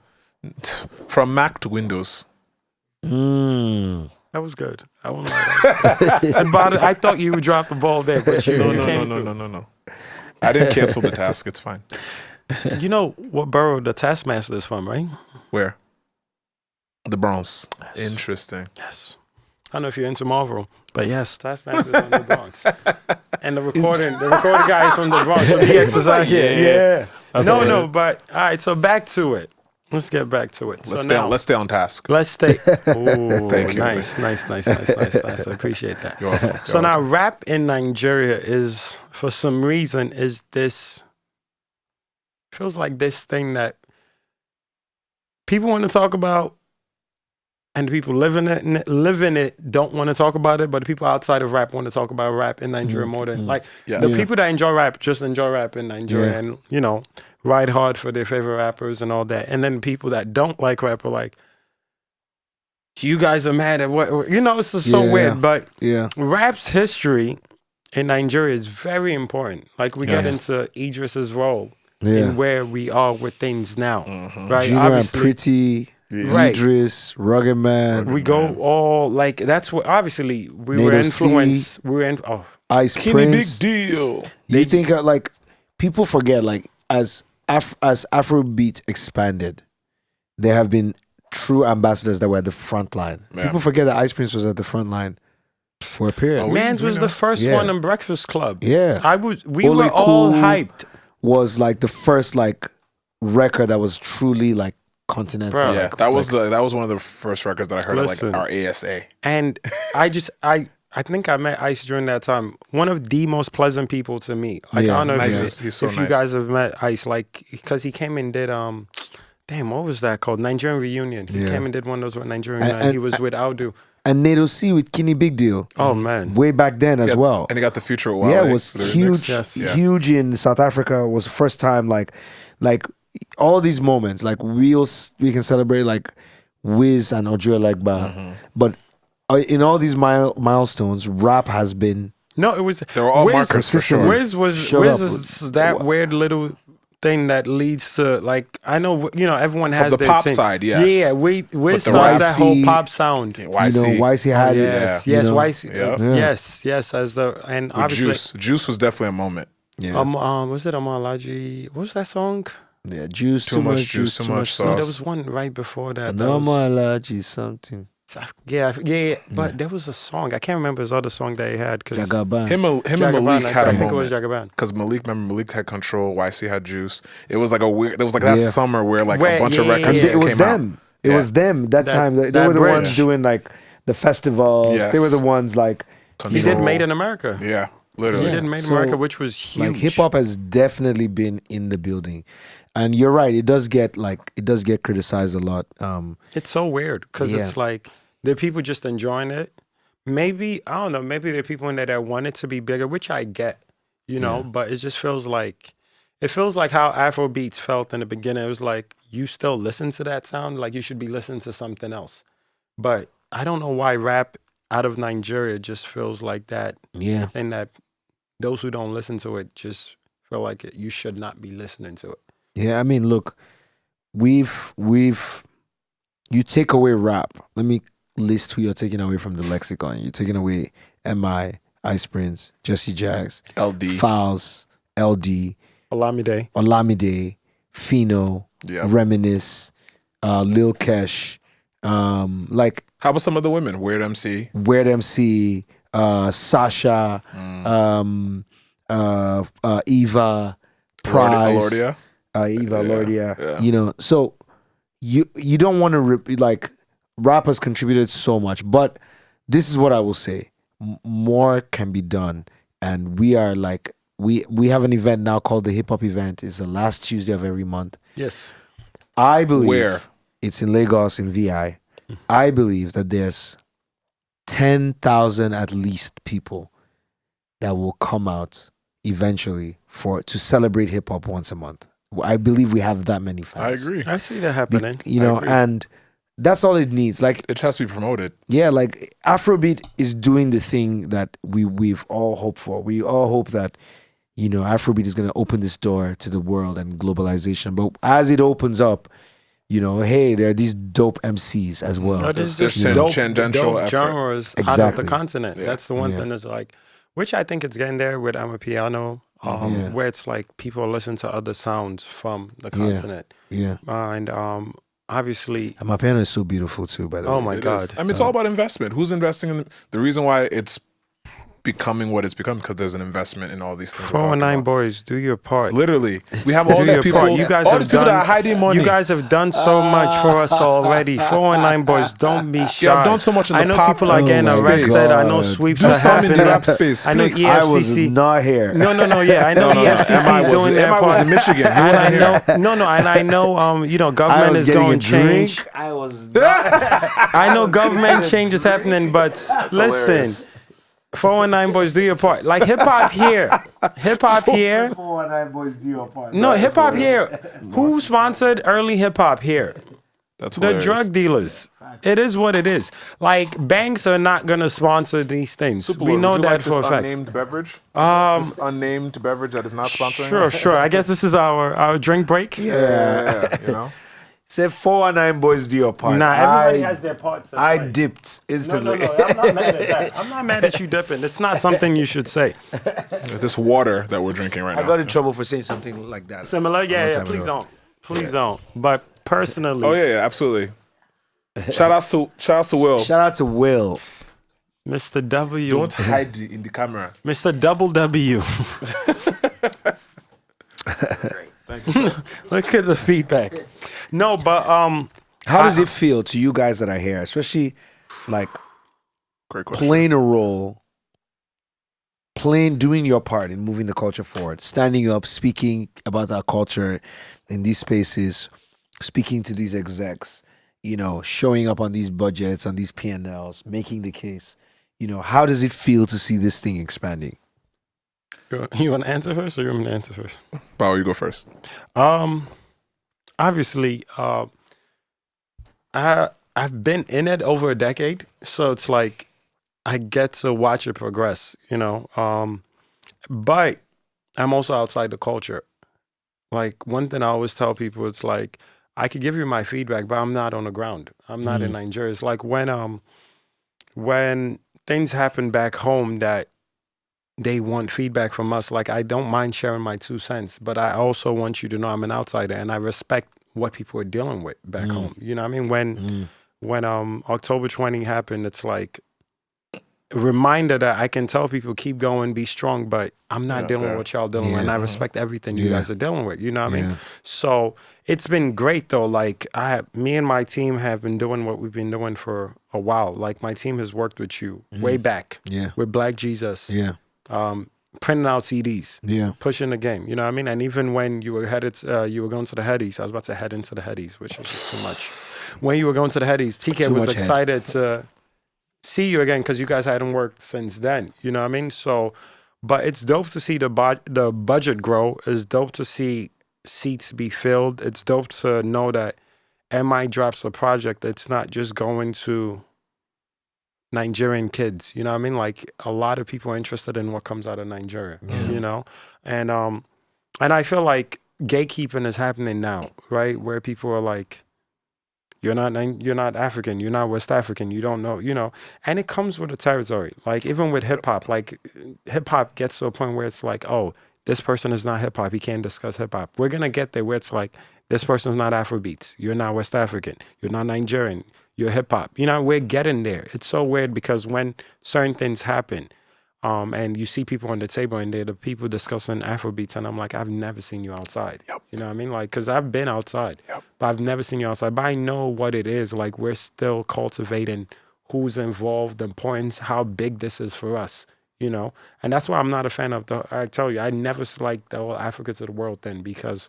Speaker 3: From Mac to Windows.
Speaker 2: That was good. I won't lie. About it, I thought you would drop the ball there, but you came through.
Speaker 3: No. I didn't cancel the task. It's fine.
Speaker 2: You know what borough the Taskmaster is from, right?
Speaker 3: Where? The Bronx. Interesting.
Speaker 2: Yes. I don't know if you're into Marvel, but yes, Taskmaster is from the Bronx. And the recording guy is from the Bronx. So DX is out here. Yeah. No, but all right, so back to it. Let's get back to it.
Speaker 3: Let's stay on task.
Speaker 2: Let's stay. Ooh,
Speaker 3: Thank you.
Speaker 2: nice. I appreciate that.
Speaker 3: You're welcome.
Speaker 2: So now rap in Nigeria is, for some reason, is this, feels like this thing that people want to talk about and the people living it don't want to talk about it, but the people outside of rap want to talk about rap in Nigeria more than, like,
Speaker 3: Yes.
Speaker 2: the people that enjoy rap just enjoy rap in Nigeria
Speaker 4: Yeah.
Speaker 2: and, you know, ride hard for their favorite rappers and all that. And then people that don't like rap are like, you guys are mad at what, you know, it's just so
Speaker 4: Yeah.
Speaker 2: weird, but
Speaker 4: Yeah.
Speaker 2: rap's history in Nigeria is very important. Like we get
Speaker 3: Yes.
Speaker 2: into Idris's role
Speaker 4: Yeah.
Speaker 2: in where we are with things now, right?
Speaker 4: Junior and
Speaker 2: Obviously,
Speaker 4: Pretty,
Speaker 2: Right.
Speaker 4: Idris, Rugged Man,
Speaker 2: we go all like that's what. Obviously, we were
Speaker 4: Nato C.
Speaker 2: influenced. We were
Speaker 4: Ice
Speaker 3: Kenny Big
Speaker 4: Prince.
Speaker 3: Deal.
Speaker 4: You think like people forget like as Afrobeat expanded, there have been true ambassadors that were at the front line.
Speaker 3: Yeah.
Speaker 4: People forget that Ice Prince was at the front line for a period.
Speaker 3: Oh,
Speaker 2: Mans
Speaker 3: we
Speaker 2: was
Speaker 3: know.
Speaker 2: the first
Speaker 4: Yeah.
Speaker 2: one in Breakfast Club.
Speaker 4: Yeah.
Speaker 2: We
Speaker 4: Only
Speaker 2: were all
Speaker 4: Cool
Speaker 2: hyped.
Speaker 4: Was like the first like record that was truly like continental.
Speaker 2: Bro.
Speaker 3: Yeah,
Speaker 4: like,
Speaker 3: that was one of the first records that I heard
Speaker 2: Listen.
Speaker 3: of like our ASA.
Speaker 2: And I think I met Ice during that time. One of the most pleasant people to meet. Like
Speaker 4: Yeah,
Speaker 2: I don't know if,
Speaker 3: nice. He's so
Speaker 2: if you
Speaker 3: nice.
Speaker 2: guys have met Ice, like because he came and did damn, what was that called? Nigerian Reunion. He
Speaker 4: Yeah.
Speaker 2: came and did one of those with Nigerian
Speaker 4: And-
Speaker 2: Reunion. He was with Audu.
Speaker 4: And Nato C with Kenny Big Deal
Speaker 2: Oh man.
Speaker 4: way back then as well.
Speaker 3: And he got the feature. Wale
Speaker 4: Yeah, it was
Speaker 3: for the remix.
Speaker 4: huge,
Speaker 2: Yes.
Speaker 3: Yeah.
Speaker 4: huge in South Africa. Was the first time like all these moments, like we can celebrate like Wiz and Ojo Legba, but in all these milestones, rap has been
Speaker 2: No, it was.
Speaker 3: They were all
Speaker 2: Wiz,
Speaker 3: markers for sure.
Speaker 2: Wiz was
Speaker 4: Shut
Speaker 2: Wiz
Speaker 4: up.
Speaker 2: is that weird little thing that leads to like I know everyone has
Speaker 3: the
Speaker 2: their
Speaker 3: pop
Speaker 2: thing.
Speaker 3: side, yes.
Speaker 2: Yeah, Wiz
Speaker 3: the
Speaker 2: starts that whole
Speaker 4: YC
Speaker 2: pop sound.
Speaker 3: YC.
Speaker 4: YC had
Speaker 2: Yes,
Speaker 4: it.
Speaker 2: yes,
Speaker 4: you know?
Speaker 2: YC,
Speaker 3: Yeah.
Speaker 2: yes, as the and
Speaker 3: With
Speaker 2: obviously
Speaker 3: Juice was definitely a moment.
Speaker 4: Yeah,
Speaker 2: was it Amalaji? What was that song?
Speaker 4: yeah, juice,
Speaker 3: Too much juice, too much
Speaker 2: No,
Speaker 3: sauce.
Speaker 2: there was one right before that.
Speaker 4: No
Speaker 2: was-
Speaker 4: more allergy, something.
Speaker 2: yeah. But there was a song. I can't remember his other song that he had. Cause
Speaker 4: Jagaban.
Speaker 3: Him and
Speaker 2: Jagaban,
Speaker 3: Malik had a
Speaker 2: I think it was
Speaker 3: moment.
Speaker 2: Jagaban.
Speaker 3: Because Malik had control, YC had Juice. It was like a weird, there was like that
Speaker 4: Yeah.
Speaker 3: summer where like
Speaker 2: Where-
Speaker 3: a bunch of
Speaker 2: yeah,
Speaker 3: records
Speaker 2: yeah,
Speaker 3: just
Speaker 4: It was
Speaker 3: came
Speaker 4: them.
Speaker 3: out.
Speaker 4: It
Speaker 3: Yeah.
Speaker 4: was them that time. They
Speaker 2: that
Speaker 4: were the
Speaker 2: bridge.
Speaker 4: ones doing like the festivals.
Speaker 3: Yes.
Speaker 4: They were the ones like
Speaker 3: Control.
Speaker 2: He did Made in America.
Speaker 3: Yeah,
Speaker 2: He
Speaker 3: literally.
Speaker 2: did Made in
Speaker 4: So,
Speaker 2: America, which was huge.
Speaker 4: like hip hop has definitely been in the building, and you're right. It does get criticized a lot.
Speaker 2: It's so weird because it's like there are people just enjoying it. Maybe I don't know. Maybe there are people in there that want it to be bigger, which I get, But it just feels like how Afrobeats felt in the beginning. It was like you still listen to that sound, like you should be listening to something else. But I don't know why rap out of Nigeria just feels like that,
Speaker 4: Yeah,
Speaker 2: and that those who don't listen to it just feel like you should not be listening to it.
Speaker 4: yeah. I mean, look, we've you take away rap. Let me list who you're taking away from the lexicon. You're taking away MI, Ice Prince, Jesse Jaggs,
Speaker 3: LD.
Speaker 4: Fouls, LD, Olamide, Fino,
Speaker 3: Yeah.
Speaker 4: Reminisce, Lil Kesh, like
Speaker 3: How about some of the women? Weird MC.
Speaker 4: Weird MC, Sasha, Eva, Prize,
Speaker 3: Alordia.
Speaker 4: Eva Lordia.
Speaker 3: yeah.
Speaker 4: So you don't want to like rappers contributed so much, but this is what I will say: more can be done, and we are like we have an event now called the Hip Hop Event. It's the last Tuesday of every month.
Speaker 2: Yes.
Speaker 4: I believe
Speaker 3: Where?
Speaker 4: it's in Lagos in VI. I believe that there's 10,000 at least people that will come out eventually to celebrate hip hop once a month. I believe we have that many fans.
Speaker 3: I agree.
Speaker 2: I see that happening.
Speaker 4: You
Speaker 2: I agree.
Speaker 4: and that's all it needs. Like,
Speaker 3: It has to be promoted.
Speaker 4: yeah, like Afrobeat is doing the thing that we've all hoped for. We all hope that, Afrobeat is going to open this door to the world and globalization. But as it opens up, hey, there are these dope MCs as well.
Speaker 2: No, there's
Speaker 3: This
Speaker 2: just dope
Speaker 3: tangential effort.
Speaker 2: genres out of
Speaker 4: Exactly.
Speaker 2: the continent.
Speaker 3: Yeah.
Speaker 2: That's the one
Speaker 4: Yeah.
Speaker 2: thing that's like, which I think it's getting there with Amapiano,
Speaker 4: Yeah.
Speaker 2: where it's like people listen to other sounds from the
Speaker 4: Yeah.
Speaker 2: continent.
Speaker 4: Yeah.
Speaker 2: And obviously,
Speaker 4: And my piano is so beautiful too, by the way.
Speaker 2: oh my
Speaker 3: It
Speaker 2: God.
Speaker 3: is. I mean, it's all about investment. Who's investing in the reason why it's becoming what it's become because there's an investment in all these things. we're talking
Speaker 2: 419
Speaker 3: about.
Speaker 2: boys, do your part.
Speaker 3: Literally, we have all
Speaker 2: Do
Speaker 3: these
Speaker 2: your
Speaker 3: people.
Speaker 2: part. You guys
Speaker 3: all
Speaker 2: have
Speaker 3: these people
Speaker 2: done,
Speaker 3: that are hiding money.
Speaker 2: You guys have done so much for us already. 419 boys, don't be shy.
Speaker 3: You have done so much in
Speaker 2: I
Speaker 3: the
Speaker 2: know
Speaker 3: pop
Speaker 2: people are getting
Speaker 4: my
Speaker 2: arrested. I know
Speaker 4: God.
Speaker 2: sweeps
Speaker 3: Do
Speaker 2: are
Speaker 3: some in the
Speaker 2: happening.
Speaker 3: rap space.
Speaker 2: I know
Speaker 3: please.
Speaker 4: I was
Speaker 2: EFCC.
Speaker 4: not here.
Speaker 2: No, yeah, I know
Speaker 3: No,
Speaker 2: EFCC
Speaker 3: MI
Speaker 2: is
Speaker 3: was-
Speaker 2: doing their
Speaker 3: MI
Speaker 2: part.
Speaker 3: was in Michigan. He
Speaker 2: And
Speaker 3: wasn't
Speaker 2: I
Speaker 3: here.
Speaker 2: know, and I know,
Speaker 4: I
Speaker 2: government
Speaker 4: was
Speaker 2: is
Speaker 4: getting
Speaker 2: going
Speaker 4: a
Speaker 2: to change.
Speaker 4: drink. I was not.
Speaker 2: I know government change is happening, but listen, 419 boys, do your part. Like hip hop here,
Speaker 4: 419 boys do your part.
Speaker 2: No, hip hop here. Who sponsored early hip hop here?
Speaker 3: That's
Speaker 2: The
Speaker 3: hilarious.
Speaker 2: drug dealers. It is what it is. Like banks are not gonna sponsor these things.
Speaker 3: Super
Speaker 2: We
Speaker 3: Lord,
Speaker 2: know
Speaker 3: would you
Speaker 2: that
Speaker 3: like
Speaker 2: for
Speaker 3: this
Speaker 2: a fact.
Speaker 3: Unnamed beverage. This unnamed beverage that is not sponsoring.
Speaker 2: Sure,
Speaker 3: us?
Speaker 2: sure. I guess this is our drink break.
Speaker 3: Yeah, you know.
Speaker 4: Say 419 boys do your part.
Speaker 2: Nah, everybody has their part to
Speaker 4: I
Speaker 2: play.
Speaker 4: dipped instantly.
Speaker 2: No. I'm not mad at that. I'm not mad at you dipping. It's not something you should say.
Speaker 3: This water that we're drinking right
Speaker 4: I
Speaker 3: now.
Speaker 4: got in trouble for saying something like that.
Speaker 2: Similar? Yeah,
Speaker 4: time
Speaker 2: please
Speaker 4: ago.
Speaker 2: don't. Please don't. But personally,
Speaker 3: Oh yeah, absolutely. Shout outs to Will.
Speaker 4: Shout out to Will.
Speaker 2: Mr. W.
Speaker 3: Don't hide in the camera.
Speaker 2: Mr. Double W.
Speaker 3: Thank you.
Speaker 2: Look at the feedback. No, but
Speaker 4: How does it feel to you guys that are here, especially like
Speaker 3: Great question.
Speaker 4: playing a role, doing your part in moving the culture forward, standing up, speaking about our culture in these spaces, speaking to these execs, showing up on these budgets, on these P&Ls, making the case. How does it feel to see this thing expanding?
Speaker 2: you want to answer first or you want me to answer first?
Speaker 3: Bawo, you go first.
Speaker 2: obviously, I've been in it over a decade, so it's like I get to watch it progress, you know. But I'm also outside the culture. Like one thing I always tell people, it's like I could give you my feedback, but I'm not on the ground. I'm not in Nigeria. It's like when things happen back home that they want feedback from us. Like I don't mind sharing my 2 cents, but I also want you to know I'm an outsider and I respect what people are dealing with back home. You know what I mean? When October 20 happened, it's like a reminder that I can tell people keep going, be strong, but I'm not dealing with what y'all dealing with, and I respect everything you guys are dealing with. You know what I mean? So it's been great though. Like me and my team have been doing what we've been doing for a while. Like my team has worked with you way back with Black Jesus. Printing out CDs, pushing the game. You know what I mean? And even when you were headed, you were going to the Headies. I was about to head into the Headies, which is just too much. When you were going to the Headies, TK was excited to see you again because you guys hadn't worked since then. You know what I mean? So, but it's dope to see the budget grow. It's dope to see seats be filled. It's dope to know that MI drops a project that's not just going to Nigerian kids. You know what I mean? Like a lot of people are interested in what comes out of Nigeria. You know, and I feel like gatekeeping is happening now, right? Where people are like, you're not African, you're not West African, you don't know, you know, and it comes with the territory. Like even with hip hop, like hip hop gets to a point where it's like, oh, this person is not hip hop, he can't discuss hip hop. We're gonna get there where it's like, this person's not Afrobeats, you're not West African, you're not Nigerian, you're hip hop. You know, we're getting there. It's so weird because when certain things happen, and you see people on the table and they're the people discussing Afrobeats, and I'm like, I've never seen you outside. You know what I mean? Like, because I've been outside, but I've never seen you outside. But I know what it is. Like, we're still cultivating who's involved, the importance, how big this is for us, you know? And that's why I'm not a fan of I tell you, I never liked the whole Africa to the world thing because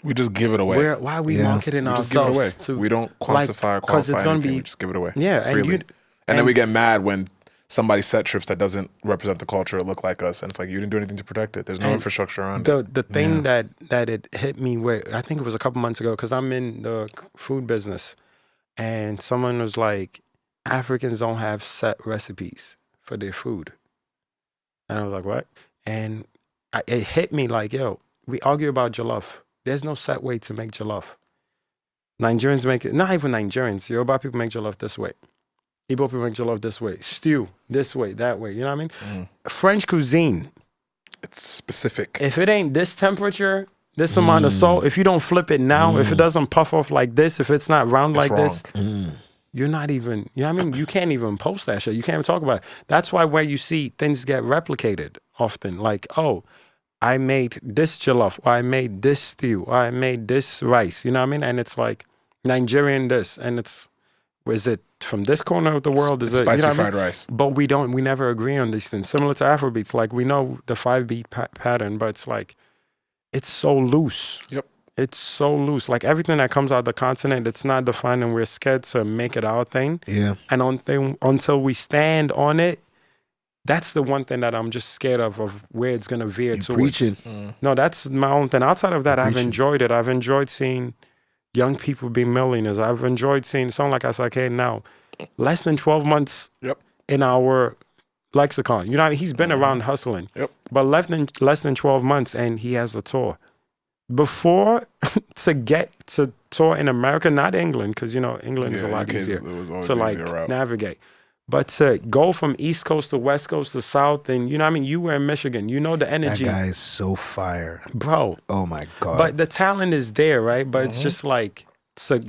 Speaker 3: we just give it away.
Speaker 2: Why are we marketing
Speaker 3: we just
Speaker 2: ourselves?
Speaker 3: Give it away. We don't quantify,
Speaker 2: because it's going to be,
Speaker 3: we just give it away.
Speaker 2: Yeah,
Speaker 3: freely. And then we get mad when somebody set trips that doesn't represent the culture or look like us, and it's like you didn't do anything to protect it. There's no infrastructure around it.
Speaker 2: The thing that it hit me with, I think it was a couple months ago, because I'm in the food business, and someone was like, Africans don't have set recipes for their food, and I was like, what? And it hit me like, yo, we argue about jollof. There's no set way to make jollof. Nigerians make it, not even Nigerians. Yoruba people make jollof this way. Igbo people make jollof this way. Stew this way, that way. You know what I mean? French cuisine.
Speaker 3: It's specific.
Speaker 2: If it ain't this temperature, this amount of salt, if you don't flip it now, if it doesn't puff off like this, if it's not round like this, you're not even, you know what I mean? You can't even post that shit. You can't even talk about it. That's why where you see things get replicated often. Like, oh, I made this jollof, or I made this stew, or I made this rice. You know what I mean? And it's like Nigerian this, and it's, is it from this corner of the world? Is it
Speaker 3: spicy
Speaker 2: you know
Speaker 3: fried
Speaker 2: I mean?
Speaker 3: rice?
Speaker 2: But we never agree on these things. Similar to Afrobeats, like we know the 5-beat pattern, but it's like, it's so loose. It's so loose. Like everything that comes out of the continent, it's not defined, and we're scared to make it our thing. And until we stand on it, that's the one thing that I'm just scared of where it's gonna veer towards. No, that's my own thing. Outside of that, I've enjoyed it. I've enjoyed seeing young people be millionaires. I've enjoyed seeing someone like Asake now, less than 12 months in our lexicon. You know, he's been around hustling, but less than 12 months, and he has a tour. Before, to get to tour in America, not England, because, you know, England is a lot easier to like navigate. But to go from East Coast to West Coast to South, and you know what I mean? You were in Michigan. You know the energy.
Speaker 4: That guy is so fire.
Speaker 2: Bro.
Speaker 4: Oh my God.
Speaker 2: But the talent is there, right? But it's just like to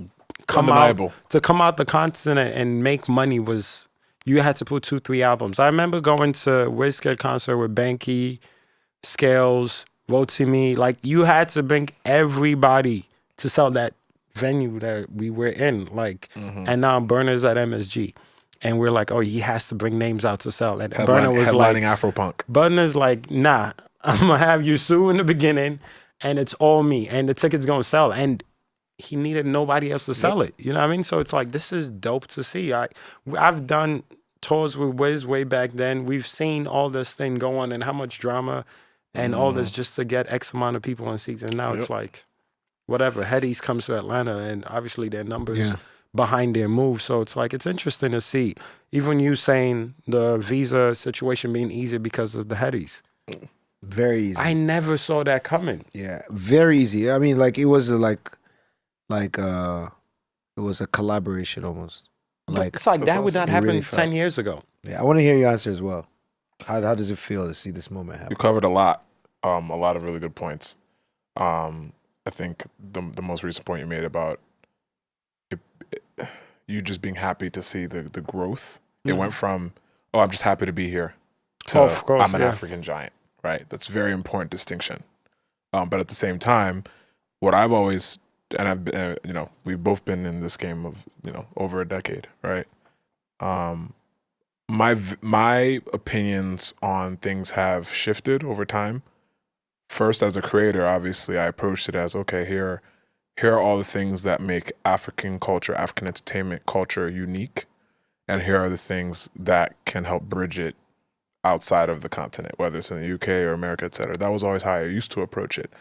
Speaker 2: come out the continent and make money was, you had to put 2-3 albums. I remember going to Wizkid concert with Banky, Scales, Rotimi. Like you had to bring everybody to sell that venue that we were in. Like, and now Burner's at MSG. And we're like, oh, he has to bring names out to sell. And Burner was like,
Speaker 3: Afropunk.
Speaker 2: Burner's like, nah, I'm gonna have you sue in the beginning, and it's all me, and the ticket's gonna sell. And he needed nobody else to sell it. You know what I mean? So it's like, this is dope to see. I've done tours with Wiz way back then. We've seen all this thing go on and how much drama and all this just to get X amount of people on seats. And now it's like, whatever, Headies comes to Atlanta, and obviously their numbers
Speaker 4: Yeah.
Speaker 2: behind their move. So it's like, it's interesting to see. Even you saying the visa situation being easy because of the Headies.
Speaker 4: Very easy.
Speaker 2: I never saw that coming.
Speaker 4: Yeah, very easy. I mean, like it was it was a collaboration almost. Like
Speaker 2: It's like that would not
Speaker 4: It
Speaker 2: happen
Speaker 4: really
Speaker 2: 10
Speaker 4: felt.
Speaker 2: year ago.
Speaker 4: Yeah, I want to hear your answer as well. How does it feel to see this moment
Speaker 3: You
Speaker 4: happen?
Speaker 3: covered a lot of really good points. I think the most recent point you made about you just being happy to see the growth. It went from, oh, I'm just happy to be here, to
Speaker 2: Of course,
Speaker 3: I'm an
Speaker 2: yeah.
Speaker 3: African giant, right? That's a very important distinction. But at the same time, what I've always, and I've been, we've both been in this game of, over a decade, right? My opinions on things have shifted over time. First, as a creator, obviously, I approached it as, okay, here are all the things that make African culture, African entertainment culture unique, and here are the things that can help bridge it outside of the continent, whether it's in the UK or America, et cetera. That was always how I used to approach it.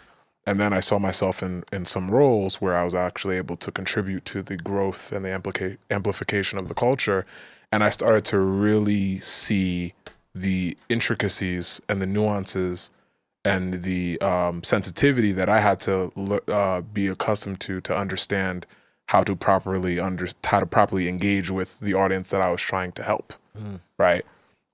Speaker 3: And then I saw myself in some roles where I was actually able to contribute to the growth and the amplification of the culture. And I started to really see the intricacies and the nuances and the sensitivity that I had to be accustomed to understand how to properly engage with the audience that I was trying to help. Right?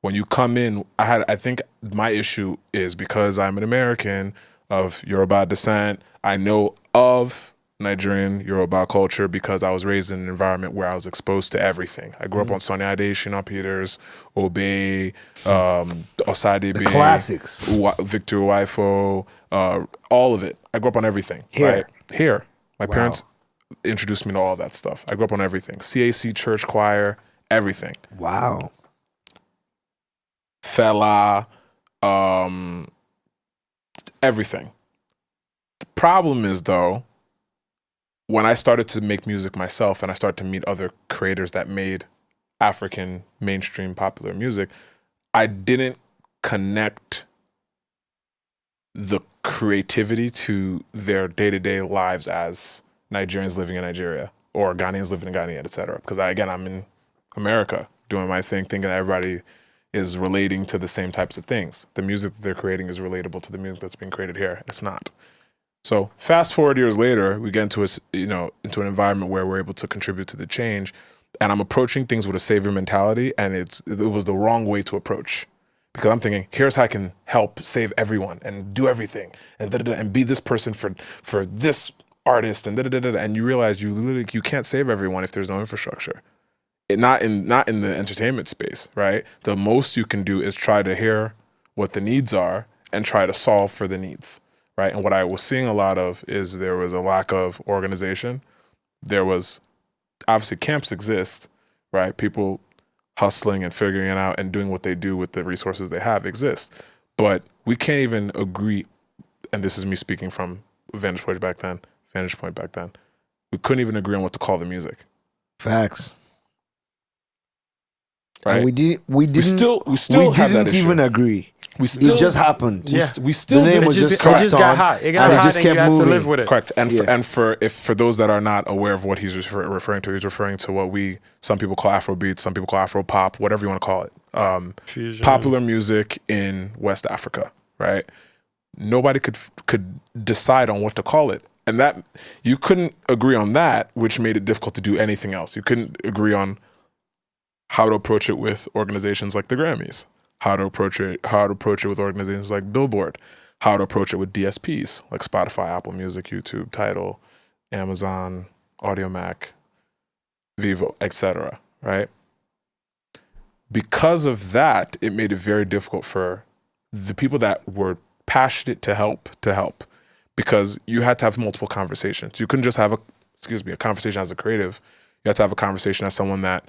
Speaker 3: When you come in, I think my issue is because I'm an American of Yoruba descent. I know of Nigerian Yoruba culture because I was raised in an environment where I was exposed to everything. I grew up on Sunny Ade, Shina Peters, Obey, Osadebe,
Speaker 4: The classics.
Speaker 3: Victor Wifo, all of it. I grew up on everything.
Speaker 4: Here.
Speaker 3: Right? Here. My
Speaker 4: Wow.
Speaker 3: parents introduced me to all that stuff. I grew up on everything. CAC, church choir, everything.
Speaker 4: Wow.
Speaker 3: Fela, everything. The problem is, though, when I started to make music myself and I started to meet other creators that made African mainstream popular music, I didn't connect the creativity to their day-to-day lives as Nigerians living in Nigeria or Ghanaians living in Ghana, et cetera. Because I'm in America doing my thing, thinking that everybody is relating to the same types of things. The music that they're creating is relatable to the music that's being created here. It's not. So fast forward years later, we get into into an environment where we're able to contribute to the change, and I'm approaching things with a savior mentality, and it was the wrong way to approach, because I'm thinking, here's how I can help save everyone and do everything and be this person for this artist and you realize you can't save everyone if there's no infrastructure. Not in the entertainment space, right? The most you can do is try to hear what the needs are and try to solve for the needs, right? And what I was seeing a lot of is there was a lack of organization. There was, obviously camps exist, right? People hustling and figuring it out and doing what they do with the resources they have exist. But we can't even agree, and this is me speaking from vantage point back then, we couldn't even agree on what to call the music.
Speaker 4: Facts.
Speaker 3: Right?
Speaker 4: And we didn't
Speaker 3: We still have that issue.
Speaker 4: even agree.
Speaker 3: We still
Speaker 4: It just happened.
Speaker 3: we still
Speaker 4: The name
Speaker 3: didn't
Speaker 4: was
Speaker 2: It
Speaker 4: just
Speaker 2: just got
Speaker 4: cracked on,
Speaker 2: hot. It
Speaker 4: and
Speaker 2: got
Speaker 4: it
Speaker 2: hot
Speaker 4: just
Speaker 2: and you
Speaker 4: kept
Speaker 2: had to
Speaker 4: moving.
Speaker 2: live with it.
Speaker 3: correct. And
Speaker 4: Yeah.
Speaker 3: for those that are not aware of what he's referring to, he's referring to what some people call Afrobeats, some people call Afro pop, whatever you want to call it.
Speaker 2: Fusion.
Speaker 3: Popular music in West Africa, right? Nobody could decide on what to call it. And that you couldn't agree on that, which made it difficult to do anything else. You couldn't agree on how to approach it with organizations like the Grammys, how to approach it with organizations like Billboard, how to approach it with DSPs like Spotify, Apple Music, YouTube, Tidal, Amazon, Audiomack, Vivo, etc. Right? Because of that, it made it very difficult for the people that were passionate to help, because you had to have multiple conversations. You couldn't just have a conversation as a creative. You had to have a conversation as someone that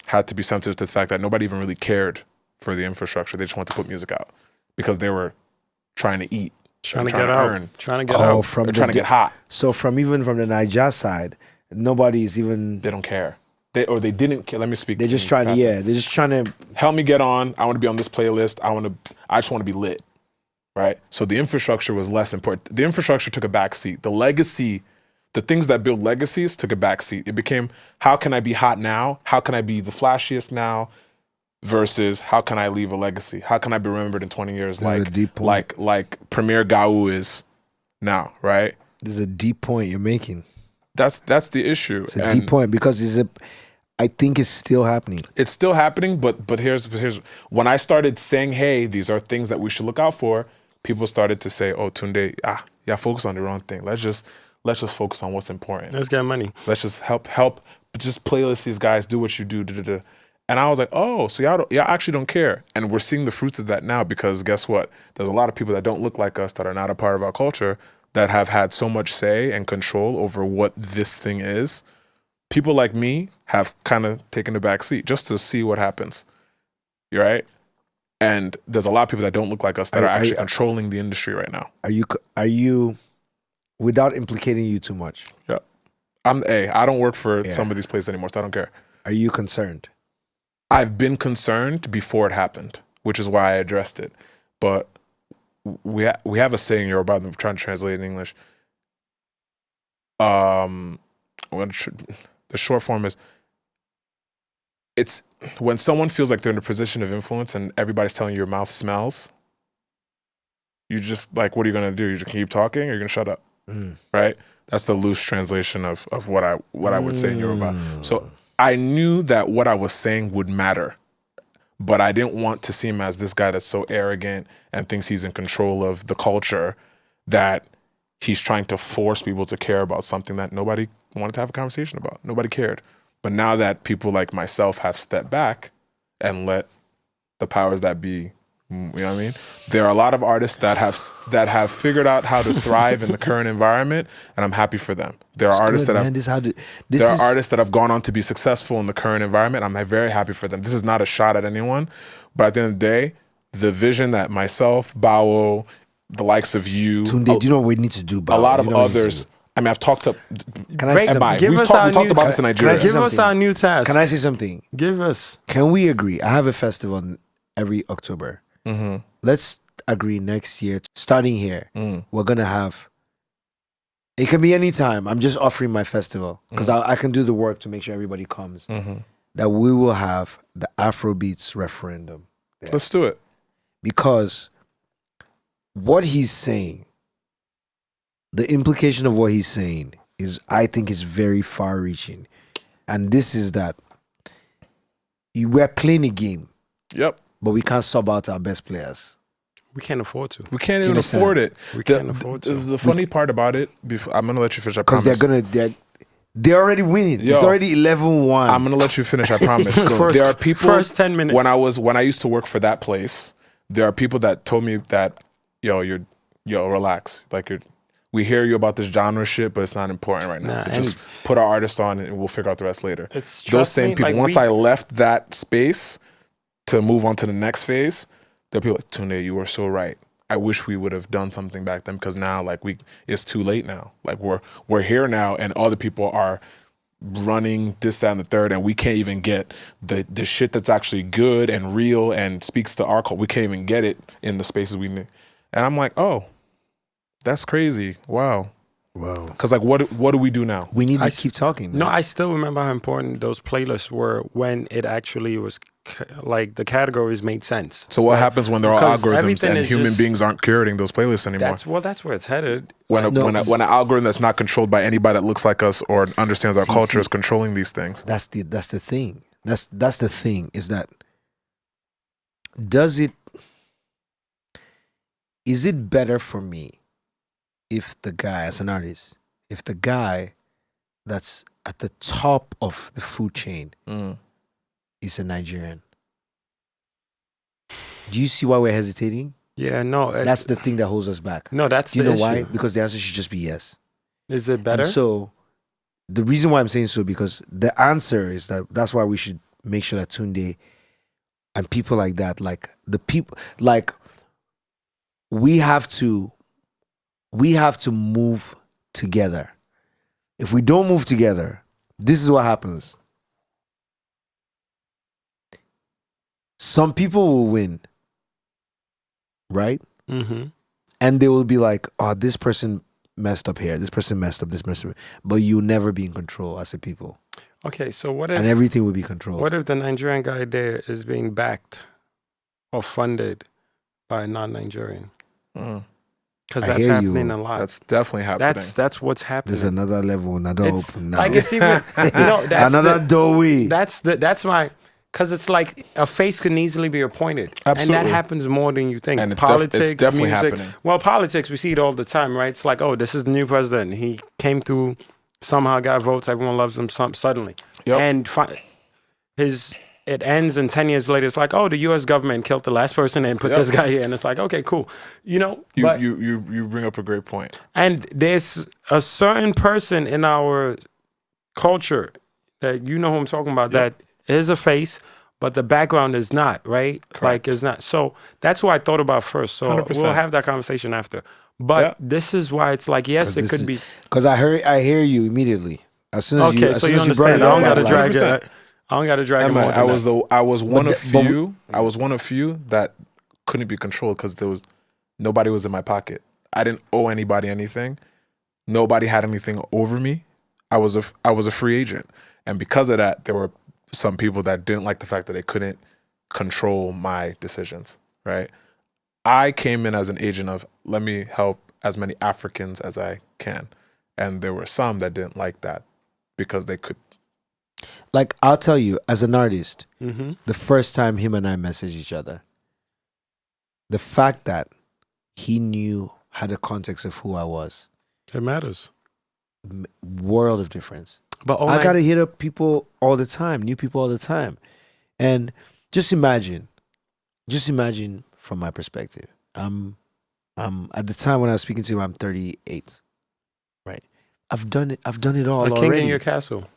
Speaker 3: had to be sensitive to the fact that nobody even really cared for the infrastructure. They just wanted to put music out because they were trying to eat,
Speaker 2: Trying to
Speaker 3: trying
Speaker 2: get
Speaker 3: to
Speaker 2: out.
Speaker 3: earn.
Speaker 2: Trying to get
Speaker 4: Oh,
Speaker 2: out.
Speaker 4: from
Speaker 3: They're
Speaker 4: the
Speaker 3: trying to get hot.
Speaker 4: So even from the Niger side, nobody's even.
Speaker 3: They don't care. They didn't care. Let me speak.
Speaker 4: They're just trying to. Yeah, they're just trying to.
Speaker 3: Help me get on. I want to be on this playlist. I just want to be lit. right? So the infrastructure was less important. The infrastructure took a back seat. The legacy, the things that build legacies took a back seat. It became, how can I be hot now? How can I be the flashiest now? Versus how can I leave a legacy? How can I be remembered in 20 years like Premier Bawo is now, right?
Speaker 4: There's a deep point you're making.
Speaker 3: That's the issue.
Speaker 4: It's a deep point because I think it's still happening.
Speaker 3: It's still happening, but here's when I started saying, hey, these are things that we should look out for, people started to say, oh, Tunde, focus on the wrong thing. Let's just focus on what's important.
Speaker 2: Let's get money.
Speaker 3: Let's just help just playlist these guys, do what you do. And I was like, oh, so y'all actually don't care. And we're seeing the fruits of that now because guess what? There's a lot of people that don't look like us, that are not a part of our culture, that have had so much say and control over what this thing is. People like me have kind of taken the back seat just to see what happens. You're right? And there's a lot of people that don't look like us that are actually controlling the industry right now.
Speaker 4: Are you, without implicating you too much?
Speaker 3: Yeah. I don't work for some of these places anymore, so I don't care.
Speaker 4: Are you concerned?
Speaker 3: I've been concerned before it happened, which is why I addressed it. But we have a saying in Yoruba, I'm trying to translate it in English. The short form is, it's when someone feels like they're in a position of influence and everybody's telling you your mouth smells, you just like, what are you going to do? You just keep talking or you're going to shut up, right? That's the loose translation of what I would say in Yoruba. So I knew that what I was saying would matter, but I didn't want to seem as this guy that's so arrogant and thinks he's in control of the culture that he's trying to force people to care about something that nobody wanted to have a conversation about. Nobody cared. But now that people like myself have stepped back and let the powers that be, you know what I mean? There are a lot of artists that have figured out how to thrive in the current environment, and I'm happy for them. There are artists artists that have gone on to be successful in the current environment. I'm very happy for them. This is not a shot at anyone, but at the end of the day, the vision that myself, Bawo, the likes of you,
Speaker 4: Tunde, do you know what we need to do? Bawo?
Speaker 3: A lot of others. I mean, I've talked to.
Speaker 4: Can I say something?
Speaker 3: We talked about this in Nigeria.
Speaker 2: Give us our new task.
Speaker 4: Can I say something?
Speaker 2: Give us.
Speaker 4: Can we agree? I have a festival every October.
Speaker 3: Mm-hmm.
Speaker 4: Let's agree next year, starting here, we're going to have, it can be any time. I'm just offering my festival because I can do the work to make sure everybody comes. That we will have the Afrobeats referendum there.
Speaker 3: Let's do it.
Speaker 4: Because what he's saying, the implication of what he's saying is, I think, is very far reaching. And this is that we're playing a game.
Speaker 3: Yep.
Speaker 4: But we can't sub out our best players.
Speaker 2: We can't afford to.
Speaker 3: We can't even afford it.
Speaker 2: We can't afford to.
Speaker 3: The funny part about it, I'm going to let you finish, I promise.
Speaker 4: Because they're already winning. It's already 11-1.
Speaker 3: I'm going to let you finish, I promise. There are people,
Speaker 2: first 10 minutes.
Speaker 3: When I used to work for that place, there are people that told me that, relax. Like, we hear you about this genre shit, but it's not important right now. Just put our artists on and we'll figure out the rest later. Those same people, once I left that space to move on to the next phase, there are people like, Tunde, you were so right. I wish we would have done something back then because now, like, it's too late now. Like, we're here now, and other people are running this, that, and the third, and we can't even get the shit that's actually good and real and speaks to our culture. We can't even get it in the spaces we need. And I'm like, oh, that's crazy. Wow. Because, like, what do we do now?
Speaker 4: We need to keep talking, man.
Speaker 2: No, I still remember how important those playlists were when it actually was, like, the categories made sense.
Speaker 3: So what happens when there are algorithms and human beings aren't curating those playlists anymore? That's
Speaker 2: where it's headed.
Speaker 3: When an algorithm that's not controlled by anybody that looks like us or understands our culture is controlling these things.
Speaker 4: That's the thing. That's the thing, is that is it better for me if the guy, as an artist, if the guy that's at the top of the food chain is a Nigerian? Do you see why we're hesitating?
Speaker 2: Yeah, no.
Speaker 4: That's the thing that holds us back.
Speaker 2: No, that's
Speaker 4: Do you
Speaker 2: the
Speaker 4: know
Speaker 2: issue.
Speaker 4: why? Because the answer should just be yes.
Speaker 2: Is it better?
Speaker 4: And so the reason why I'm saying so, because the answer is that's why we should make sure that Tunde and people like that, like the people, like we have to move together. If we don't move together, this is what happens. Some people will win, right?
Speaker 2: Mm-hmm.
Speaker 4: And they will be like, oh, this person messed up here, this person messed up, this person, but you'll never be in control as a people.
Speaker 2: Okay, so what
Speaker 4: And
Speaker 2: if
Speaker 4: everything will be controlled.
Speaker 2: what if the Nigerian guy there is being backed or funded by a non-Nigerian? Because
Speaker 4: I
Speaker 2: that's
Speaker 4: hear
Speaker 2: happening
Speaker 4: you.
Speaker 2: a lot.
Speaker 3: That's definitely happening.
Speaker 2: That's what's happening.
Speaker 4: There's another level, another
Speaker 2: It's
Speaker 4: open now.
Speaker 2: like it's even that's
Speaker 4: another doorway.
Speaker 2: that's my because it's like a face can easily be appointed, and
Speaker 3: Absolutely.
Speaker 2: that happens more than you think.
Speaker 3: And it's
Speaker 2: Politics,
Speaker 3: it's definitely
Speaker 2: music.
Speaker 3: happening.
Speaker 2: Well, politics we see it all the time, right? It's like, oh, this is the new president. He came through, somehow got votes. Everyone loves him. Suddenly,
Speaker 3: Yep.
Speaker 2: and it ends, and 10 years later, it's like, oh, the U.S. government killed the last person and put this guy here, and it's like, okay, cool, but
Speaker 3: You bring up a great point.
Speaker 2: and there's a certain person in our culture that who I'm talking about that is a face, but the background is not, right? Like it's not. So that's what I thought about first. So
Speaker 3: 100%.
Speaker 2: we'll have that conversation after. But this is why it's like, yes, it could be.
Speaker 4: Because I hear you immediately. As soon as
Speaker 2: Okay,
Speaker 4: you,
Speaker 2: so
Speaker 4: as
Speaker 2: you
Speaker 4: soon as you brought
Speaker 2: understand.
Speaker 4: it
Speaker 2: I
Speaker 4: up,
Speaker 2: don't gotta
Speaker 4: I'm
Speaker 2: drag
Speaker 4: like,
Speaker 2: it. I don't gotta drag it more.
Speaker 3: I was one of
Speaker 4: but
Speaker 3: I was one of few that couldn't be controlled because nobody was in my pocket. I didn't owe anybody anything. Nobody had anything over me. I was a free agent, and because of that, there were some people that didn't like the fact that they couldn't control my decisions. Right? I came in as an agent of let me help as many Africans as I can, and there were some that didn't like that because they could.
Speaker 4: like, I'll tell you, as an artist,
Speaker 2: Mm-hmm.
Speaker 4: the first time him and I messaged each other, the fact that he had the context of who I was,
Speaker 2: It matters.
Speaker 4: world of difference.
Speaker 2: But
Speaker 4: I gotta hit up people all the time, new people all the time. And just imagine from my perspective, at the time when I was speaking to him, I'm 38, right? I've done it all
Speaker 2: a king
Speaker 4: already,
Speaker 2: in your castle.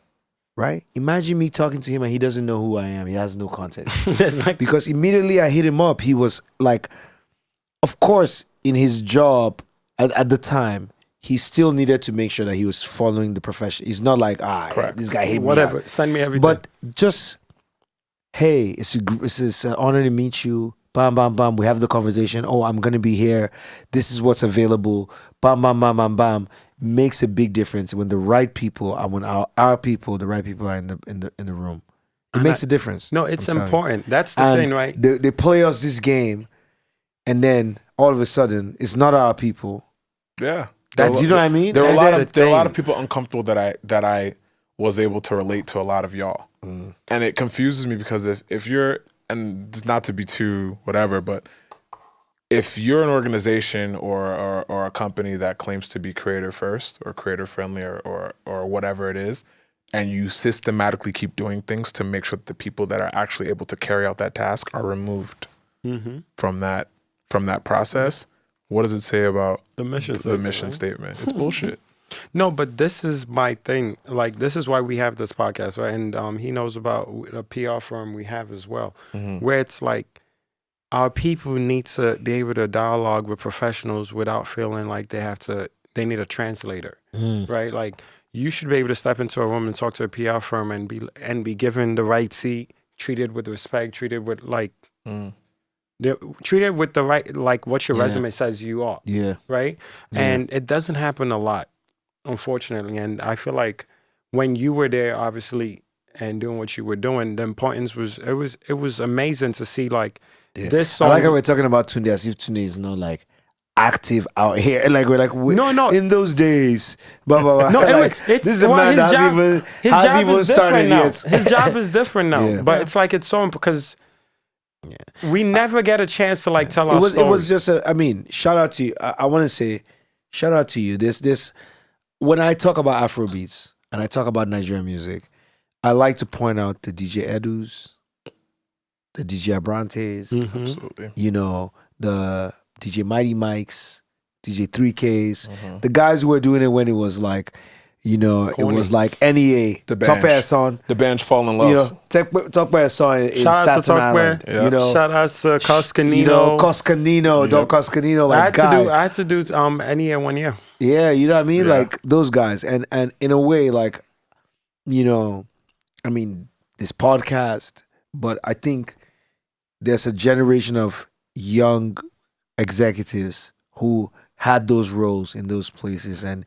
Speaker 4: right? Imagine me talking to him and he doesn't know who I am. He has no context.
Speaker 2: It's like
Speaker 4: Because immediately I hit him up, he was like, of course, in his job at the time, he still needed to make sure that he was following the profession. He's not like,
Speaker 3: Correct.
Speaker 4: this guy hit me
Speaker 2: whatever.
Speaker 4: up.
Speaker 2: Send me everything.
Speaker 4: But just, hey, it's an honor to meet you. Bam, bam, bam. We have the conversation. Oh, I'm going to be here. This is what's available. Bam, bam, bam, bam, bam. Makes a big difference when the right people and when our people, the right people are in the room. It makes a difference.
Speaker 2: no, it's
Speaker 4: I'm telling you.
Speaker 2: important. That's the
Speaker 4: And
Speaker 2: thing, right?
Speaker 4: They play us this game, and then all of a sudden, it's not our people.
Speaker 3: Yeah.
Speaker 4: You know what I mean?
Speaker 3: There were
Speaker 4: And
Speaker 3: a lot
Speaker 4: then-
Speaker 3: of there were a lot of people uncomfortable that I was able to relate to a lot of y'all, and it confuses me because if you're, and not to be too whatever, but if you're an organization or a company that claims to be creator first or creator friendly or whatever it is, and you systematically keep doing things to make sure that the people that are actually able to carry out that task are removed from that process. What does it say about
Speaker 2: The mission
Speaker 3: the
Speaker 2: statement,
Speaker 3: mission
Speaker 2: right?
Speaker 3: statement? It's bullshit.
Speaker 2: No, but this is my thing. Like, this is why we have this podcast, right? And he knows about a PR firm we have as well, where it's like our people need to be able to dialogue with professionals without feeling like they need a translator, right? Like, you should be able to step into a room and talk to a PR firm and be given the right seat, treated with respect, treated with like, treated with the right, like what your resume says you are.
Speaker 4: Yeah.
Speaker 2: Right? And it doesn't happen a lot, unfortunately. And I feel like when you were there, obviously, and doing what you were doing, the importance was it was amazing to see like this
Speaker 4: I
Speaker 2: song.
Speaker 4: like how we're talking about Tunde as if Tunde is not like active out here. Like we're like
Speaker 2: No.
Speaker 4: in those days. Blah, blah, blah.
Speaker 2: No,
Speaker 4: Like,
Speaker 2: it's
Speaker 4: this is a
Speaker 2: well,
Speaker 4: man that
Speaker 2: his
Speaker 4: hasn't
Speaker 2: job
Speaker 4: even
Speaker 2: is
Speaker 4: started
Speaker 2: different now.
Speaker 4: yet.
Speaker 2: His job is different now.
Speaker 4: Yeah.
Speaker 2: But it's like it's so because we never get a chance to like tell our
Speaker 4: It was
Speaker 2: story.
Speaker 4: just shout out to you. I want to say shout out to you. This when I talk about Afrobeats and I talk about Nigerian music, I like to point out the DJ Edus, the DJ Abrantes,
Speaker 3: Absolutely.
Speaker 4: you know, the DJ Mighty Mikes, DJ 3Ks, the guys who were doing it when it was like, you know, it was like NEA,
Speaker 3: The
Speaker 4: Top
Speaker 3: Bench.
Speaker 4: Air Son,
Speaker 3: The Bench Fall in Love.
Speaker 4: you know, Top Air Son in
Speaker 2: Shout out to
Speaker 4: Staten
Speaker 2: Talk Bear.
Speaker 4: Island, you know,
Speaker 2: Shout out to Coscanino.
Speaker 4: you know, Coscanino, Don Coscanino,
Speaker 2: I
Speaker 4: like
Speaker 2: had to do NEA 1 year.
Speaker 4: yeah, you know what I mean?
Speaker 3: Yeah.
Speaker 4: Like those guys. And in a way, like, you know, I mean, this podcast, but I think there's a generation of young executives who had those roles in those places, and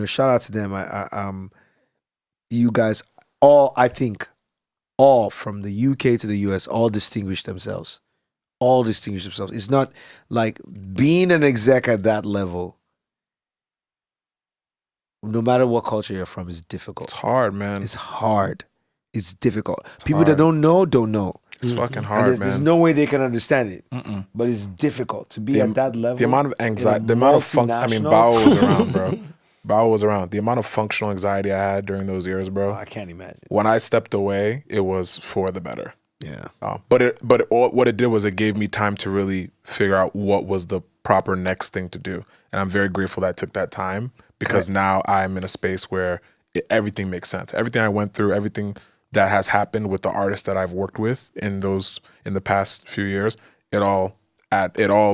Speaker 4: shout out to them. You guys all, I think, all from the UK to the US, all distinguished themselves. All distinguished themselves. It's not like being an exec at that level. No matter what culture you're from, is difficult.
Speaker 3: It's hard, man.
Speaker 4: It's hard. It's difficult.
Speaker 3: It's
Speaker 4: People
Speaker 3: hard.
Speaker 4: that don't know, don't know.
Speaker 3: It's fucking
Speaker 4: And
Speaker 3: hard,
Speaker 4: there's
Speaker 3: man.
Speaker 4: no way they can understand it.
Speaker 3: Mm-mm.
Speaker 4: But it's difficult to be at that level.
Speaker 3: The amount of anxiety, the amount of Bawo was around, bro. Bawo was around. The amount of functional anxiety I had during those years, bro.
Speaker 4: Oh, I can't imagine.
Speaker 3: When I stepped away, it was for the better.
Speaker 4: Yeah.
Speaker 3: What it did was it gave me time to really figure out what was the proper next thing to do. And I'm very grateful that I took that time, because now I'm in a space where everything makes sense. Everything I went through, everything that has happened with the artists that I've worked with in the past few years, it all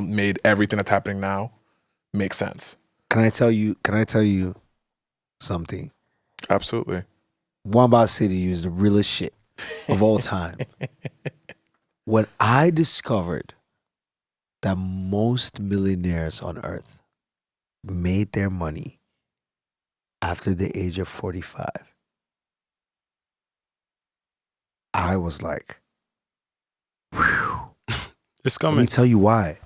Speaker 3: made everything that's happening now make sense.
Speaker 4: Can I tell you something?
Speaker 3: Absolutely.
Speaker 4: Wamba City is the realest shit of all time. When I discovered that most millionaires on earth made their money after the age of 45, I was like, whew.
Speaker 2: It's
Speaker 4: Let me
Speaker 2: coming.
Speaker 4: tell you why.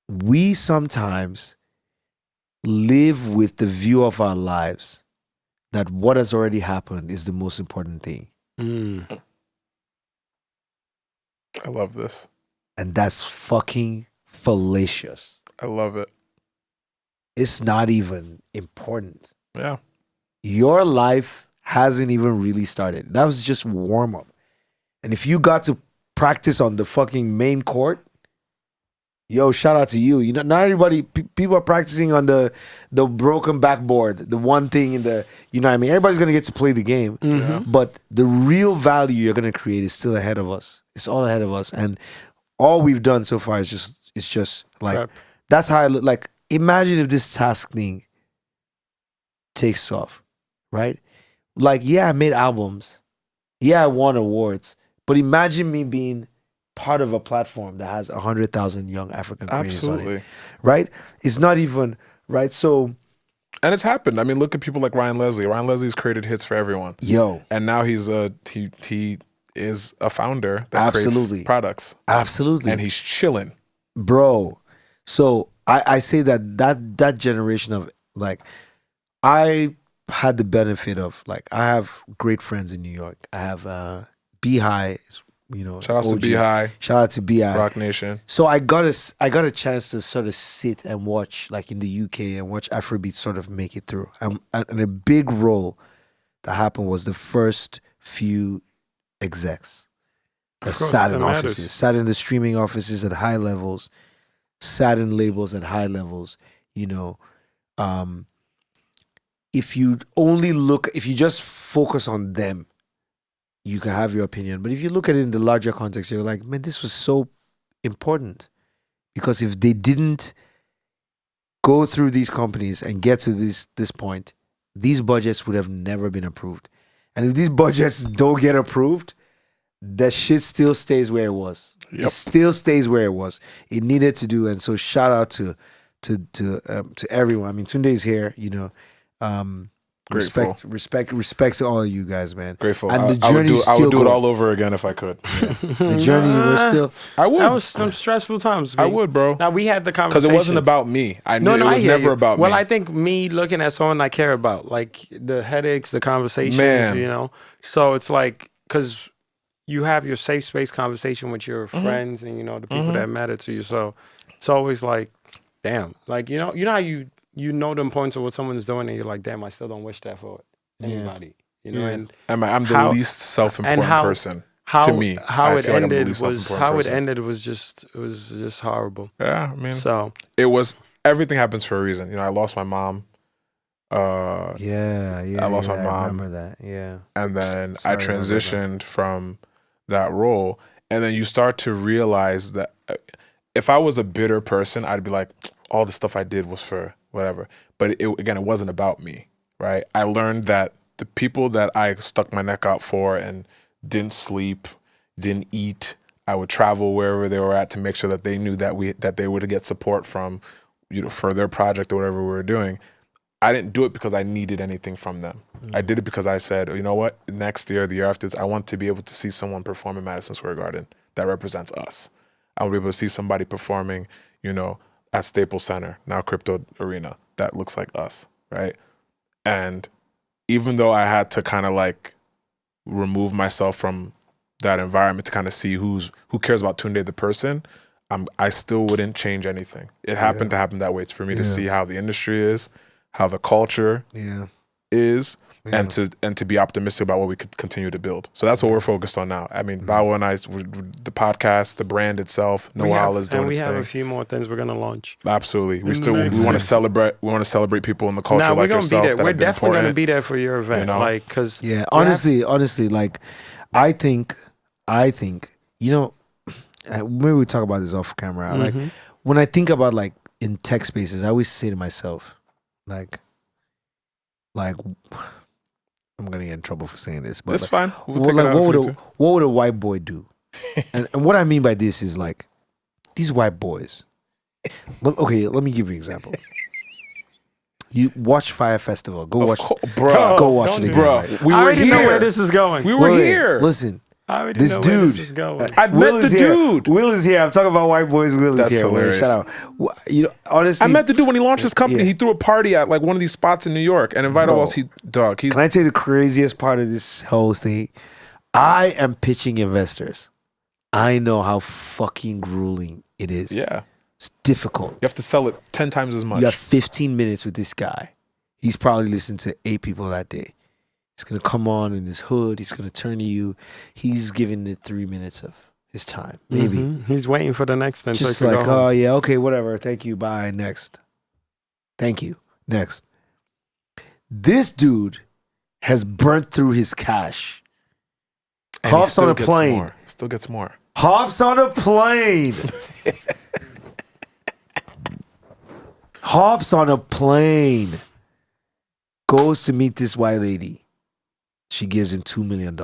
Speaker 4: We sometimes live with the view of our lives that what has already happened is the most important thing.
Speaker 3: I love this.
Speaker 4: And that's fucking fallacious.
Speaker 3: I love it.
Speaker 4: It's not even important.
Speaker 3: Yeah.
Speaker 4: Your life hasn't even really started. That was just warm up. And if you got to practice on the fucking main court, yo, shout out to you. Not everybody, people are practicing on the broken backboard, the one thing in the, you know what I mean? Everybody's going to get to play the game.
Speaker 2: Mm-hmm.
Speaker 4: But the real value you're going to create is still ahead of us. It's all ahead of us. And all we've done so far is just like,
Speaker 2: Prep.
Speaker 4: that's how I look. Like, imagine if this Tasck thing takes off, right? Like, yeah, I made albums. Yeah, I won awards. But imagine me being part of a platform that has 100,000 young African creators on
Speaker 3: Absolutely.
Speaker 4: it, right? It's not even, right? So,
Speaker 3: And it's happened. I mean, look at people like Ryan Leslie. Ryan Leslie's created hits for everyone.
Speaker 4: yo,
Speaker 3: And now he is a founder that
Speaker 4: Absolutely.
Speaker 3: creates products.
Speaker 4: absolutely.
Speaker 3: And he's chilling.
Speaker 4: Bro. So I say that generation of, like, I had the benefit of, like, I have great friends in New York. I have B-High,
Speaker 3: Shout out to
Speaker 4: OG.
Speaker 3: B-High,
Speaker 4: Shout out to B-High.
Speaker 3: Rock Nation.
Speaker 4: So I got a chance to sort of sit and watch, like, in the UK, and watch Afrobeats sort of make it through. And a big role that happened was the first few execs that
Speaker 2: Of course,
Speaker 4: sat in
Speaker 2: that matters.
Speaker 4: offices, sat in the streaming offices at high levels, sat in labels at high levels. If you just focus on them, you can have your opinion. But if you look at it in the larger context, you're like, man, this was so important. Because if they didn't go through these companies and get to this point, these budgets would have never been approved. And if these budgets don't get approved, the shit still stays where it was.
Speaker 3: Yep.
Speaker 4: It still stays where it was. It needed to do. And so shout out to everyone. I mean, Tunde's here,
Speaker 3: Grateful.
Speaker 4: Respect to all of you guys, man.
Speaker 3: Grateful.
Speaker 4: And the
Speaker 3: I would
Speaker 4: journey's
Speaker 3: do
Speaker 4: still
Speaker 3: it
Speaker 4: going.
Speaker 3: all over again if I could.
Speaker 4: The journey was still.
Speaker 3: I would.
Speaker 2: That was some stressful times.
Speaker 3: I
Speaker 2: B.
Speaker 3: would, bro.
Speaker 2: Now we had the
Speaker 3: Because
Speaker 2: conversation.
Speaker 3: it wasn't about me. I knew it was
Speaker 2: hear
Speaker 3: never
Speaker 2: you.
Speaker 3: about
Speaker 2: Well,
Speaker 3: me.
Speaker 2: I think me looking at someone I care about, like the headaches, the conversations,
Speaker 3: Man.
Speaker 2: So it's like, because you have your safe space conversation with your friends and the people that matter to you. So it's always like, damn, like you know how you know the importance of what someone's doing, and you're like, damn, I still don't wish that for anybody. And
Speaker 3: I'm the
Speaker 2: how-
Speaker 3: least self-important
Speaker 2: how-
Speaker 3: person
Speaker 2: how
Speaker 3: to me.
Speaker 2: how
Speaker 3: I
Speaker 2: it
Speaker 3: feel like I'm the
Speaker 2: ended
Speaker 3: least
Speaker 2: was
Speaker 3: self-important person.
Speaker 2: was just horrible.
Speaker 3: Yeah, I mean,
Speaker 2: So
Speaker 3: it was, everything happens for a reason. I lost my mom.
Speaker 4: Yeah.
Speaker 3: I lost my
Speaker 4: I
Speaker 3: mom.
Speaker 4: remember that. Yeah.
Speaker 3: And then
Speaker 4: Sorry
Speaker 3: I
Speaker 4: to remember that.
Speaker 3: transitioned from that role. And then you start to realize that if I was a bitter person, I'd be like, all the stuff I did was for whatever. But it wasn't about me, right? I learned that the people that I stuck my neck out for and didn't sleep, didn't eat, I would travel wherever they were at to make sure that they knew that they would get support from, for their project or whatever we were doing, I didn't do it because I needed anything from them. I did it because I said, you know what, next year, the year after, I want to be able to see someone perform in Madison Square Garden that represents us. I want to be able to see somebody performing, at Staples Center, now Crypto Arena, that looks like us, right? And even though I had to kind of like remove myself from that environment to kind of see who cares about Tunde the person, I still wouldn't change anything. It happened to happen that way. It's for me to see how the industry is, how the culture is, and to be optimistic about what we could continue to build. So that's what we're focused on now. I mean, Bawo and I, the podcast, the brand itself, No Wahala is doing its thing.
Speaker 2: And we have a few more things we're gonna launch.
Speaker 3: Absolutely, we want to celebrate. We want to celebrate people in the culture like yourself.
Speaker 2: We're definitely gonna be there for your event. Because
Speaker 4: honestly, like, I think, maybe we talk about this off camera. Like, when I think about like in tech spaces, I always say to myself, like. I'm gonna get in trouble for saying this, but
Speaker 3: it's fine.
Speaker 4: What would a white boy do? and what I mean by this is like these white boys. Okay, let me give you an example. You watch Fire Festival. Go watch it again.
Speaker 3: Bro, we
Speaker 2: I
Speaker 3: were
Speaker 2: already
Speaker 3: here.
Speaker 2: know where this is going.
Speaker 3: We were here.
Speaker 4: Listen.
Speaker 2: I already
Speaker 4: This
Speaker 2: know
Speaker 4: dude,
Speaker 2: where this is going.
Speaker 3: I met the dude.
Speaker 4: Will is here. I'm talking about white boys. Will
Speaker 3: That's
Speaker 4: is here.
Speaker 3: hilarious.
Speaker 4: Shout out. Honestly,
Speaker 3: I met the dude when he launched his company. He threw a party at like one of these spots in New York and invited us. Can
Speaker 4: I tell you the craziest part of this whole thing? I am pitching investors. I know how fucking grueling it is.
Speaker 3: Yeah.
Speaker 4: It's difficult.
Speaker 3: You have to sell it 10 times as much.
Speaker 4: You have 15 minutes with this guy. He's probably listened to 8 people that day. He's going to come on in his hood. He's going to turn to you. He's giving it 3 minutes of his time. Maybe.
Speaker 2: He's waiting for the next thing.
Speaker 4: Just like, oh, yeah, okay, whatever. Thank you. Bye. Next. Thank you. Next. This dude has burnt through his cash.
Speaker 3: And
Speaker 4: Hops on a plane.
Speaker 3: Still gets more.
Speaker 4: Hops on a plane. Hops on a plane. Goes to meet this white lady. She gives him $2 million.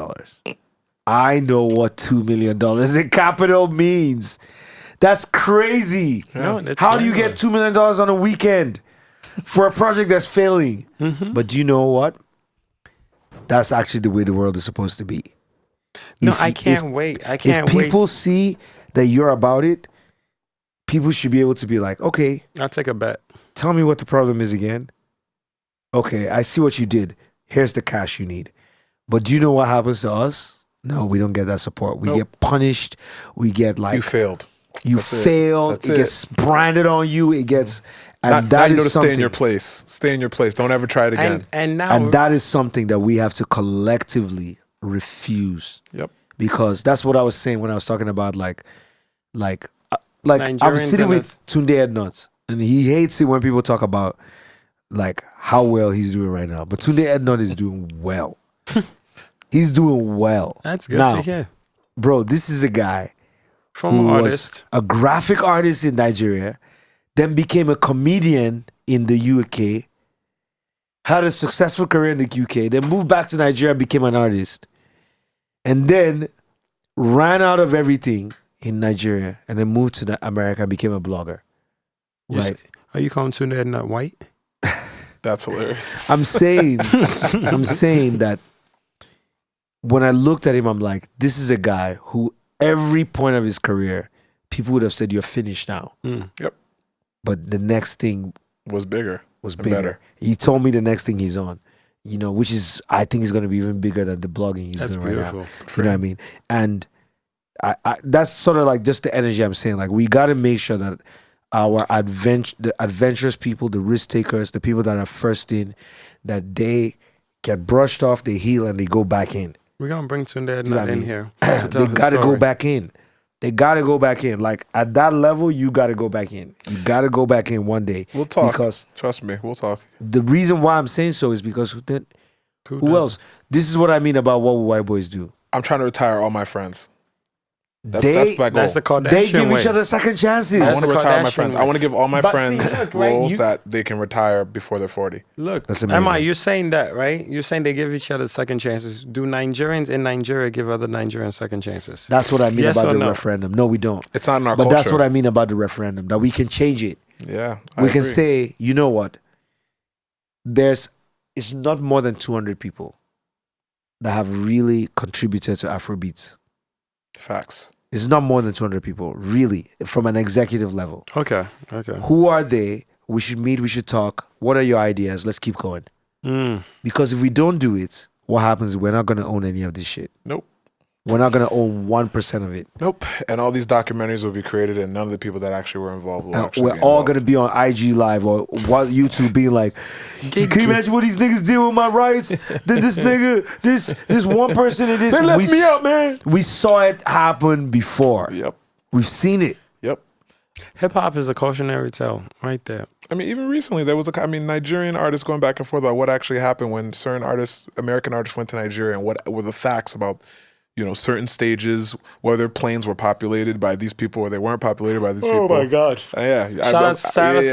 Speaker 4: I know what $2 million in capital means. That's crazy.
Speaker 2: No,
Speaker 4: How do you get $2 million on a weekend for a project that's failing? But do you know what? That's actually the way the world is supposed to be.
Speaker 2: I can't wait.
Speaker 4: If people see that you're about it, people should be able to be like, okay,
Speaker 2: I'll take a bet.
Speaker 4: Tell me what the problem is again. Okay, I see what you did. Here's the cash you need. But do you know what happens to us? No, we don't get that support. We get punished. We get like...
Speaker 3: You failed.
Speaker 4: You failed. It gets branded on you. It gets... And
Speaker 3: now
Speaker 4: that
Speaker 3: you know
Speaker 4: is
Speaker 3: to
Speaker 4: something...
Speaker 3: stay in your place. Stay in your place. Don't ever try it again.
Speaker 2: And
Speaker 4: that is something that we have to collectively refuse.
Speaker 3: Yep.
Speaker 4: Because that's what I was saying when I was talking about like I was sitting with Tunde Ednuts, and he hates it when people talk about like how well he's doing right now. But Tunde Ednut is doing well. He's doing well.
Speaker 2: That's good to hear.
Speaker 4: Bro, this is a guy
Speaker 2: from
Speaker 4: was a graphic artist in Nigeria, then became a comedian in the UK, had a successful career in the UK, then moved back to Nigeria, became an artist, and then ran out of everything in Nigeria and then moved to America and became a blogger. Right?
Speaker 2: Are you calling Tunde Ednut white?
Speaker 3: That's hilarious.
Speaker 4: I'm saying that when I looked at him, I'm like, this is a guy who every point of his career, people would have said, you're finished now.
Speaker 3: Yep.
Speaker 4: But the next thing
Speaker 3: was bigger.
Speaker 4: Better. He told me the next thing he's on, which is, I think is going to be even bigger than the blogging he's doing right now. You know what I mean? And I that's sort of like just the energy I'm saying. Like, we got to make sure that our the adventurous people, the risk takers, the people that are first in, that they get brushed off, they heal, and they go back in.
Speaker 2: We're going to bring Tunde Ednut in here.
Speaker 4: They got to go back in. They got to go back in. Like, at that level, you got to go back in. You got to go back in one day.
Speaker 3: We'll talk.
Speaker 4: Because
Speaker 3: trust me, we'll talk.
Speaker 4: The reason why I'm saying so is because who else? This is what I mean about what white boys do.
Speaker 3: I'm trying to retire all my friends. That's my goal.
Speaker 2: That's the Kardashian
Speaker 4: They give
Speaker 2: way.
Speaker 4: each other second chances.
Speaker 3: I want to retire my friends. I want to give all my friends
Speaker 2: see, look,
Speaker 3: roles that they can retire before they're 40.
Speaker 2: Look,
Speaker 4: that's amazing.
Speaker 2: Emma, you're saying that, right? You're saying they give each other second chances. Do Nigerians in Nigeria give other Nigerians second chances?
Speaker 4: That's what I mean
Speaker 2: Yes
Speaker 4: about
Speaker 2: or
Speaker 4: the
Speaker 2: no?
Speaker 4: referendum. No, we don't.
Speaker 3: It's not in our
Speaker 4: But
Speaker 3: culture.
Speaker 4: that's what I mean about the referendum, that we can change it.
Speaker 3: Yeah,
Speaker 4: we can
Speaker 3: agree.
Speaker 4: say, you know what? It's not more than 200 people that have really contributed to Afrobeats.
Speaker 3: Facts.
Speaker 4: It's not more than 200 people, really, from an executive level.
Speaker 2: Okay.
Speaker 4: Who are they? We should meet, we should talk. What are your ideas? Let's keep going. Because if we don't do it, what happens is we're not going to own any of this shit.
Speaker 3: Nope.
Speaker 4: We're not going to own 1% of it.
Speaker 3: Nope. And all these documentaries will be created, and none of the people that actually were involved will actually
Speaker 4: We're
Speaker 3: be
Speaker 4: all
Speaker 3: involved.
Speaker 4: going to be on IG Live or YouTube being like, can you imagine what these niggas did with my rights? Then this nigga, this one person in this.
Speaker 3: They left me out, man.
Speaker 4: We saw it happen before.
Speaker 3: Yep.
Speaker 4: We've seen it.
Speaker 3: Yep.
Speaker 2: Hip hop is a cautionary tale right there.
Speaker 3: I mean, even recently, there was Nigerian artists going back and forth about what actually happened when certain artists, American artists, went to Nigeria, and what were the facts about, certain stages, whether planes were populated by these people or they weren't populated by these people.
Speaker 2: Oh my God.
Speaker 3: Yeah.
Speaker 2: Shout out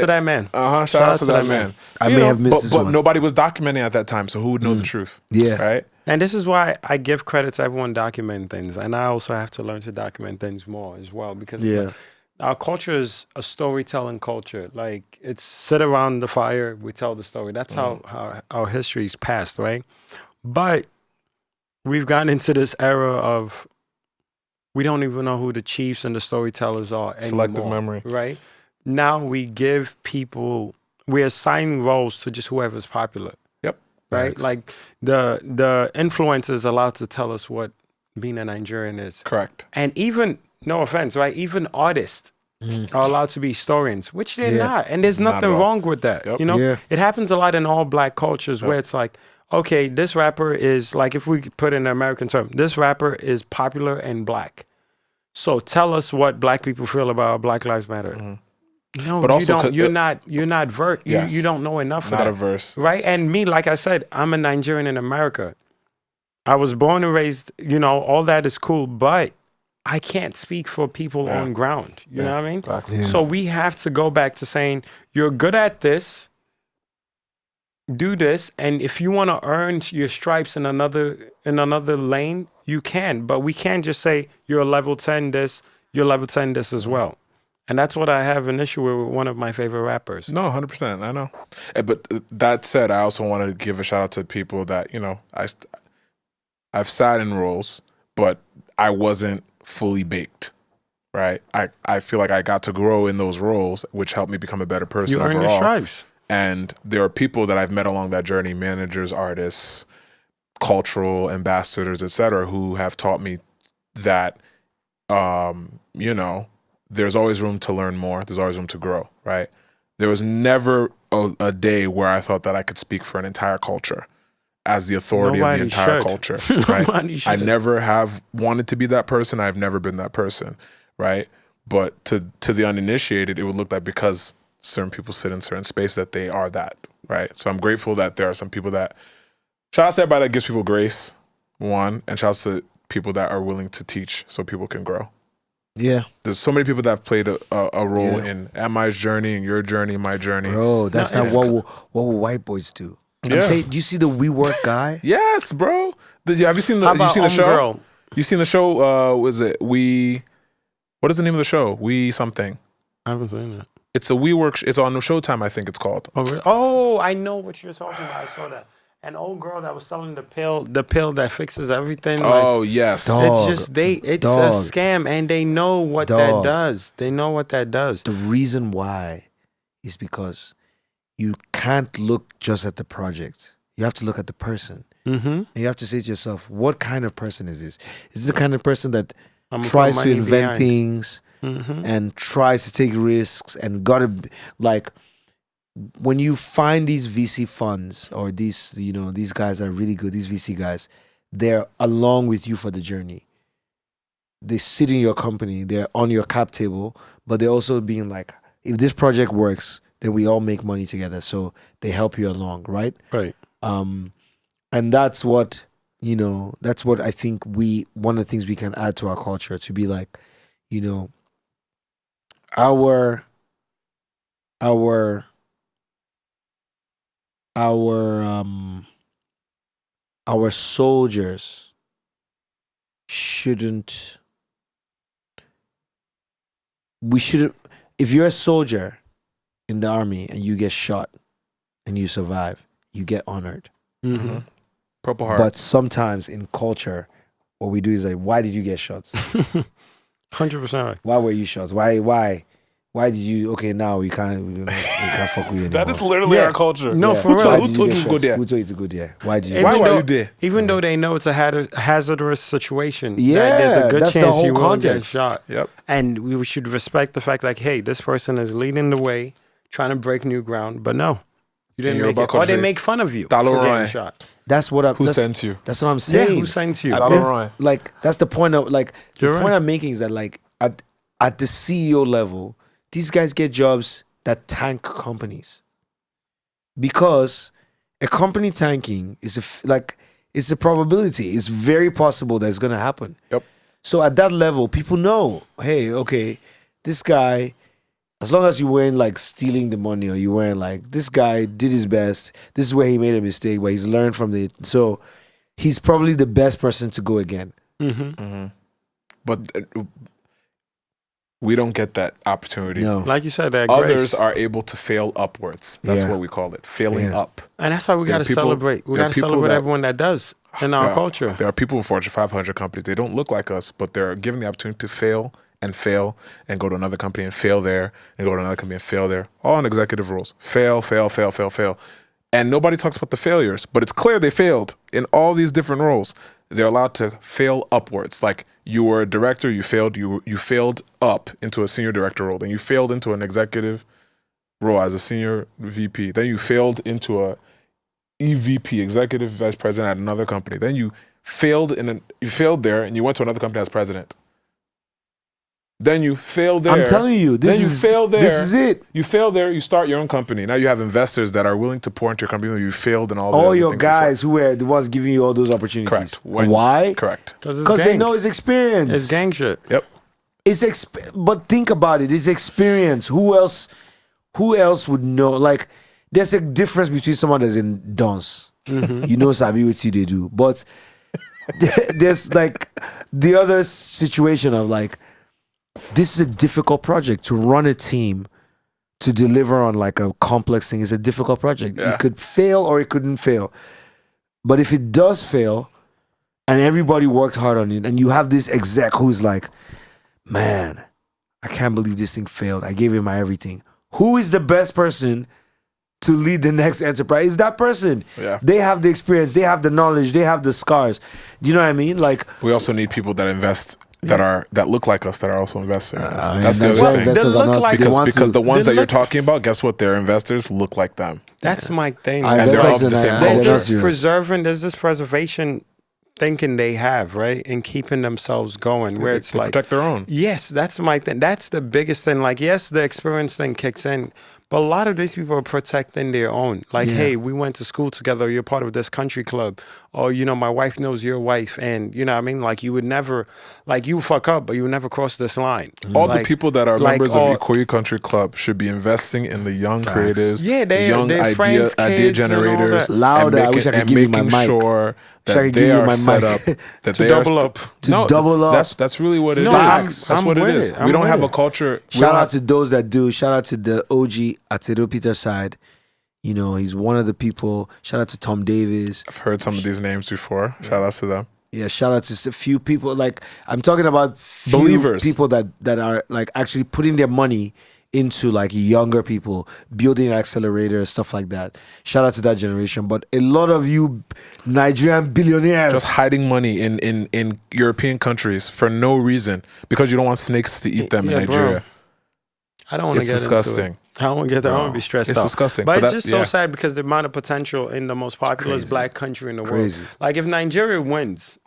Speaker 2: to that man.
Speaker 3: Shout out to that man.
Speaker 4: I may have missed this
Speaker 3: but
Speaker 4: one.
Speaker 3: nobody was documenting at that time, so who would know the truth?
Speaker 4: Yeah.
Speaker 3: Right?
Speaker 2: And this is why I give credit to everyone documenting things. And I also have to learn to document things more as well. Because like, our culture is a storytelling culture. Like, it's sit around the fire, we tell the story. That's how our history's passed, right? But we've gotten into this era of we don't even know who the chiefs and the storytellers are anymore.
Speaker 3: Selective memory.
Speaker 2: Right? Now we give people, we assign roles to just whoever's popular.
Speaker 3: Yep.
Speaker 2: Right?
Speaker 3: Thanks.
Speaker 2: Like the influencers allowed to tell us what being a Nigerian is.
Speaker 3: Correct.
Speaker 2: And even, no offense, right? Even artists are allowed to be historians, which they're not. And there's
Speaker 3: Not
Speaker 2: nothing
Speaker 3: at all.
Speaker 2: wrong with that.
Speaker 3: Yep.
Speaker 2: You know,
Speaker 4: Yeah.
Speaker 2: it happens a lot in all black cultures where it's like, okay, this rapper is like, if we put in an American term, this rapper is popular and black. So tell us what black people feel about Black Lives Matter. No,
Speaker 3: But also,
Speaker 2: you're not versed.
Speaker 3: Yes.
Speaker 2: You don't know enough for
Speaker 3: Not
Speaker 2: that.
Speaker 3: a verse.
Speaker 2: Right? And me, like I said, I'm a Nigerian in America. I was born and raised, all that is cool, but I can't speak for people on ground. You know what I mean?
Speaker 3: Facts.
Speaker 4: Yeah.
Speaker 2: So we have to go back to saying, you're good at this, do this, and if you want to earn your stripes in another lane, you can. But we can't just say you're a level 10 this, you're level 10 this as well. And that's what I have an issue with one of my favorite rappers.
Speaker 3: No, 100%. I know. But that said, I also want to give a shout out to people that, I've sat in roles, but I wasn't fully baked, right? I feel like I got to grow in those roles, which helped me become a better person
Speaker 2: You earn
Speaker 3: overall.
Speaker 2: your stripes.
Speaker 3: And there are people that I've met along that journey, managers, artists, cultural ambassadors, etc., who have taught me that, there's always room to learn more. There's always room to grow, right? There was never a day where I thought that I could speak for an entire culture as the authority of the entire culture, right? I never have wanted to be that person. I've never been that person, right? But to the uninitiated, it would look like because certain people sit in certain space that they are that, right? So I'm grateful that there are some people that, shout out to everybody that gives people grace, one, and shout out to people that are willing to teach so people can grow.
Speaker 4: Yeah.
Speaker 3: There's so many people that have played a role in Mi's journey, and your journey, my journey.
Speaker 4: Bro, that's not what will white boys do.
Speaker 3: Yeah.
Speaker 4: I'm saying, do you see the We Work guy?
Speaker 3: Yes, bro. Have you seen the?
Speaker 2: How
Speaker 3: You
Speaker 2: about
Speaker 3: seen the show?
Speaker 2: Girl?
Speaker 3: You seen the show? Was it We? What is the name of the show? We something.
Speaker 2: I haven't seen it.
Speaker 3: It's a WeWork. It's on Showtime, I think it's called.
Speaker 2: Oh, really? Oh, I know what you're talking about. I saw that. An old girl that was selling the pill that fixes everything.
Speaker 3: Oh yes.
Speaker 4: Dog.
Speaker 2: It's just it's
Speaker 4: Dog.
Speaker 2: a scam, and they know what that
Speaker 4: Dog.
Speaker 2: does. They know what that does.
Speaker 4: The reason why is because you can't look just at the project. You have to look at the person.
Speaker 2: Mm-hmm.
Speaker 4: And you have to say to yourself, what kind of person is this? Is this the kind of person that
Speaker 2: I'm gonna
Speaker 4: tries
Speaker 2: put
Speaker 4: to
Speaker 2: money
Speaker 4: invent
Speaker 2: behind.
Speaker 4: things and tries to take risks and like when you find these VC funds or these guys are really good, these VC guys, they're along with you for the journey. They sit in your company, they're on your cap table, but they're also being like, if this project works, then we all make money together. So they help you along, right?
Speaker 2: Right.
Speaker 4: And that's what I think one of the things we can add to our culture to be like, our soldiers shouldn't, if you're a soldier in the army and you get shot and you survive, you get honored.
Speaker 2: Mm-hmm.
Speaker 3: Purple Heart.
Speaker 4: But sometimes in culture, what we do is like, why did you get shot?
Speaker 2: 100%.
Speaker 4: Why were you shot? Why did you? Okay, now we can't fuck with you anymore.
Speaker 3: That is literally our culture.
Speaker 2: No, for real.
Speaker 4: Why
Speaker 3: Who
Speaker 4: did
Speaker 3: told
Speaker 4: get
Speaker 3: you to go
Speaker 4: shot?
Speaker 3: there?
Speaker 4: Who told you to go there? Why did you?
Speaker 2: Even
Speaker 3: Why were
Speaker 2: though-
Speaker 3: you there?
Speaker 2: Even though they know it's a hazardous situation,
Speaker 4: Yeah,
Speaker 2: that there's a good
Speaker 4: that's the
Speaker 2: chance
Speaker 4: whole
Speaker 2: you will get
Speaker 4: context.
Speaker 2: shot.
Speaker 3: Yep.
Speaker 2: And we should respect the fact, like, hey, this person is leading the way, trying to break new ground. But no, you didn't
Speaker 3: you're
Speaker 2: make
Speaker 3: about
Speaker 2: it. Or
Speaker 3: to
Speaker 2: they
Speaker 3: say,
Speaker 2: make fun of you
Speaker 3: Dollar
Speaker 2: for getting
Speaker 3: Ryan.
Speaker 2: shot.
Speaker 4: That's what I'm.
Speaker 3: Who
Speaker 4: that's,
Speaker 3: sent you?
Speaker 4: That's what I'm
Speaker 2: Yeah,
Speaker 4: saying.
Speaker 2: who sent you?
Speaker 3: Dollar Ryan.
Speaker 4: Like that's the point of like the
Speaker 2: You're
Speaker 4: point
Speaker 2: right.
Speaker 4: I'm making is that like at the CEO level, these guys get jobs that tank companies because a company tanking is it's a probability. It's very possible that it's going to happen.
Speaker 3: Yep.
Speaker 4: So at that level, people know, hey, okay, this guy, as long as you weren't like stealing the money or you weren't like, this guy did his best. This is where he made a mistake, but he's learned from it. So he's probably the best person to go again.
Speaker 2: Mm-hmm.
Speaker 3: But we don't get that opportunity.
Speaker 4: No.
Speaker 2: Like you said, that
Speaker 3: Others
Speaker 2: grace.
Speaker 3: are able to fail upwards. That's
Speaker 4: Yeah.
Speaker 3: what we call it, failing
Speaker 4: Yeah.
Speaker 3: up.
Speaker 2: And that's why we
Speaker 3: There
Speaker 2: got
Speaker 3: are
Speaker 2: to
Speaker 3: people-
Speaker 2: celebrate. We
Speaker 3: there are
Speaker 2: got to
Speaker 3: people
Speaker 2: celebrate
Speaker 3: that-
Speaker 2: everyone that does in our culture.
Speaker 3: There are people in Fortune 500 companies. They don't look like us, but they're given the opportunity to fail and go to another company and fail there and go to another company and fail there. All in executive roles. Fail. And nobody talks about the failures, but it's clear they failed in all these different roles. They're allowed to fail upwards. Like you were a director, you failed. You failed up into a senior director role. Then you failed into an executive role as a senior VP. Then you failed into a EVP, executive vice president at another company. Then you failed there and you went to another company as president. Then you fail there.
Speaker 4: I'm telling you,
Speaker 3: Then you fail there.
Speaker 4: This is it.
Speaker 3: You fail there, you start your own company. Now you have investors that are willing to pour into your company. You failed in all the
Speaker 4: All
Speaker 3: other
Speaker 4: your
Speaker 3: things
Speaker 4: guys who were the ones giving you all those opportunities.
Speaker 3: Correct.
Speaker 4: Why?
Speaker 3: Correct.
Speaker 2: Because
Speaker 4: Because they know it's experience.
Speaker 2: It's gang shit.
Speaker 3: Yep.
Speaker 4: But think about it. It's experience. Who else would know? Like, there's a difference between someone that's in dance. You know, Sabi, what they do. But there's like the other situation of like, this is a difficult project to run a team to deliver on like a complex thing. Is a difficult project.
Speaker 3: Yeah.
Speaker 4: It could fail or it couldn't fail. But if it does fail and everybody worked hard on it and you have this exec who's like, man, I can't believe this thing failed. I gave him my everything. Who is the best person to lead the next enterprise? Is that person.
Speaker 3: Yeah.
Speaker 4: They have the experience. They have the knowledge. They have the scars. Do you know what I mean? Like,
Speaker 3: We also need people that invest that look like us that are also investing in us. That's the
Speaker 4: and
Speaker 3: other
Speaker 4: that's why
Speaker 3: thing.
Speaker 4: investors
Speaker 2: They
Speaker 4: are
Speaker 2: look
Speaker 4: not-
Speaker 2: like-
Speaker 4: they want
Speaker 3: Because
Speaker 4: to-
Speaker 3: the ones
Speaker 2: They
Speaker 3: that you're
Speaker 2: look-
Speaker 3: talking about, guess what? Their investors look like them.
Speaker 2: That's my thing.
Speaker 4: I
Speaker 3: And they're
Speaker 4: investors
Speaker 3: all the
Speaker 4: and
Speaker 3: same
Speaker 4: I-
Speaker 3: culture.
Speaker 4: they're not
Speaker 2: There's this
Speaker 4: serious.
Speaker 2: there's this preservation thinking they have, right? And keeping themselves going, where it's
Speaker 3: They
Speaker 2: like,
Speaker 3: protect their own.
Speaker 2: yes, that's my thing. That's the biggest thing. Like, yes, the experience thing kicks in, but a lot of these people are protecting their own. Like,
Speaker 4: Yeah.
Speaker 2: hey, we went to school together. You're part of this country club. Or, you know, my wife knows your wife. And, you know what I mean? Like, you would never, like, you fuck up, but you would never cross this line.
Speaker 3: All
Speaker 2: Like-
Speaker 3: the people that are
Speaker 2: like,
Speaker 3: members
Speaker 2: or-
Speaker 3: of Ikoyi Country Club should be investing in the young creatives,
Speaker 2: Yeah,
Speaker 3: the young
Speaker 2: they're friends,
Speaker 3: idea
Speaker 2: kids, and all
Speaker 3: generators,
Speaker 2: that.
Speaker 4: Louder, I
Speaker 3: and
Speaker 4: wish I could
Speaker 3: and
Speaker 4: give you my
Speaker 3: making
Speaker 4: mic.
Speaker 3: sure
Speaker 4: Wish I
Speaker 3: that
Speaker 4: could
Speaker 3: they
Speaker 4: give you
Speaker 3: are
Speaker 4: my
Speaker 3: set
Speaker 4: mic.
Speaker 3: up, that
Speaker 2: To
Speaker 3: they
Speaker 2: double
Speaker 3: are
Speaker 2: up.
Speaker 4: To double up.
Speaker 3: That's really what it is.
Speaker 2: No, I'm-
Speaker 3: That's
Speaker 2: I'm
Speaker 3: what it
Speaker 2: with
Speaker 3: is.
Speaker 2: it.
Speaker 3: We
Speaker 2: I'm
Speaker 3: don't
Speaker 2: with
Speaker 3: have a
Speaker 2: it.
Speaker 3: culture. we
Speaker 4: Shout
Speaker 3: don't
Speaker 4: out
Speaker 3: have-
Speaker 4: to those that do. Shout out to the OG Atero Peter side. You know, he's one of the people. Shout out to Tom Davis.
Speaker 3: I've heard some of these names before. Shout outs to them.
Speaker 4: Yeah, shout out to a few people. Like, I'm talking about few
Speaker 3: Believers.
Speaker 4: people that are like actually putting their money into like younger people, building accelerators, stuff like that. Shout out to that generation. But a lot of you Nigerian billionaires
Speaker 3: Just hiding money in European countries for no reason because you don't want snakes to eat them in
Speaker 2: Yeah, bro.
Speaker 3: Nigeria.
Speaker 2: I don't want to
Speaker 3: It's
Speaker 2: get into
Speaker 3: disgusting.
Speaker 2: it. I don't want to get that. I don't want to be stressed
Speaker 3: It's
Speaker 2: out.
Speaker 3: disgusting.
Speaker 2: But,
Speaker 3: But
Speaker 2: it's
Speaker 3: that-
Speaker 2: just so
Speaker 3: yeah.
Speaker 2: sad because the amount of potential in the most populous
Speaker 4: crazy.
Speaker 2: black country in the
Speaker 4: Crazy.
Speaker 2: world. Like if Nigeria wins,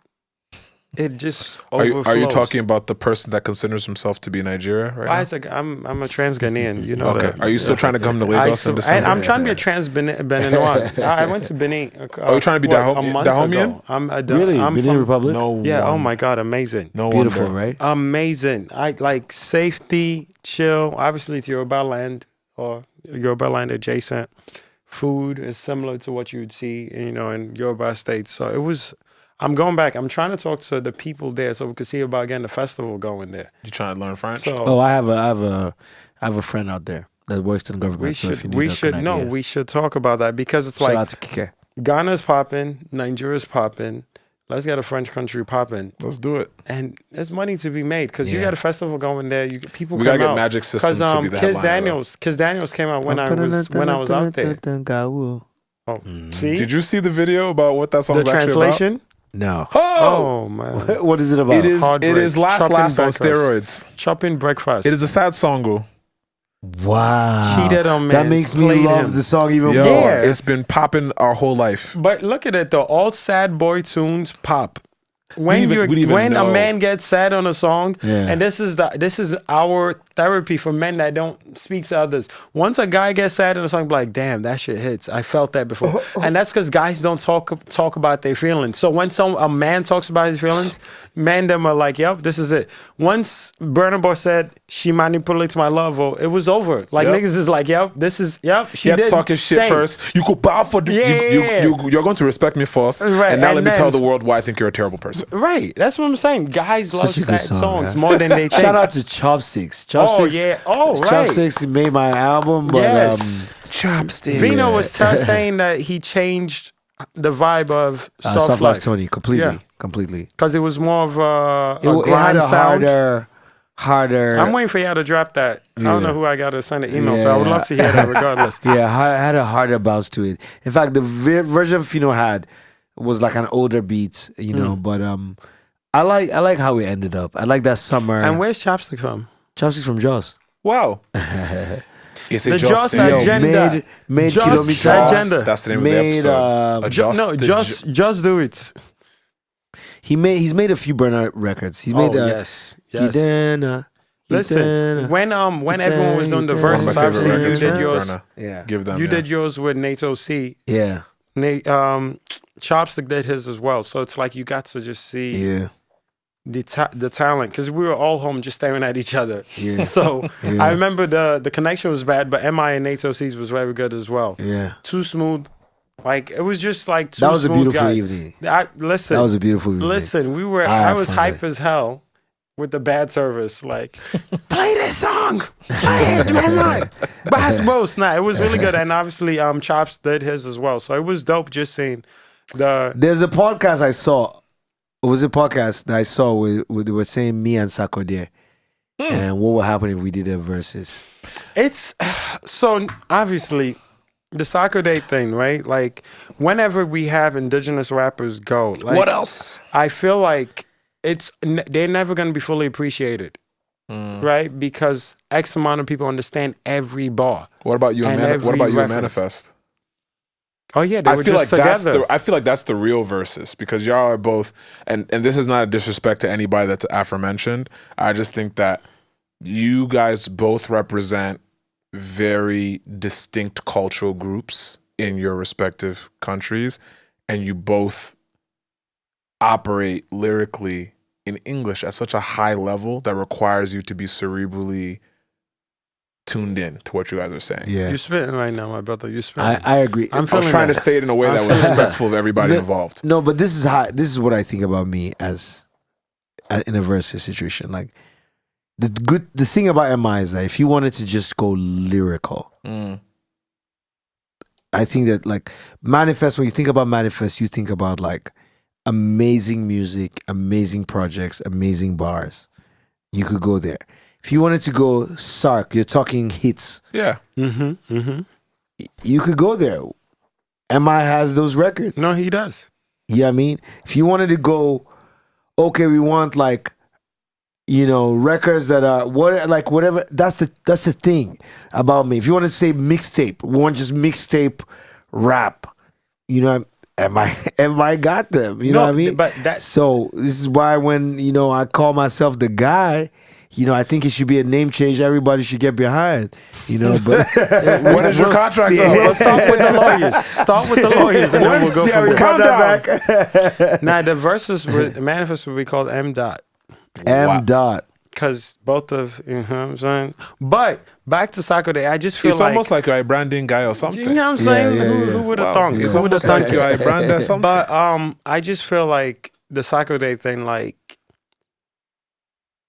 Speaker 2: it just
Speaker 3: Are
Speaker 2: overflows.
Speaker 3: you talking about the person that considers himself to be Nigeria right now?
Speaker 2: Isaac, I'm a trans Ghanaian. You know
Speaker 3: Okay.
Speaker 2: that.
Speaker 3: Are you still trying to come to Lagos in
Speaker 2: and
Speaker 3: December?
Speaker 2: I'm trying to be a trans Beninois. I went to Benin.
Speaker 3: Are you trying to be
Speaker 2: a
Speaker 3: Dahomian?
Speaker 2: month ago. I'm
Speaker 4: really
Speaker 2: I'm
Speaker 4: Benin
Speaker 2: from,
Speaker 4: Republic.
Speaker 3: No.
Speaker 2: Yeah. Oh
Speaker 3: wonder.
Speaker 2: my God. Amazing.
Speaker 3: No
Speaker 4: Beautiful,
Speaker 3: wonder.
Speaker 4: right?
Speaker 2: Amazing. I like safety, chill. Obviously, it's Yoruba land or Yoruba land adjacent. Food is similar to what you would see, you know, in Yoruba states. So it was. I'm going back. I'm trying to talk to the people there so we could see about getting the festival going there.
Speaker 3: You trying to learn French?
Speaker 2: So
Speaker 4: Oh, I have a friend out there. that works in government.
Speaker 2: We
Speaker 4: so if
Speaker 2: should
Speaker 4: you need
Speaker 2: we
Speaker 4: a
Speaker 2: should
Speaker 4: connect,
Speaker 2: no,
Speaker 4: yeah.
Speaker 2: we should talk about that because it's
Speaker 4: Shout
Speaker 2: like
Speaker 4: out to Kike.
Speaker 2: Ghana's popping, Nigeria's popping. Let's get a French country popping,
Speaker 3: Let's do it.
Speaker 2: and there's money to be made because you
Speaker 4: Yeah.
Speaker 2: got a festival going there. You people
Speaker 3: We
Speaker 2: come
Speaker 3: gotta get
Speaker 2: out.
Speaker 3: Magic System
Speaker 2: Because
Speaker 3: to be the
Speaker 2: Kizz
Speaker 3: headliner.
Speaker 2: Daniels came out when I was out there. Oh, see
Speaker 3: Did you see the video about what that song
Speaker 2: the
Speaker 3: was actually
Speaker 2: translation?
Speaker 4: No.
Speaker 3: about?
Speaker 2: Oh man,
Speaker 4: What is it about?
Speaker 3: It is
Speaker 2: Heartbreak.
Speaker 3: last
Speaker 2: Chopping
Speaker 3: on
Speaker 2: breakfast.
Speaker 3: steroids.
Speaker 2: chopping breakfast.
Speaker 3: It is a sad song. Go.
Speaker 4: Wow.
Speaker 2: Cheated on
Speaker 4: That
Speaker 2: mans,
Speaker 4: makes me
Speaker 2: played
Speaker 4: love
Speaker 2: him.
Speaker 4: the song even
Speaker 3: Yo,
Speaker 4: more.
Speaker 2: Yeah.
Speaker 3: it's been popping our whole life.
Speaker 2: But look at it though. All sad boy tunes pop. When
Speaker 3: We didn't even
Speaker 2: when a
Speaker 3: know.
Speaker 2: man gets sad on a song,
Speaker 4: Yeah.
Speaker 2: and this is our therapy for men that don't speak to others. Once a guy gets sad on a song, be like, damn, that shit hits. I felt that before, and that's because guys don't talk about their feelings. So when a man talks about his feelings, men them are like, yep, this is it. Once Burna Boy said she manipulates my love, or it was over. Like
Speaker 3: Yep.
Speaker 2: niggas is like, yep, this is yep. She
Speaker 3: You have
Speaker 2: did
Speaker 3: to talk your shit
Speaker 2: same.
Speaker 3: first. You could bow for the.
Speaker 2: Yeah.
Speaker 3: You're going to respect me first,
Speaker 2: Right,
Speaker 3: and now
Speaker 2: and
Speaker 3: let me
Speaker 2: then-
Speaker 3: tell the world why I think you're a terrible person.
Speaker 2: Right, that's what I'm saying. Guys love
Speaker 4: Such a good
Speaker 2: sad
Speaker 4: song,
Speaker 2: songs
Speaker 4: man.
Speaker 2: more than they think.
Speaker 4: Shout out to Chopstix.
Speaker 2: Oh
Speaker 4: Chopstix.
Speaker 2: yeah. Oh right.
Speaker 4: Chopstix made my album, but
Speaker 2: Yes.
Speaker 3: Chopsticks.
Speaker 2: Vino was saying that he changed the vibe of
Speaker 4: Soft
Speaker 2: Soft
Speaker 4: Life
Speaker 2: Life
Speaker 4: Tony completely,
Speaker 2: Yeah.
Speaker 4: completely.
Speaker 2: because it was more of a
Speaker 4: It had
Speaker 2: grime
Speaker 4: a
Speaker 2: sound.
Speaker 4: harder.
Speaker 2: I'm waiting for y'all to drop that. I don't
Speaker 4: Yeah.
Speaker 2: know who I got to send an email to. I would love to hear that regardless.
Speaker 4: Yeah, had a harder bounce to it. In fact, the version Fino had was like an older beat, you know. But I like how it ended up. I like that summer.
Speaker 2: And where's Chopstick from?
Speaker 4: Chopsticks from Jaws.
Speaker 3: Wow. Is it
Speaker 2: The Joss
Speaker 3: Justin?
Speaker 2: agenda.
Speaker 4: made
Speaker 2: Joss
Speaker 4: kilometer.
Speaker 2: agenda.
Speaker 3: That's the name
Speaker 4: Made,
Speaker 3: of the episode.
Speaker 2: No, just do it.
Speaker 4: He's made a few burnout records. He's made
Speaker 2: yes.
Speaker 4: Listen,
Speaker 2: Listen, when everyone was doing the
Speaker 4: One of
Speaker 3: One of
Speaker 2: verses,
Speaker 3: my favorite
Speaker 2: obviously you
Speaker 3: records.
Speaker 2: did
Speaker 3: from
Speaker 2: yours.
Speaker 3: Burna.
Speaker 4: yeah,
Speaker 3: Give them.
Speaker 2: You
Speaker 3: yeah.
Speaker 2: did yours with Nate OC.
Speaker 4: yeah,
Speaker 2: Chopstick did his as well. So it's like you got to just see
Speaker 4: yeah,
Speaker 2: the talent because we were all home just staring at each other.
Speaker 4: yeah,
Speaker 2: So
Speaker 4: Yeah.
Speaker 2: I remember the connection was bad, but MI and Nate OC's was very good as well.
Speaker 4: yeah.
Speaker 2: Too smooth. Like it was just like two
Speaker 4: That was a
Speaker 2: smooth
Speaker 4: beautiful
Speaker 2: guys.
Speaker 4: evening.
Speaker 2: Listen,
Speaker 4: That was a beautiful evening.
Speaker 2: listen,
Speaker 4: I
Speaker 2: I
Speaker 4: had
Speaker 2: was
Speaker 4: fun
Speaker 2: hype
Speaker 4: there.
Speaker 2: as hell with the bad service. Like, play this song. Play it, man. Basketball snap. It was really good. And obviously, Chops did his as well. So it was dope just seeing the
Speaker 4: There's a podcast I saw. It was a podcast that I saw where they were saying me and Sako there. And what would happen if we did a versus?
Speaker 2: it's so obviously the soccer day thing, right? Like whenever we have indigenous rappers go, like
Speaker 3: What else?
Speaker 2: I feel like they're never going to be fully appreciated, right? Because X amount of people understand every bar.
Speaker 3: What about you?
Speaker 2: And
Speaker 3: And what
Speaker 2: every
Speaker 3: about you and
Speaker 2: reference.
Speaker 3: Manifest?
Speaker 2: Oh yeah, they
Speaker 3: I
Speaker 2: were
Speaker 3: feel like
Speaker 2: just together.
Speaker 3: I feel like that's the real versus because y'all are both, and this is not a disrespect to anybody that's aforementioned. I just think that you guys both represent very distinct cultural groups in your respective countries, and you both operate lyrically in English at such a high level that requires you to be cerebrally tuned in to what you guys are saying.
Speaker 4: Yeah,
Speaker 2: You're spitting right now, my brother. You're spitting.
Speaker 4: I agree.
Speaker 2: I'm
Speaker 3: I was
Speaker 2: feeling
Speaker 3: trying
Speaker 2: that.
Speaker 3: to say it in a way that was
Speaker 2: feeling that.
Speaker 3: respectful of everybody
Speaker 4: No,
Speaker 3: involved.
Speaker 4: No, but this is what I think about me as in a versus situation. Like the thing about MI is that if you wanted to just go lyrical, I think that like Manifest, when you think about Manifest, you think about like amazing music, amazing projects, amazing bars. You could go there. If you wanted to go Sark, you're talking hits.
Speaker 3: Yeah.
Speaker 4: You could go there. MI has those records.
Speaker 2: No, he does.
Speaker 4: You know what I mean? If you wanted to go, okay, we want like, you know, records that are whatever. That's the thing about me. If you want to say mixtape, we want just mixtape rap. You know, MI got them. You know what I mean?
Speaker 2: But that's
Speaker 4: So this is why when, you know, I call myself the guy, you know, I think it should be a name change everybody should get behind. You know, but
Speaker 3: When is your contract
Speaker 4: see,
Speaker 3: up?
Speaker 2: We'll start with the lawyers. Start with the lawyers, and then we'll go
Speaker 4: See how
Speaker 2: from
Speaker 4: we
Speaker 2: there.
Speaker 4: count that back.
Speaker 2: Now the verses, the manifest would be called M. Dot.
Speaker 4: M. Dot.
Speaker 2: Because both of, you know what I'm saying? But back to Soccer Day, I just feel
Speaker 3: It's
Speaker 2: like...
Speaker 3: almost like you're a branding guy or something.
Speaker 2: You know what I'm saying?
Speaker 4: Yeah,
Speaker 2: Who would have
Speaker 3: Wow.
Speaker 2: thunk?
Speaker 3: It's
Speaker 2: Who would have
Speaker 3: almost like
Speaker 2: thunk
Speaker 3: you're
Speaker 2: it?
Speaker 3: a brand or something.
Speaker 2: But I just feel like the Soccer Day thing, like,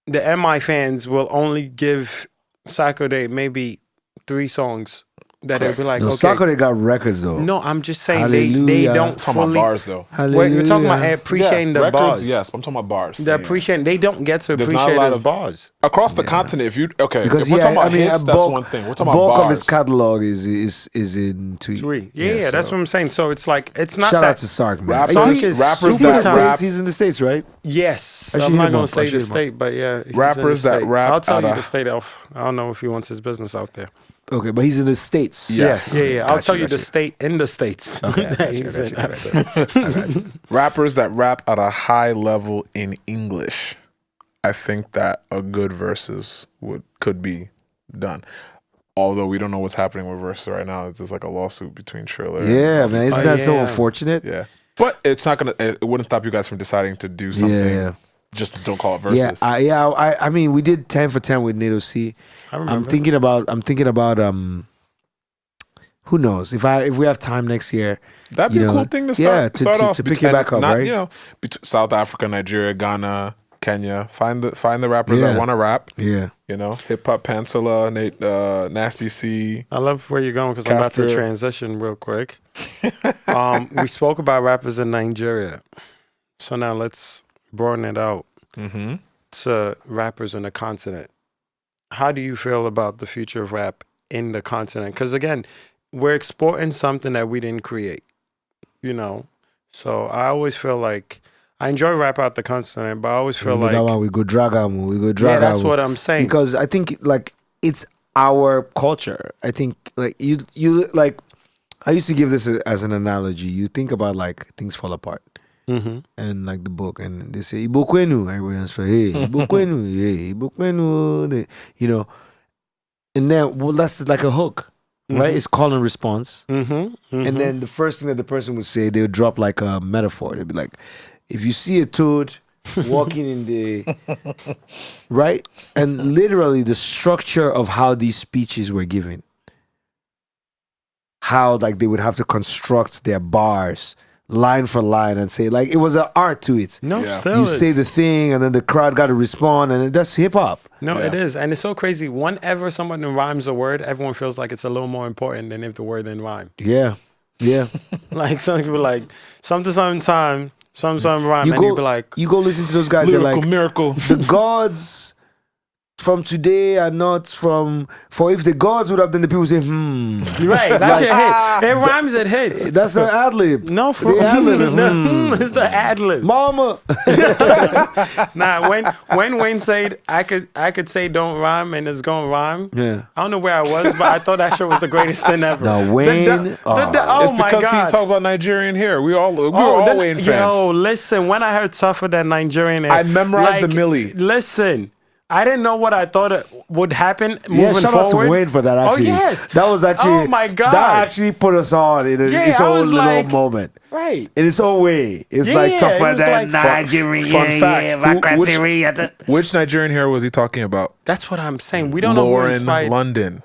Speaker 2: the MI fans will only give Soccer Day maybe 3 songs that they'll be like,
Speaker 4: No,
Speaker 2: okay.
Speaker 4: Sarkodie got records though.
Speaker 2: No, I'm just saying they
Speaker 4: Hallelujah.
Speaker 2: don't
Speaker 3: I'm talking
Speaker 2: fully.
Speaker 3: about bars though.
Speaker 2: Wait, you're talking about
Speaker 4: Hallelujah.
Speaker 2: appreciating the
Speaker 3: records,
Speaker 2: bars.
Speaker 3: yes, but I'm talking about bars.
Speaker 2: The appreciating, they don't get to
Speaker 3: There's not a
Speaker 2: appreciate
Speaker 3: lot
Speaker 2: his
Speaker 3: of-
Speaker 2: bars.
Speaker 3: Across the continent, if you
Speaker 4: Because
Speaker 3: if we're talking about hits,
Speaker 4: a
Speaker 3: that's
Speaker 4: bulk,
Speaker 3: one thing. We're
Speaker 4: a
Speaker 3: talking
Speaker 4: bulk
Speaker 3: about
Speaker 4: of his
Speaker 3: bars.
Speaker 4: catalog is in tweet.
Speaker 2: 3. Yeah, that's
Speaker 4: so-
Speaker 2: what I'm saying. So it's like, it's not
Speaker 4: Shout
Speaker 2: that.
Speaker 4: out to Sark, man.
Speaker 3: Rappers-
Speaker 2: Sark
Speaker 4: He's
Speaker 2: is
Speaker 3: rappers
Speaker 2: super
Speaker 3: that
Speaker 2: talented.
Speaker 3: rap-
Speaker 4: He's in the States, right?
Speaker 2: Yes,
Speaker 4: I should
Speaker 2: I'm
Speaker 4: hit
Speaker 2: not
Speaker 4: him
Speaker 2: gonna
Speaker 4: up. I
Speaker 2: say
Speaker 4: should
Speaker 2: the
Speaker 4: hit him up.
Speaker 2: state, but yeah, he's in the
Speaker 3: Rappers that
Speaker 2: state.
Speaker 3: rap
Speaker 2: I'll tell
Speaker 3: out
Speaker 2: you
Speaker 3: of-
Speaker 2: the state off. I don't know if he wants his business out there.
Speaker 4: Okay, but he's in the States.
Speaker 3: Yes.
Speaker 2: Yeah. I'll
Speaker 4: Gotcha,
Speaker 2: tell you the
Speaker 4: gotcha.
Speaker 2: state in the states.
Speaker 4: Okay, I got
Speaker 2: He's
Speaker 4: you,
Speaker 2: in
Speaker 4: I got you, I got you.
Speaker 3: Rappers that rap at a high level in English. I think that a good verses could be done. Although we don't know what's happening with verses right now. There's like a lawsuit between Triller.
Speaker 4: Yeah,
Speaker 3: and
Speaker 4: man. Isn't
Speaker 2: Oh,
Speaker 4: that so
Speaker 2: yeah.
Speaker 4: unfortunate?
Speaker 3: yeah. But it's not gonna. It wouldn't stop you guys from deciding to do something.
Speaker 4: Yeah.
Speaker 3: Just don't call it verses.
Speaker 4: I mean, we did 10 for 10 with Nato C.
Speaker 2: I
Speaker 4: I'm
Speaker 2: remember.
Speaker 4: thinking about who knows if we have time next year.
Speaker 3: That'd be
Speaker 4: you
Speaker 3: a
Speaker 4: know,
Speaker 3: cool thing to
Speaker 4: yeah,
Speaker 3: start. Start off
Speaker 4: to pick it
Speaker 3: and
Speaker 4: back up,
Speaker 3: not,
Speaker 4: right?
Speaker 3: You know, South Africa, Nigeria, Ghana, Kenya. Find the rappers that
Speaker 4: Yeah.
Speaker 3: want to rap.
Speaker 4: Yeah.
Speaker 3: You know, Hip Hop Pansela, Nasty C.
Speaker 2: I love where you're going because I'm about to
Speaker 3: Casper.
Speaker 2: transition real quick. We spoke about rappers in Nigeria. So now let's broaden it out
Speaker 3: Mm-hmm.
Speaker 2: to rappers in the continent. How do you feel about the future of rap in the continent? Because again, we're exporting something that we didn't create, you know? So I always feel like I enjoy rap out the continent, but I always feel like,
Speaker 4: we go drag am, we go drag
Speaker 2: yeah, that's
Speaker 4: am.
Speaker 2: what I'm saying.
Speaker 4: Because I think like it's our culture. I think like you like I used to give this as an analogy. You think about like things fall apart.
Speaker 2: Mm-hmm.
Speaker 4: And like the book, and they say Ibokwenu, everybody else say, hey, Ibokwenu, hey, Ibokwenu, you know, and then well, that's like a hook, right?
Speaker 2: Mhm.
Speaker 4: It's call and response,
Speaker 2: Mm-hmm.
Speaker 4: and then the first thing that the person would say, they would drop like a metaphor. They'd be like, if you see a toad walking in the right, and literally the structure of how these speeches were given, how like they would have to construct their bars line for line and say like it was an art to it.
Speaker 2: No,
Speaker 3: Yeah.
Speaker 2: still
Speaker 4: You
Speaker 2: is.
Speaker 4: say the thing and then the crowd got to respond, and that's hip hop.
Speaker 2: No,
Speaker 3: Yeah.
Speaker 2: it is. And it's so crazy. Whenever someone rhymes a word, everyone feels like it's a little more important than if the word didn't rhyme.
Speaker 4: Yeah, yeah.
Speaker 2: Like some people like something time, some rhyme,
Speaker 4: You
Speaker 2: and you
Speaker 4: go,
Speaker 2: be like,
Speaker 4: you go listen to those guys. They're
Speaker 3: Lyrical
Speaker 4: like
Speaker 3: miracle.
Speaker 4: the gods from today are not from. For if the gods would have done, the people say,
Speaker 2: right, that's your hit. It rhymes, it hits.
Speaker 4: that's an ad lib.
Speaker 2: No, for
Speaker 4: The ad-lib,
Speaker 2: it's the ad lib.
Speaker 4: Mama.
Speaker 2: Nah, when Wayne said I could say don't rhyme and it's gonna rhyme.
Speaker 4: Yeah.
Speaker 2: I don't know where I was, but I thought that shit was the greatest thing ever.
Speaker 4: Now Wayne.
Speaker 2: Oh
Speaker 3: It's
Speaker 2: my
Speaker 3: because
Speaker 2: God.
Speaker 3: he talked about Nigerian here. We were all
Speaker 2: then-
Speaker 3: Wayne fans.
Speaker 2: Yo, listen, when I heard Tougher Than Nigerian,
Speaker 3: I memorized the Millie.
Speaker 2: Listen, I didn't know what I thought it would happen moving
Speaker 4: Yeah, shout out to
Speaker 2: forward.
Speaker 4: Wayne for that. Actually,
Speaker 2: Oh, yes.
Speaker 4: that was actually.
Speaker 2: Oh, my God.
Speaker 4: that actually put us on in its
Speaker 2: I
Speaker 4: own
Speaker 2: was
Speaker 4: little
Speaker 2: like-
Speaker 4: moment.
Speaker 2: Right.
Speaker 4: In its own way, it's
Speaker 2: Yeah,
Speaker 4: like
Speaker 2: yeah,
Speaker 4: tougher
Speaker 2: it was
Speaker 4: than
Speaker 2: like
Speaker 4: Nigerian.
Speaker 3: Fun fact. Which Nigerian hero was he talking about?
Speaker 2: That's what I'm saying. We don't know who
Speaker 3: Lauren
Speaker 2: inspired.
Speaker 3: London.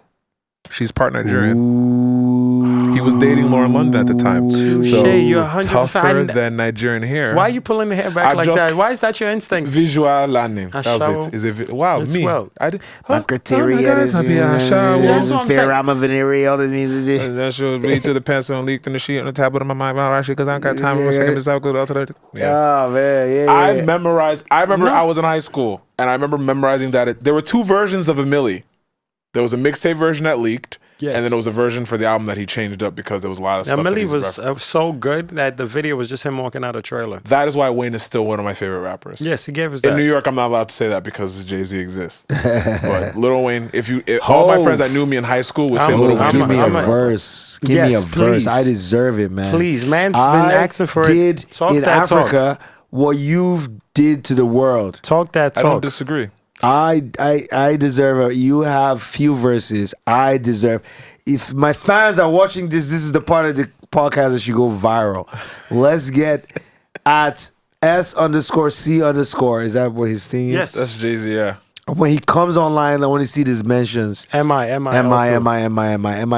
Speaker 3: She's part Nigerian.
Speaker 4: Ooh.
Speaker 3: He was dating Lauren London at the time.
Speaker 2: Touche,
Speaker 3: So
Speaker 2: you're 100%.
Speaker 3: tougher than Nigerian hair.
Speaker 2: Why are you pulling the hair back
Speaker 3: I
Speaker 2: like
Speaker 3: just-
Speaker 2: that? Why is that your instinct?
Speaker 3: Visual learning. That was
Speaker 2: Ashawo.
Speaker 3: it. Is it? Wow,
Speaker 2: It's
Speaker 3: me.
Speaker 2: well.
Speaker 3: I did.
Speaker 4: My criteria is
Speaker 3: That's
Speaker 2: what I'm saying.
Speaker 4: venereal disease.
Speaker 3: That should lead to the pencil and leaked in the sheet on the tablet of my mind. Actually, because I don't got time. I'm second this out. Yeah.
Speaker 4: Oh man, yeah.
Speaker 3: I memorized. I remember
Speaker 2: No.
Speaker 3: I was in high school, and I remember memorizing that there were two versions of Emily. There was a mixtape version that leaked,
Speaker 2: Yes.
Speaker 3: and then there was a version for the album that he changed up because there was a lot of stuff.
Speaker 2: Now,
Speaker 3: that
Speaker 2: Millie
Speaker 3: he's
Speaker 2: was
Speaker 3: referenced.
Speaker 2: so good that the video was just him walking out a trailer.
Speaker 3: That is why Wayne is still one of my favorite rappers.
Speaker 2: Yes, he gave us
Speaker 3: In
Speaker 2: that.
Speaker 3: New York, I'm not allowed to say that because Jay-Z exists. But Lil Wayne, all my friends that knew me in high school would say
Speaker 2: I'm-
Speaker 3: Lil Wayne.
Speaker 4: Give
Speaker 3: is
Speaker 4: me
Speaker 3: my
Speaker 4: a
Speaker 3: favorite.
Speaker 4: verse. Give me
Speaker 2: Yes,
Speaker 4: a verse.
Speaker 2: please.
Speaker 4: I deserve it, man.
Speaker 2: Please, man's been
Speaker 4: I
Speaker 2: asking for
Speaker 4: did
Speaker 2: it. Talk
Speaker 4: in
Speaker 2: that
Speaker 4: Africa what you've did to the world.
Speaker 2: Talk that
Speaker 3: I don't
Speaker 2: talk.
Speaker 3: disagree.
Speaker 4: I deserve it. You have few verses. I deserve. If my fans are watching this is the part of the podcast that should go viral. Let's get at S_C_. Is that what his thing is?
Speaker 2: Yes.
Speaker 3: That's Jay-Z, yeah.
Speaker 4: When he comes online, I want to see these mentions. MI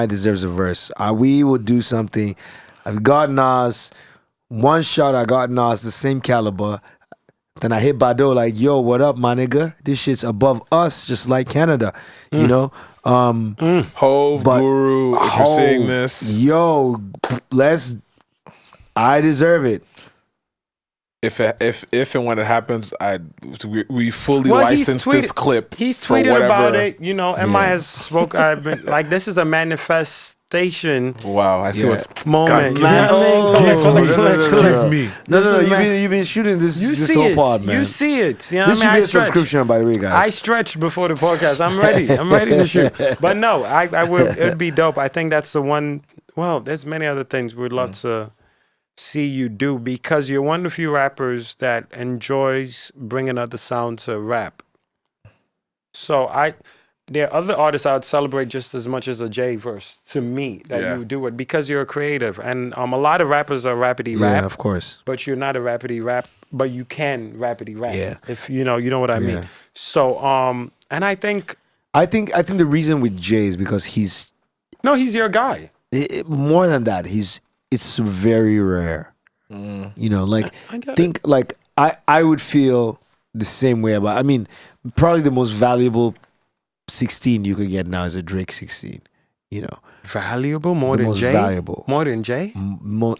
Speaker 4: deserves a verse. We will do something. I've got Nas. One shot, I got Nas, the same caliber. Then I hit Bawo like, yo, what up, my nigga? This shit's above us, just like Canada, you know?
Speaker 3: Hove,
Speaker 4: But
Speaker 3: Guru, if you're seeing this,
Speaker 4: yo, I deserve it.
Speaker 3: if and when it happens, we fully
Speaker 2: Well, he's
Speaker 3: license
Speaker 2: tweeted-
Speaker 3: this clip.
Speaker 2: He's
Speaker 3: for
Speaker 2: tweeted
Speaker 3: whatever.
Speaker 2: about it. You know, MI has spoke. I've been like, this is a manifestation
Speaker 3: Wow, I see
Speaker 4: Yeah.
Speaker 3: what's
Speaker 2: moment. You
Speaker 4: Man,
Speaker 2: know what I mean?
Speaker 3: give me,
Speaker 4: no.
Speaker 3: give me.
Speaker 4: No,
Speaker 2: This is
Speaker 4: you've been shooting this
Speaker 2: You
Speaker 4: this
Speaker 2: see
Speaker 4: whole
Speaker 2: it.
Speaker 4: pod, man.
Speaker 2: You see it. You know
Speaker 4: This
Speaker 2: what I
Speaker 4: should
Speaker 2: mean?
Speaker 4: be a subscription, by the way, guys.
Speaker 2: I stretched before the podcast. I'm ready. I'm ready to shoot. But no, I will. It'd be dope. I think that's the one. Well, there's many other things we'd love to see you do, because you're one of the few rappers that enjoys bringing other sound to rap. So there are other artists I would celebrate just as much as a J verse to me that
Speaker 3: Yeah.
Speaker 2: you do it, because you're a creative. And a lot of rappers are rapidy
Speaker 4: yeah,
Speaker 2: rap,
Speaker 4: of course.
Speaker 2: but you're not a rapidy rap, but you can rapidy rap.
Speaker 4: Yeah.
Speaker 2: If you know what I
Speaker 4: Yeah.
Speaker 2: mean. So and I think
Speaker 4: I think the reason with Jay is because he's
Speaker 2: he's your guy.
Speaker 4: more than that. It's very rare. You know, like
Speaker 2: I get
Speaker 4: think like I would feel the same way about. I mean, probably the most valuable 16 you could get now is a Drake 16. You know,
Speaker 2: Valuable more
Speaker 4: The
Speaker 2: than
Speaker 4: most
Speaker 2: Jay.
Speaker 4: valuable.
Speaker 2: More than Jay.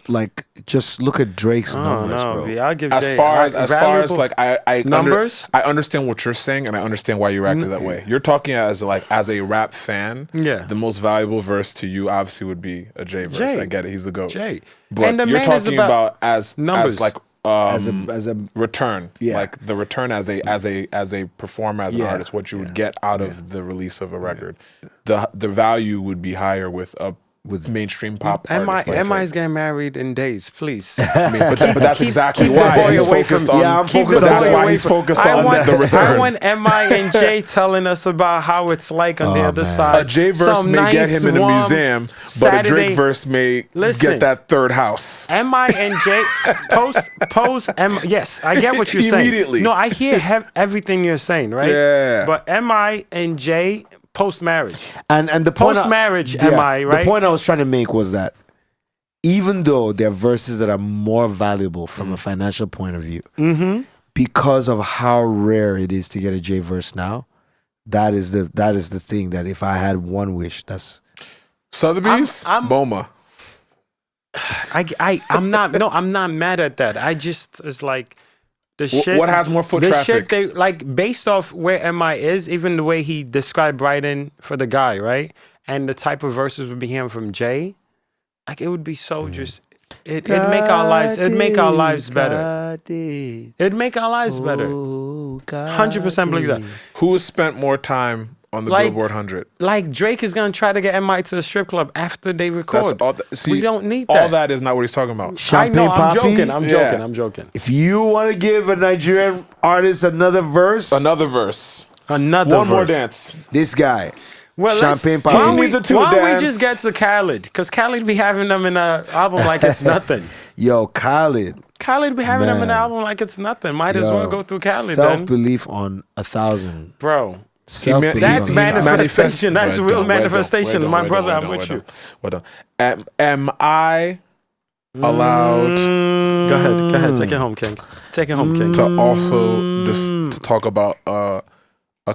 Speaker 4: like just look at Drake's numbers,
Speaker 2: no,
Speaker 4: bro.
Speaker 2: B, I'll give
Speaker 3: As
Speaker 2: Jay
Speaker 3: far as
Speaker 2: valuable
Speaker 3: like I
Speaker 2: numbers.
Speaker 3: I understand what you're saying, and I understand why you reacted that way. You're talking as a rap fan.
Speaker 2: Yeah.
Speaker 3: The most valuable verse to you obviously would be a J verse.
Speaker 2: Jay.
Speaker 3: I get it. He's the GOAT.
Speaker 2: Jay.
Speaker 3: But
Speaker 2: And the
Speaker 3: you're
Speaker 2: man is
Speaker 3: talking
Speaker 2: about
Speaker 3: about as
Speaker 2: numbers.
Speaker 3: like
Speaker 4: as a
Speaker 3: return.
Speaker 4: Yeah.
Speaker 3: Like the return as a performer, as an
Speaker 4: Yeah.
Speaker 3: artist, what you would get out of the release of a record. The value would be higher with mainstream pop artists. like
Speaker 2: MI's getting married in days, please.
Speaker 3: I mean, but that's exactly
Speaker 2: keep the
Speaker 3: why
Speaker 2: boy
Speaker 3: he's
Speaker 2: away
Speaker 3: focused
Speaker 2: from-
Speaker 3: on.
Speaker 4: Yeah, I'm
Speaker 2: Keep
Speaker 4: focused
Speaker 2: the
Speaker 4: on
Speaker 3: That's
Speaker 2: boy
Speaker 3: why
Speaker 2: away
Speaker 3: he's
Speaker 2: from-
Speaker 3: focused
Speaker 2: I
Speaker 3: on
Speaker 2: want,
Speaker 3: the return.
Speaker 2: I want MI and Jay telling us about how it's like on the
Speaker 4: Oh,
Speaker 2: other
Speaker 4: man.
Speaker 2: side.
Speaker 3: A J verse
Speaker 2: Some
Speaker 3: may get
Speaker 2: nice,
Speaker 3: him in a
Speaker 2: warm
Speaker 3: museum, but a
Speaker 2: Saturday-
Speaker 3: Drake verse may
Speaker 2: Listen.
Speaker 3: get that third house.
Speaker 2: MI and Jay post yes, I get what you're saying.
Speaker 3: Immediately.
Speaker 2: No, I hear everything you're saying, right?
Speaker 3: Yeah.
Speaker 2: But MI and Jay post marriage.
Speaker 4: and the point
Speaker 2: Post-marriage, MI, right?
Speaker 4: The point I was trying to make was that even though there are verses that are more valuable from a financial point of view, because of how rare it is to get a J verse now, that is the thing that if I had one wish, that's
Speaker 3: Sotheby's,
Speaker 2: I'm-
Speaker 3: Boma.
Speaker 2: I'm not mad at that. I just it's like the shit.
Speaker 3: What has more foot
Speaker 2: the
Speaker 3: traffic?
Speaker 2: Shit they like based off where MI is, even the way he described writing for the guy, right? And the type of verses would be hearing from Jay, like it would be so just it'd make our lives better. It'd make our lives better. 100% believe that.
Speaker 3: Who has spent more time on the
Speaker 2: Like-
Speaker 3: Billboard 100?
Speaker 2: Like Drake is gonna try to get MI to a strip club after they record.
Speaker 3: See,
Speaker 2: we don't need
Speaker 3: all
Speaker 2: that.
Speaker 3: that is not what he's talking about.
Speaker 2: I know.
Speaker 4: Champagne
Speaker 2: I'm
Speaker 4: Papi?
Speaker 2: joking. I'm
Speaker 3: Yeah.
Speaker 2: joking. I'm joking.
Speaker 4: if you want to give a Nigerian artist another verse,
Speaker 3: Another verse.
Speaker 2: Another
Speaker 3: One more
Speaker 2: verse.
Speaker 3: dance.
Speaker 4: this guy.
Speaker 2: Well,
Speaker 4: Champagne
Speaker 2: why
Speaker 4: Papi.
Speaker 2: don't
Speaker 3: He needs a two
Speaker 2: why don't
Speaker 3: dance.
Speaker 2: we just get to Khaled? Because Khaled be having them in an album like it's nothing.
Speaker 4: Yo, Khaled.
Speaker 2: Khaled be having them in an
Speaker 4: Man.
Speaker 2: album like it's nothing. Might as well go through Khaled then.
Speaker 4: Self-belief on 1,000.
Speaker 2: Bro,
Speaker 4: Self-belief
Speaker 2: That's
Speaker 4: on
Speaker 2: manifestation. That's
Speaker 3: Well
Speaker 2: real
Speaker 3: done,
Speaker 2: manifestation.
Speaker 3: well
Speaker 2: My
Speaker 3: done,
Speaker 2: brother,
Speaker 3: well
Speaker 2: I'm
Speaker 3: done,
Speaker 2: with
Speaker 3: well
Speaker 2: you.
Speaker 3: done. Well done. Am I allowed
Speaker 2: Go ahead. Take it home, King. Take it home, King.
Speaker 3: to also just to talk about a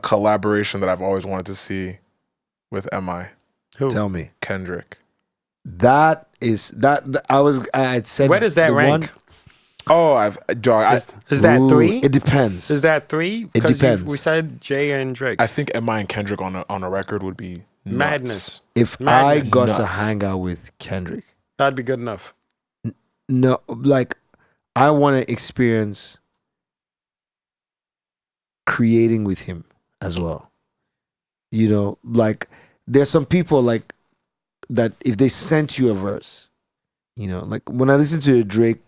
Speaker 3: collaboration that I've always wanted to see with MI?
Speaker 2: Who?
Speaker 4: Tell me.
Speaker 3: Kendrick.
Speaker 4: That I had said.
Speaker 2: Where does that
Speaker 4: the
Speaker 2: rank?
Speaker 4: one-
Speaker 3: Oh,
Speaker 2: Is that
Speaker 4: Ooh,
Speaker 2: 3?
Speaker 4: It depends.
Speaker 2: Is that 3?
Speaker 4: It
Speaker 2: 'Cause
Speaker 4: depends.
Speaker 2: We said Jay and Drake.
Speaker 3: I think MI and Kendrick on a record would be nuts.
Speaker 2: Madness.
Speaker 4: If
Speaker 2: Madness.
Speaker 4: I got to
Speaker 3: Nuts.
Speaker 4: hang out with Kendrick,
Speaker 2: That'd be good enough.
Speaker 4: no, like I want to experience creating with him as well. You know, like there's some people like that if they sent you a verse, you know, like when I listen to a Drake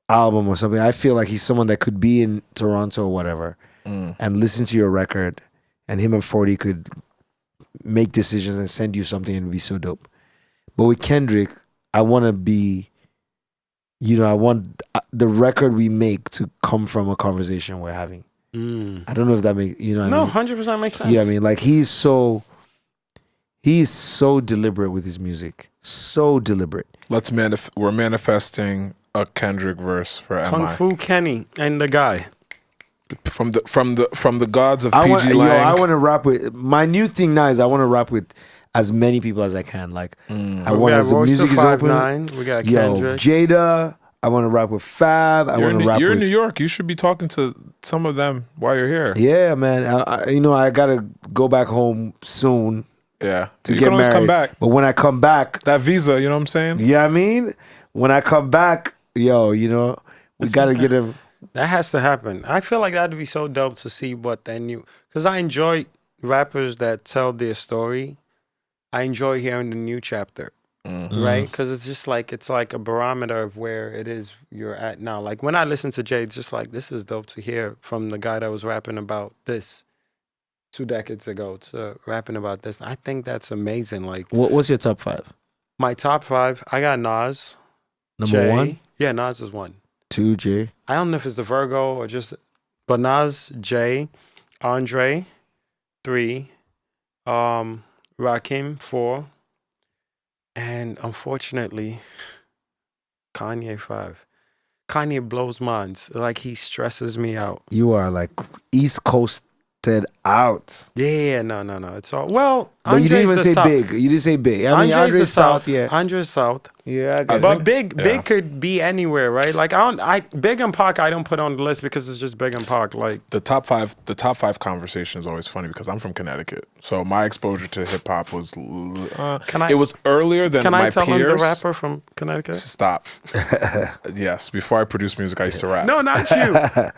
Speaker 4: album or something, I feel like he's someone that could be in Toronto or whatever and listen to your record, and him and 40 could make decisions and send you something and it'd be so dope. But with Kendrick, I want to be, you know, I want the record we make to come from a conversation we're having. I don't know if that makes, you know what I
Speaker 2: No,
Speaker 4: mean?
Speaker 2: 100% makes sense.
Speaker 4: You know what I mean? Like he's so deliberate with his music. So deliberate.
Speaker 3: We're manifesting a Kendrick verse for
Speaker 2: Kung
Speaker 3: MI.
Speaker 2: Fu Kenny and the guy.
Speaker 3: from the gods of
Speaker 4: I
Speaker 3: PG
Speaker 4: want,
Speaker 3: Lang.
Speaker 4: I want to rap with. My new thing now is I want to rap with as many people as I can. Like I
Speaker 2: We
Speaker 4: want
Speaker 2: got
Speaker 4: as the
Speaker 2: Royce
Speaker 4: music is open.
Speaker 2: 5'9", we got
Speaker 4: Yo,
Speaker 2: Kendrick.
Speaker 4: Jada. I want to rap with Fab. I want to rap
Speaker 3: You're
Speaker 4: with.
Speaker 3: in New York. You should be talking to some of them while you're here.
Speaker 4: Yeah, man. I gotta go back home soon
Speaker 3: Yeah.
Speaker 4: to
Speaker 3: You
Speaker 4: get
Speaker 3: can always
Speaker 4: married.
Speaker 3: come back.
Speaker 4: But when I come back,
Speaker 3: That visa, you know what I'm saying?
Speaker 4: yeah, I mean, when I come back, yo, we gotta get him.
Speaker 2: That has to happen. I feel like that'd be so dope to see what they knew. Because I enjoy rappers that tell their story. I enjoy hearing the new chapter, right? Because it's like a barometer of where it is you're at now. Like when I listen to Jay, it's just like, this is dope to hear from the guy that was rapping about this 2 decades ago to rapping about this. I think that's amazing. Like
Speaker 4: What's your top 5?
Speaker 2: my top 5, I got Nas.
Speaker 4: Number
Speaker 2: Jay.
Speaker 4: 1,
Speaker 2: Yeah, Nas is 1.
Speaker 4: 2, J.
Speaker 2: I don't know if it's the Virgo or just, but Nas, Jay, Andre, 3, Rakim, 4, and unfortunately, Kanye, 5. Kanye blows minds. Like he stresses me out.
Speaker 4: You are like East Coasted out.
Speaker 2: Yeah, no. It's all well.
Speaker 4: But you didn't even
Speaker 2: Andre's
Speaker 4: say
Speaker 2: the South.
Speaker 4: big. You didn't say big. I mean,
Speaker 2: Andre's
Speaker 4: Andre's
Speaker 2: the South.
Speaker 4: Yeah.
Speaker 2: Andre's South.
Speaker 4: Yeah, I guess.
Speaker 2: But big
Speaker 3: Yeah.
Speaker 2: could be anywhere, right? Like Big and Pac I don't put on the list because it's just Big and Pac. Like
Speaker 3: The top five conversation is always funny because I'm from Connecticut, so my exposure to hip hop was it was earlier than
Speaker 2: can
Speaker 3: my
Speaker 2: I tell
Speaker 3: peers.
Speaker 2: him the rapper from Connecticut?
Speaker 3: Stop. Yes, before I produced music, I used to rap.
Speaker 2: No, not you.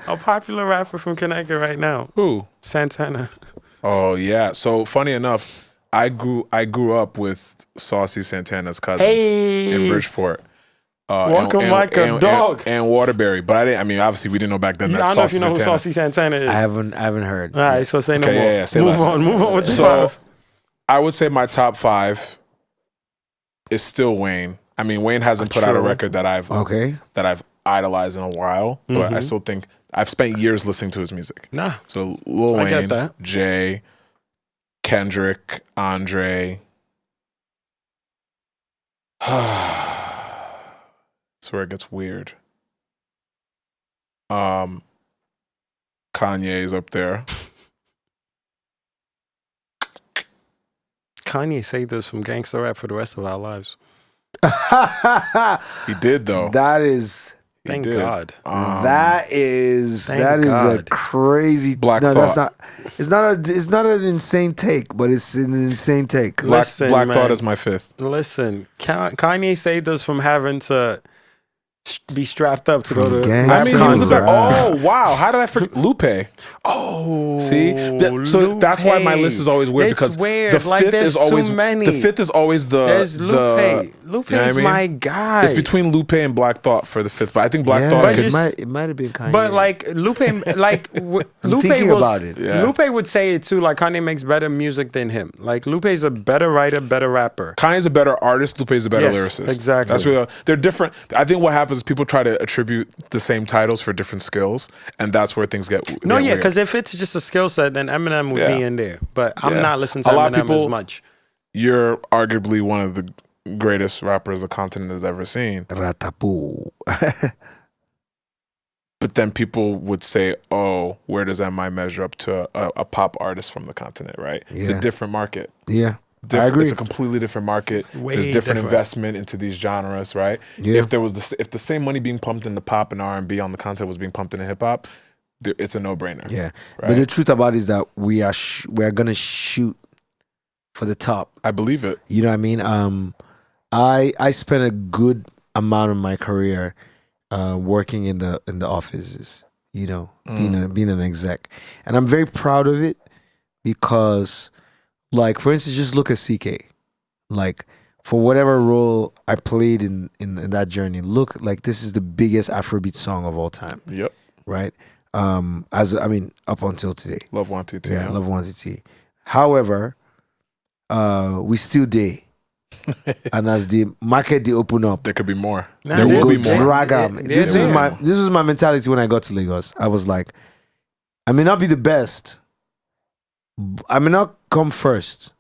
Speaker 2: A popular rapper from Connecticut right now,
Speaker 3: Who?
Speaker 2: Santana.
Speaker 3: Oh yeah. So funny enough, I grew up with Saucy Santana's cousins
Speaker 2: Hey.
Speaker 3: in Bridgeport.
Speaker 2: Walking like a dog.
Speaker 3: And Waterbury, but I mean, obviously, we didn't know back then that
Speaker 2: I don't know if
Speaker 3: Saucy
Speaker 2: you know who
Speaker 3: Santana.
Speaker 2: Saucy Santana is.
Speaker 4: I haven't heard.
Speaker 2: All right, so say no
Speaker 3: Okay,
Speaker 2: more.
Speaker 3: yeah, say
Speaker 2: move
Speaker 3: less.
Speaker 2: on with the
Speaker 3: So
Speaker 2: 5.
Speaker 3: I would say my top 5 is still Wayne. I mean, Wayne hasn't put out a
Speaker 2: True.
Speaker 3: record that I've idolized in a while, but I still think I've spent years listening to his music.
Speaker 2: Nah,
Speaker 3: So Lil
Speaker 2: I get
Speaker 3: Wayne,
Speaker 2: that.
Speaker 3: Jay, Kendrick, Andre. That's where it gets weird. Kanye's up there.
Speaker 2: Kanye saved us from gangster rap for the rest of our lives.
Speaker 3: He did though.
Speaker 4: That is
Speaker 3: He
Speaker 2: Thank
Speaker 3: did.
Speaker 2: God.
Speaker 4: that is
Speaker 2: Thank
Speaker 4: a
Speaker 2: God.
Speaker 4: crazy
Speaker 3: Black
Speaker 4: no,
Speaker 3: Thought.
Speaker 4: that's not it's not an insane take, but it's an insane take.
Speaker 3: Black
Speaker 2: Listen,
Speaker 3: Thought
Speaker 2: man.
Speaker 3: is my 5th.
Speaker 2: Listen, Kanye saved us from having to be strapped up to go
Speaker 4: From
Speaker 2: to
Speaker 4: gangs
Speaker 2: rap
Speaker 3: I mean, he was
Speaker 2: concerts.
Speaker 3: oh wow! How did I forget Lupe?
Speaker 2: Oh,
Speaker 3: See, so that's why my list is always weird
Speaker 2: It's
Speaker 3: because
Speaker 2: weird.
Speaker 3: the
Speaker 2: Like,
Speaker 3: fifth
Speaker 2: there's
Speaker 3: is always
Speaker 2: too many.
Speaker 3: the 5th is always the
Speaker 2: There's Lupe. Lupe
Speaker 3: you know what
Speaker 2: is
Speaker 3: I mean?
Speaker 2: my guy.
Speaker 3: It's between Lupe and Black Thought for the 5th, but I think Black
Speaker 4: Yeah,
Speaker 3: Thought
Speaker 2: But
Speaker 3: could.
Speaker 2: just-
Speaker 4: it might have been Kanye.
Speaker 2: But like Lupe, Lupe
Speaker 4: thinking
Speaker 2: will,
Speaker 4: about it.
Speaker 3: Yeah.
Speaker 2: Lupe would say it too. Like Kanye makes better music than him. Like Lupe's a better writer, better rapper.
Speaker 3: Kanye's a better artist. Lupe's a better
Speaker 2: Yes,
Speaker 3: lyricist.
Speaker 2: exactly.
Speaker 3: That's what they're different. I think what happens is people try to attribute the same titles for different skills, and that's where things get
Speaker 2: No,
Speaker 3: get
Speaker 2: yeah,
Speaker 3: weird.
Speaker 2: because if it's just a skill set, then Eminem would
Speaker 3: Yeah.
Speaker 2: be in there. But I'm
Speaker 3: Yeah.
Speaker 2: not listening to
Speaker 3: A lot of
Speaker 2: Eminem
Speaker 3: people-
Speaker 2: as much.
Speaker 3: You're arguably one of the greatest rappers the continent has ever seen.
Speaker 4: Ratapu.
Speaker 3: But then people would say, "Oh, where does MI measure up to a pop artist from the continent?" Right? It's a
Speaker 4: Yeah.
Speaker 3: different market.
Speaker 4: Yeah.
Speaker 3: Different,
Speaker 4: I agree.
Speaker 3: It's a completely different market.
Speaker 2: Way
Speaker 3: There's different
Speaker 2: different.
Speaker 3: investment into these genres, right?
Speaker 4: Yeah.
Speaker 3: If there was if the same money being pumped into pop and R&B on the content was being pumped into hip hop, it's a no-brainer.
Speaker 4: Yeah.
Speaker 3: Right?
Speaker 4: But the truth about it is that we are gonna shoot for the top.
Speaker 3: I believe it.
Speaker 4: You know what I mean? I spent a good amount of my career working in the offices, you know, being an exec. And I'm very proud of it because, like, for instance, just look at CK. Like, for whatever role I played in that journey, look, like, this is the biggest Afrobeat song of all time,
Speaker 3: Yep.
Speaker 4: right? Up until today.
Speaker 3: Love One TT.
Speaker 4: Yeah, Love One TT. However, we still there. And as the market they open up,
Speaker 3: There could be more.
Speaker 2: Nah,
Speaker 3: there
Speaker 4: we
Speaker 3: will
Speaker 4: go
Speaker 3: be more.
Speaker 4: drag 'em. This
Speaker 2: there.
Speaker 4: was my mentality when I got to Lagos. I was like, I may not be the best. I may not come first,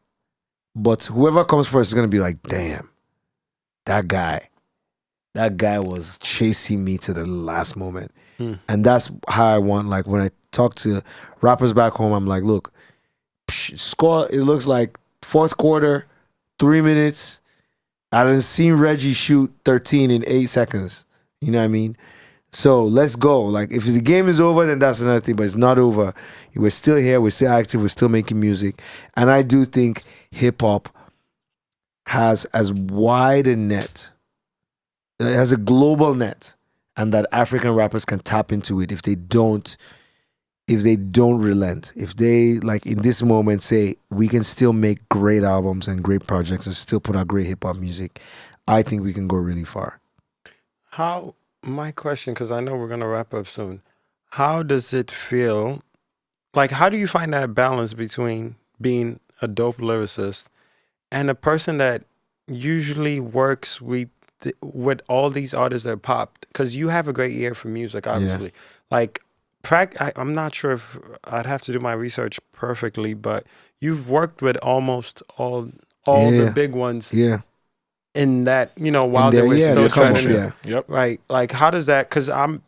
Speaker 4: but whoever comes first is gonna be like, damn, that guy was chasing me to the last moment. And that's how I want, like, when I talk to rappers back home, I'm like, look, score. It looks like fourth quarter, 3 minutes. I done seen Reggie shoot 13 in 8 seconds. You know what I mean? So let's go. Like, if the game is over, then that's another thing, but it's not over. We're still here, we're still active, we're still making music. And I do think hip hop has as wide a net, it has a global net, and that African rappers can tap into it if they don't relent. If they, like, in this moment say, we can still make great albums and great projects and still put out great hip hop music, I think we can go really far.
Speaker 2: My question, because I know we're going to wrap up soon. How does it feel? Like, how do you find that balance between being a dope lyricist and a person that usually works with all these artists that popped? Because you have a great ear for music, obviously. Like, I'm not sure if I'd have to do my research perfectly, but you've worked with almost all the big ones.
Speaker 4: Yeah.
Speaker 2: In that, while they were still trending, right? Like, how does that? Because I'm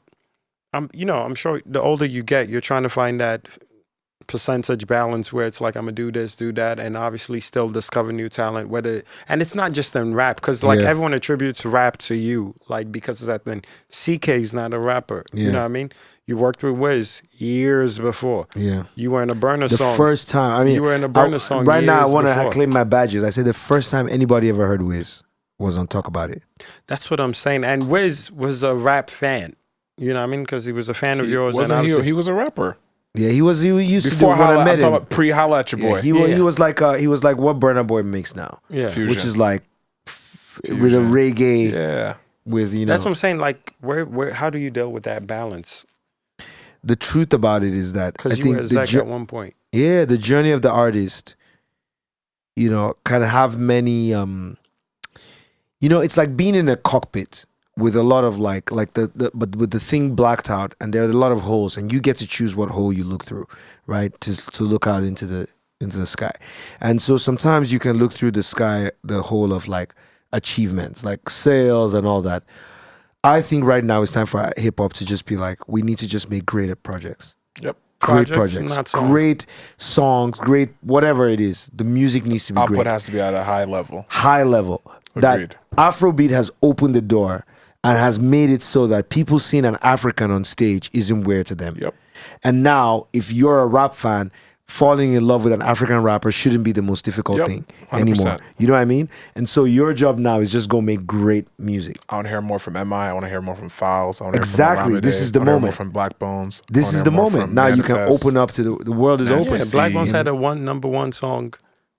Speaker 2: sure the older you get, you're trying to find that percentage balance where it's like, I'm gonna do this, do that, and obviously still discover new talent. And it's not just in rap, because like everyone attributes rap to you, like, because of that thing. CK's not a rapper, you know what I mean? You worked with Wiz years before. Yeah, you were in a Burner song.
Speaker 4: The first time, I mean,
Speaker 2: you were in a Burner song.
Speaker 4: Right now, I want to claim my badges. I said the first time anybody ever heard Wiz was on Talk About It.
Speaker 2: That's what I'm saying. And Wiz was a rap fan. You know what I mean? Because he was a fan of yours.
Speaker 3: He was a rapper.
Speaker 4: Yeah, he was. He used
Speaker 3: Before
Speaker 4: to do when I met him.
Speaker 3: I'm talking about pre-Holla at Your Boy.
Speaker 4: He was like what Burna Boy makes now.
Speaker 2: Yeah,
Speaker 3: Fusion.
Speaker 4: Which is like with a reggae. Yeah, with
Speaker 2: That's what I'm saying. Like, where? How do you deal with that balance?
Speaker 4: The truth about it is that
Speaker 2: because you were Zach at one point.
Speaker 4: Yeah, the journey of the artist. Kind of have many. It's like being in a cockpit with a lot of but with the thing blacked out, and there are a lot of holes, and you get to choose what hole you look through, right? To look out into the sky. And so sometimes you can look through the sky, the hole of like achievements, like sales and all that. I think right now it's time for hip hop to just be like, we need to just make great projects.
Speaker 3: Yep.
Speaker 4: Great projects, great songs, great whatever it is. The music needs to be great.
Speaker 3: Output has to be at a high level.
Speaker 4: High level.
Speaker 3: Agreed.
Speaker 4: That Afrobeat has opened the door and has made it so that people seeing an African on stage isn't weird to them.
Speaker 3: Yep.
Speaker 4: And now, if you're a rap fan, falling in love with an African rapper shouldn't be the most difficult thing
Speaker 3: 100%.
Speaker 4: anymore. You know what I mean? And so your job now is just go make great music.
Speaker 3: I want to hear more from MI. I want to hear more from Fowles.
Speaker 4: Exactly. This is the moment.
Speaker 3: More from Black Bones.
Speaker 4: This is the moment. Now you can open up to the world is open.
Speaker 2: Yeah, Black Bones had a number one song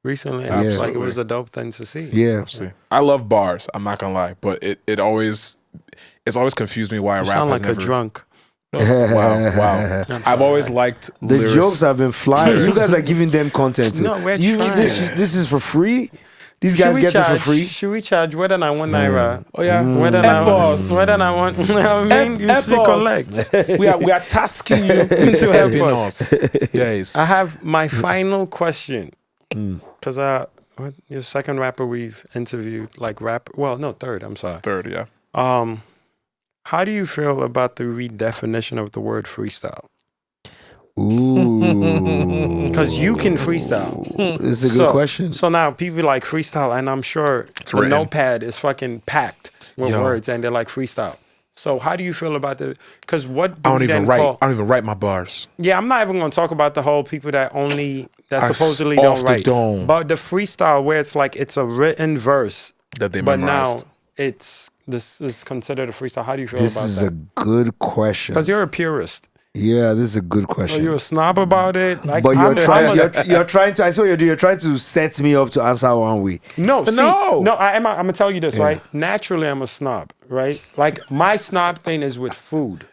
Speaker 2: recently. I was like, it was a dope thing to see.
Speaker 4: Yeah.
Speaker 3: I love bars. I'm not gonna lie, but it's always confused me why a rapper
Speaker 2: sound like a drunk.
Speaker 3: Oh, wow. I've always liked
Speaker 4: the
Speaker 3: lyrics.
Speaker 4: jokes have been flying. You guys are giving them content too.
Speaker 2: No, we're trying.
Speaker 4: This is for free. These guys get this for free.
Speaker 2: Should we charge whether I want naira?
Speaker 3: Oh yeah.
Speaker 2: Whether I want. I mean, you should collect.
Speaker 3: we are tasking you
Speaker 2: to help us.
Speaker 3: Yes.
Speaker 2: I have my final question because you're the second rapper we've interviewed, like third. I'm sorry.
Speaker 3: Third, yeah.
Speaker 2: How do you feel about the redefinition of the word freestyle?
Speaker 4: Ooh.
Speaker 2: Because you can freestyle.
Speaker 4: This is a good question.
Speaker 2: So now people like freestyle, and I'm sure the notepad is fucking packed with words, and they're like freestyle. So how do you feel about the? Because I don't even
Speaker 3: write my bars.
Speaker 2: Yeah, I'm not even going to talk about the whole people that supposedly don't write. But the freestyle where it's like it's a written verse
Speaker 3: that they memorized.
Speaker 2: But now this is considered a freestyle. How do you feel
Speaker 4: this
Speaker 2: about that?
Speaker 4: This is a good question.
Speaker 2: Because you're a purist.
Speaker 4: Yeah, this is a good question.
Speaker 2: Are you a snob about it?
Speaker 4: Like, but you're trying to. I saw you're trying to set me up to answer one way.
Speaker 2: No. I'm gonna tell you this, right? Naturally, I'm a snob, right? Like my snob thing is with food,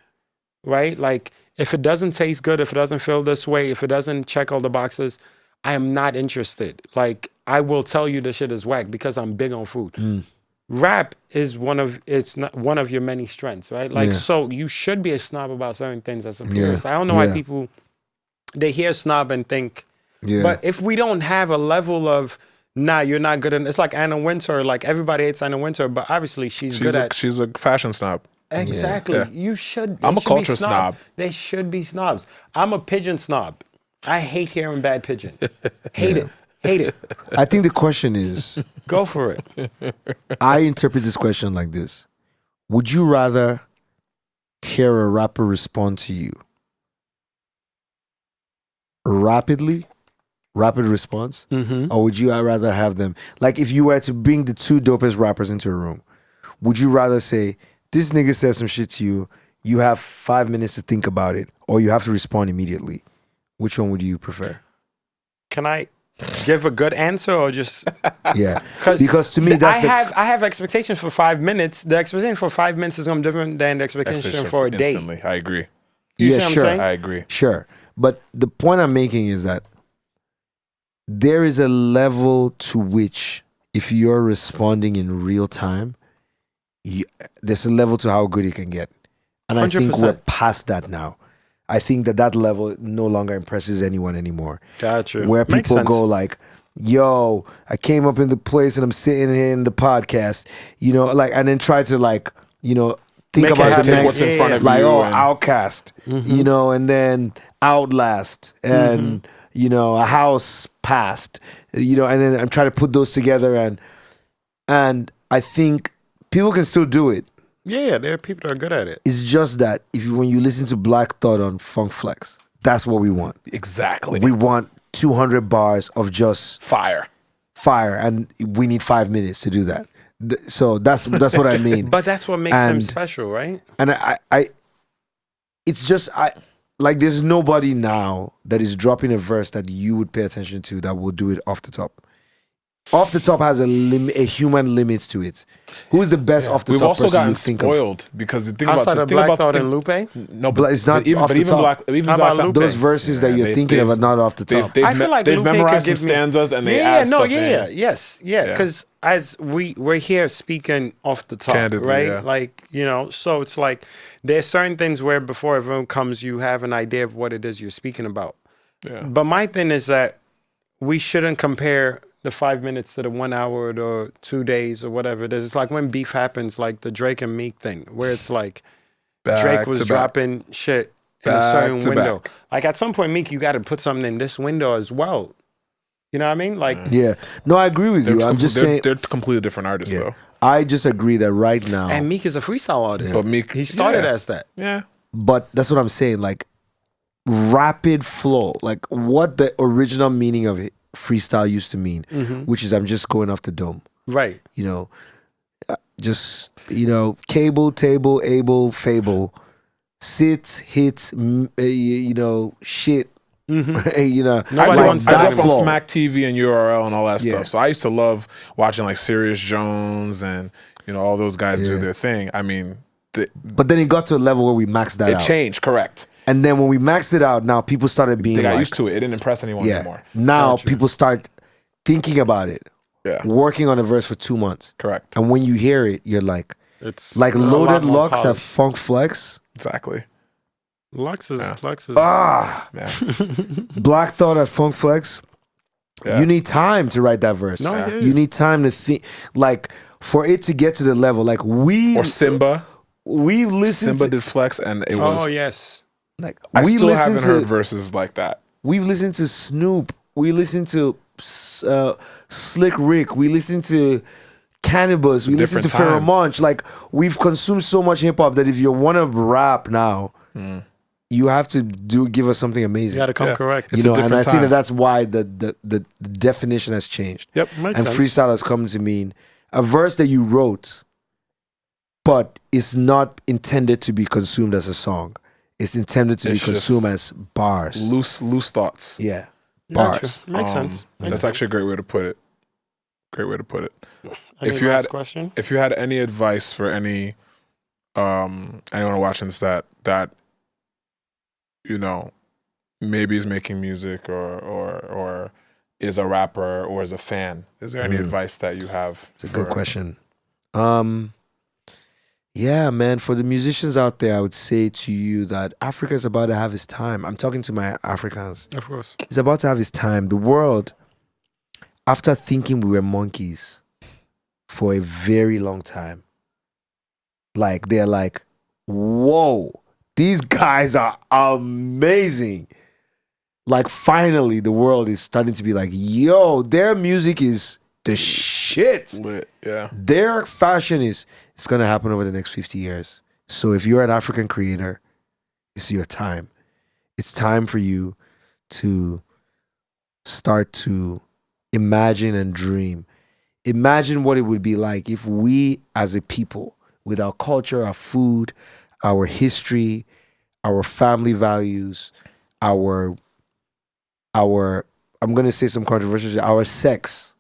Speaker 2: right? Like if it doesn't taste good, if it doesn't feel this way, if it doesn't check all the boxes, I am not interested. Like I will tell you the shit is whack because I'm big on food. Rap is one of your many strengths, right? Like, so you should be a snob about certain things as a purist. I don't know why people, they hear snob and think, but if we don't have a level of, you're not good at, it's like Anna Wintour, like everybody hates Anna Wintour, but obviously she's good at.
Speaker 3: She's a fashion snob.
Speaker 2: Exactly.
Speaker 3: Yeah.
Speaker 2: You should.
Speaker 3: I'm a
Speaker 2: they should be
Speaker 3: culture snob.
Speaker 2: They should be snobs. I'm a pigeon snob. I hate hearing bad pigeon. Hate it. Hate it.
Speaker 4: I think the question is,
Speaker 2: Go for it.
Speaker 4: I interpret this question like this. Would you rather hear a rapper respond to you rapid response, or would you rather have them, like if you were to bring the two dopest rappers into a room, would you rather say, this nigga said some shit to you, you have 5 minutes to think about it, or you have to respond immediately? Which one would you prefer?
Speaker 2: Can I give a good answer or just?
Speaker 4: Yeah, because to me that's
Speaker 2: I have expectations for 5 minutes. The expectation for 5 minutes is going to be different than the expectation for a day.
Speaker 3: Instantly. I agree.
Speaker 2: You
Speaker 4: yeah,
Speaker 2: see what
Speaker 4: sure.
Speaker 2: I'm saying?
Speaker 3: I agree.
Speaker 4: Sure. But the point I'm making is that there is a level to which, if you're responding in real time, there's a level to how good it can get. And I think
Speaker 2: 100%.
Speaker 4: we're past that now. I think that level no longer impresses anyone anymore.
Speaker 2: Gotcha.
Speaker 4: Where
Speaker 2: Makes
Speaker 4: people
Speaker 2: sense.
Speaker 4: go like, yo, I came up in the place and I'm sitting here in the podcast, like, and then try to like, think
Speaker 2: Make it
Speaker 4: about the
Speaker 2: happen.
Speaker 4: next,
Speaker 3: what's in front of
Speaker 4: like,
Speaker 3: you. and-
Speaker 4: Outcast, and then Outlast, and a house passed, and then I'm trying to put those together, and I think people can still do it.
Speaker 2: Yeah, there are people that are good at it.
Speaker 4: It's just that when you listen to Black Thought on Funk Flex, that's what we want.
Speaker 3: Exactly.
Speaker 4: We want 200 bars of just
Speaker 3: Fire.
Speaker 4: and we need 5 minutes to do that. So that's what I mean.
Speaker 2: But that's what makes them special, right?
Speaker 4: And it's just like there's nobody now that is dropping a verse that you would pay attention to that will do it off the top. Off the top has a human limit to it. Who's the best off the
Speaker 3: We've
Speaker 4: top
Speaker 3: also
Speaker 4: person
Speaker 3: gotten
Speaker 4: you think
Speaker 3: spoiled because the thing
Speaker 2: Outside
Speaker 3: about
Speaker 2: of Black Thought and Lupe?
Speaker 3: no,
Speaker 4: But it's not off the top.
Speaker 3: Even
Speaker 2: How about
Speaker 3: Black
Speaker 2: Lupe?
Speaker 4: those verses that you're thinking of are not off the top.
Speaker 3: They've
Speaker 2: I feel like
Speaker 3: they've
Speaker 2: Lupe
Speaker 3: memorized
Speaker 2: could
Speaker 3: some
Speaker 2: give me-
Speaker 3: stanzas and they add stuff in.
Speaker 2: Yes,
Speaker 3: Yeah.
Speaker 2: because as we're here speaking off the top,
Speaker 3: Candidly,
Speaker 2: right?
Speaker 3: yeah.
Speaker 2: Like, so it's like there's certain things where before everyone comes, you have an idea of what it is you're speaking about.
Speaker 3: Yeah.
Speaker 2: But my thing is that we shouldn't compare the 5 minutes to the 1 hour or the 2 days or whatever it is. It's like when beef happens, like the Drake and Meek thing, where it's like Drake was dropping shit in a certain window. Like at some point, Meek, you got to put something in this window as well. You know what I mean? Like,
Speaker 4: Yeah. No, I agree with you. I'm just saying.
Speaker 3: They're completely different artists though.
Speaker 4: I just agree that right now.
Speaker 2: and Meek is a freestyle artist.
Speaker 3: But Meek,
Speaker 2: He started
Speaker 3: yeah.
Speaker 2: as that.
Speaker 3: Yeah.
Speaker 4: But that's what I'm saying. Like rapid flow, like what the original meaning of it, freestyle used to mean, which is I'm just going off the dome.
Speaker 2: Right.
Speaker 4: Just cable, table, able, fable, sit, hit, shit.
Speaker 2: Nobody
Speaker 3: I
Speaker 2: wants
Speaker 3: grew
Speaker 2: that
Speaker 3: up on
Speaker 4: flow.
Speaker 3: Smack TV and URL and all that
Speaker 4: Yeah.
Speaker 3: stuff. So I used to love watching like Sirius Jones and all those guys do
Speaker 4: Yeah.
Speaker 3: their thing. I mean,
Speaker 4: But then it got to a level where we maxed that
Speaker 3: it
Speaker 4: out.
Speaker 3: changed. Correct.
Speaker 4: And then when we maxed it out, now people started being
Speaker 3: They got
Speaker 4: like,
Speaker 3: used to it. It didn't impress anyone anymore.
Speaker 4: Now
Speaker 2: Gotcha.
Speaker 4: people start thinking about it,
Speaker 3: Yeah.
Speaker 4: working on a verse for 2 months.
Speaker 3: Correct.
Speaker 4: And when you hear it, you're like
Speaker 2: It's
Speaker 4: like
Speaker 2: a lot
Speaker 4: Loaded
Speaker 2: more
Speaker 4: Lux at
Speaker 2: polished.
Speaker 4: Funk Flex.
Speaker 3: Exactly.
Speaker 2: Lux is.
Speaker 3: Yeah.
Speaker 2: Yeah.
Speaker 4: Black Thought at Funk Flex.
Speaker 3: Yeah.
Speaker 4: You need time to write that verse.
Speaker 2: No, I hear
Speaker 4: You
Speaker 2: you.
Speaker 4: need time to think, like for it to get to the level. Like
Speaker 3: Or Simba.
Speaker 4: we listened
Speaker 3: Simba
Speaker 4: to,
Speaker 3: did Flex and it was.
Speaker 2: Oh yes.
Speaker 4: like
Speaker 3: I
Speaker 4: we
Speaker 3: still
Speaker 4: listened
Speaker 3: haven't
Speaker 4: to
Speaker 3: heard verses like that.
Speaker 4: we've listened to Snoop. We listened to Slick Rick. We listened to Cannabis. We listened to
Speaker 3: Different
Speaker 4: Pharoah
Speaker 3: time.
Speaker 4: Monch. Like we've consumed so much hip hop that if you want to rap now, you have to give us something
Speaker 2: You
Speaker 4: amazing.
Speaker 2: got to come
Speaker 3: Yeah.
Speaker 2: correct.
Speaker 3: It's a
Speaker 4: and I
Speaker 3: different
Speaker 4: think
Speaker 3: time.
Speaker 4: that's why the definition has changed.
Speaker 3: Yep.
Speaker 2: Makes
Speaker 4: And
Speaker 2: sense.
Speaker 4: freestyle has come to mean a verse that you wrote, but it's not intended to be consumed as a song. It's intended to be
Speaker 3: It's just
Speaker 4: consumed as bars.
Speaker 3: Loose thoughts.
Speaker 4: Yeah,
Speaker 2: Gotcha.
Speaker 4: bars.
Speaker 2: Makes sense. Makes
Speaker 3: That's
Speaker 2: sense.
Speaker 3: actually a great way to put it. Great way to put it.
Speaker 2: Any
Speaker 3: if you
Speaker 2: last
Speaker 3: had-
Speaker 2: question?
Speaker 3: If you had any advice for anyone watching this that maybe is making music or is a rapper or is a fan, is there any advice that you have?
Speaker 4: It's a good question. Yeah, man. For the musicians out there, I would say to you that Africa is about to have its time. I'm talking to my Africans.
Speaker 2: Of course.
Speaker 4: It's about to have its time. The world, after thinking we were monkeys for a very long time, like they're like, whoa, these guys are amazing. Like finally the world is starting to be like, yo, their music is the shit.
Speaker 3: Lit, yeah.
Speaker 4: Their fashion it's gonna happen over the next 50 years. So if you're an African creator, it's your time. It's time for you to start to imagine and dream. Imagine what it would be like if we as a people, with our culture, our food, our history, our family values, our I'm gonna say some controversial shit, our sex.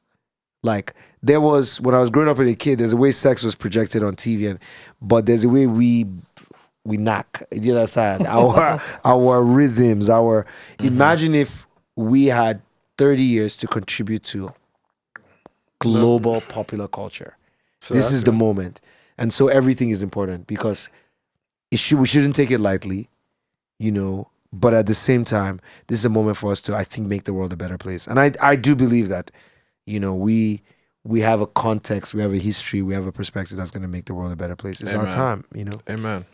Speaker 4: Like there was, when I was growing up as a kid, there's a way sex was projected on TV, but there's a way we knock. You understand? Our rhythms, imagine if we had 30 years to contribute to global popular culture. So this is the moment. And so everything is important because we shouldn't take it lightly, you know, but at the same time, this is a moment for us to, I think, make the world a better place. And I do believe that, you know, we have a context, we have a history, we have a perspective that's going to make the world a better place. It's our time, you know.
Speaker 3: Amen.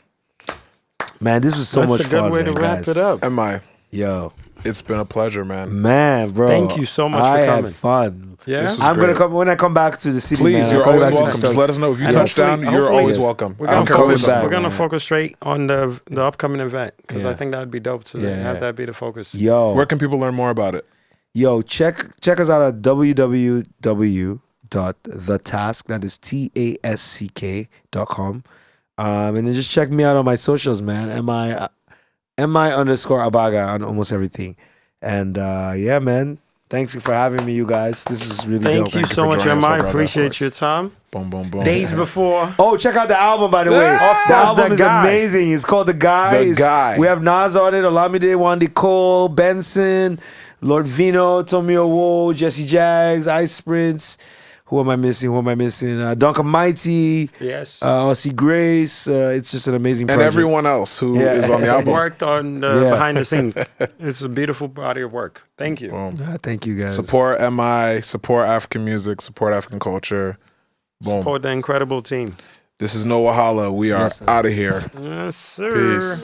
Speaker 4: Man, this was so much fun.
Speaker 2: That's a good way to wrap it up.
Speaker 3: MI.
Speaker 4: Yo.
Speaker 3: It's been a pleasure, man.
Speaker 4: Man, bro.
Speaker 2: Thank you so much for coming.
Speaker 4: I had fun.
Speaker 2: Yeah.
Speaker 4: I'm going to come, when I come back to the city,
Speaker 3: please,
Speaker 4: man,
Speaker 3: you're always welcome. Just let us know. If you touch down, you're always welcome.
Speaker 2: We're going to focus straight on the upcoming event because I think that would be dope to have that be the focus.
Speaker 4: Yo.
Speaker 3: Where can people learn more about it?
Speaker 4: Yo, check us out at www.thetask, that is TASCK.com. And then just check me out on my socials, man. MI_Abaga on almost everything. And yeah, man. Thanks for having me, you guys. This is really dope.
Speaker 2: Thank you so much, MI. Appreciate your time.
Speaker 3: Boom, boom, boom.
Speaker 2: Days before.
Speaker 4: Oh, check out the album, by the way. The album is amazing. It's called The Guy.
Speaker 3: The Guy.
Speaker 4: We have Nas on it, Olamide, Wande Cole, Benson, Lord Vino, Tommy Owo, Jesse Jags, Ice Prince. Who am I missing? Duncan Mighty.
Speaker 2: Yes.
Speaker 4: Aussie Grace. It's just an amazing project.
Speaker 3: And everyone else who is on the album.
Speaker 2: Worked on behind the scenes. It's a beautiful body of work. Thank you.
Speaker 4: Thank you, guys.
Speaker 3: Support MI, support African music, support African culture. Boom.
Speaker 2: Support the incredible team.
Speaker 3: This is No Wahala. We are out of here.
Speaker 2: Yes, sir.
Speaker 3: Peace.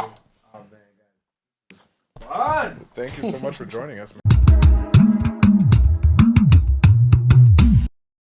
Speaker 4: Fun.
Speaker 3: Thank you so much for joining us, man.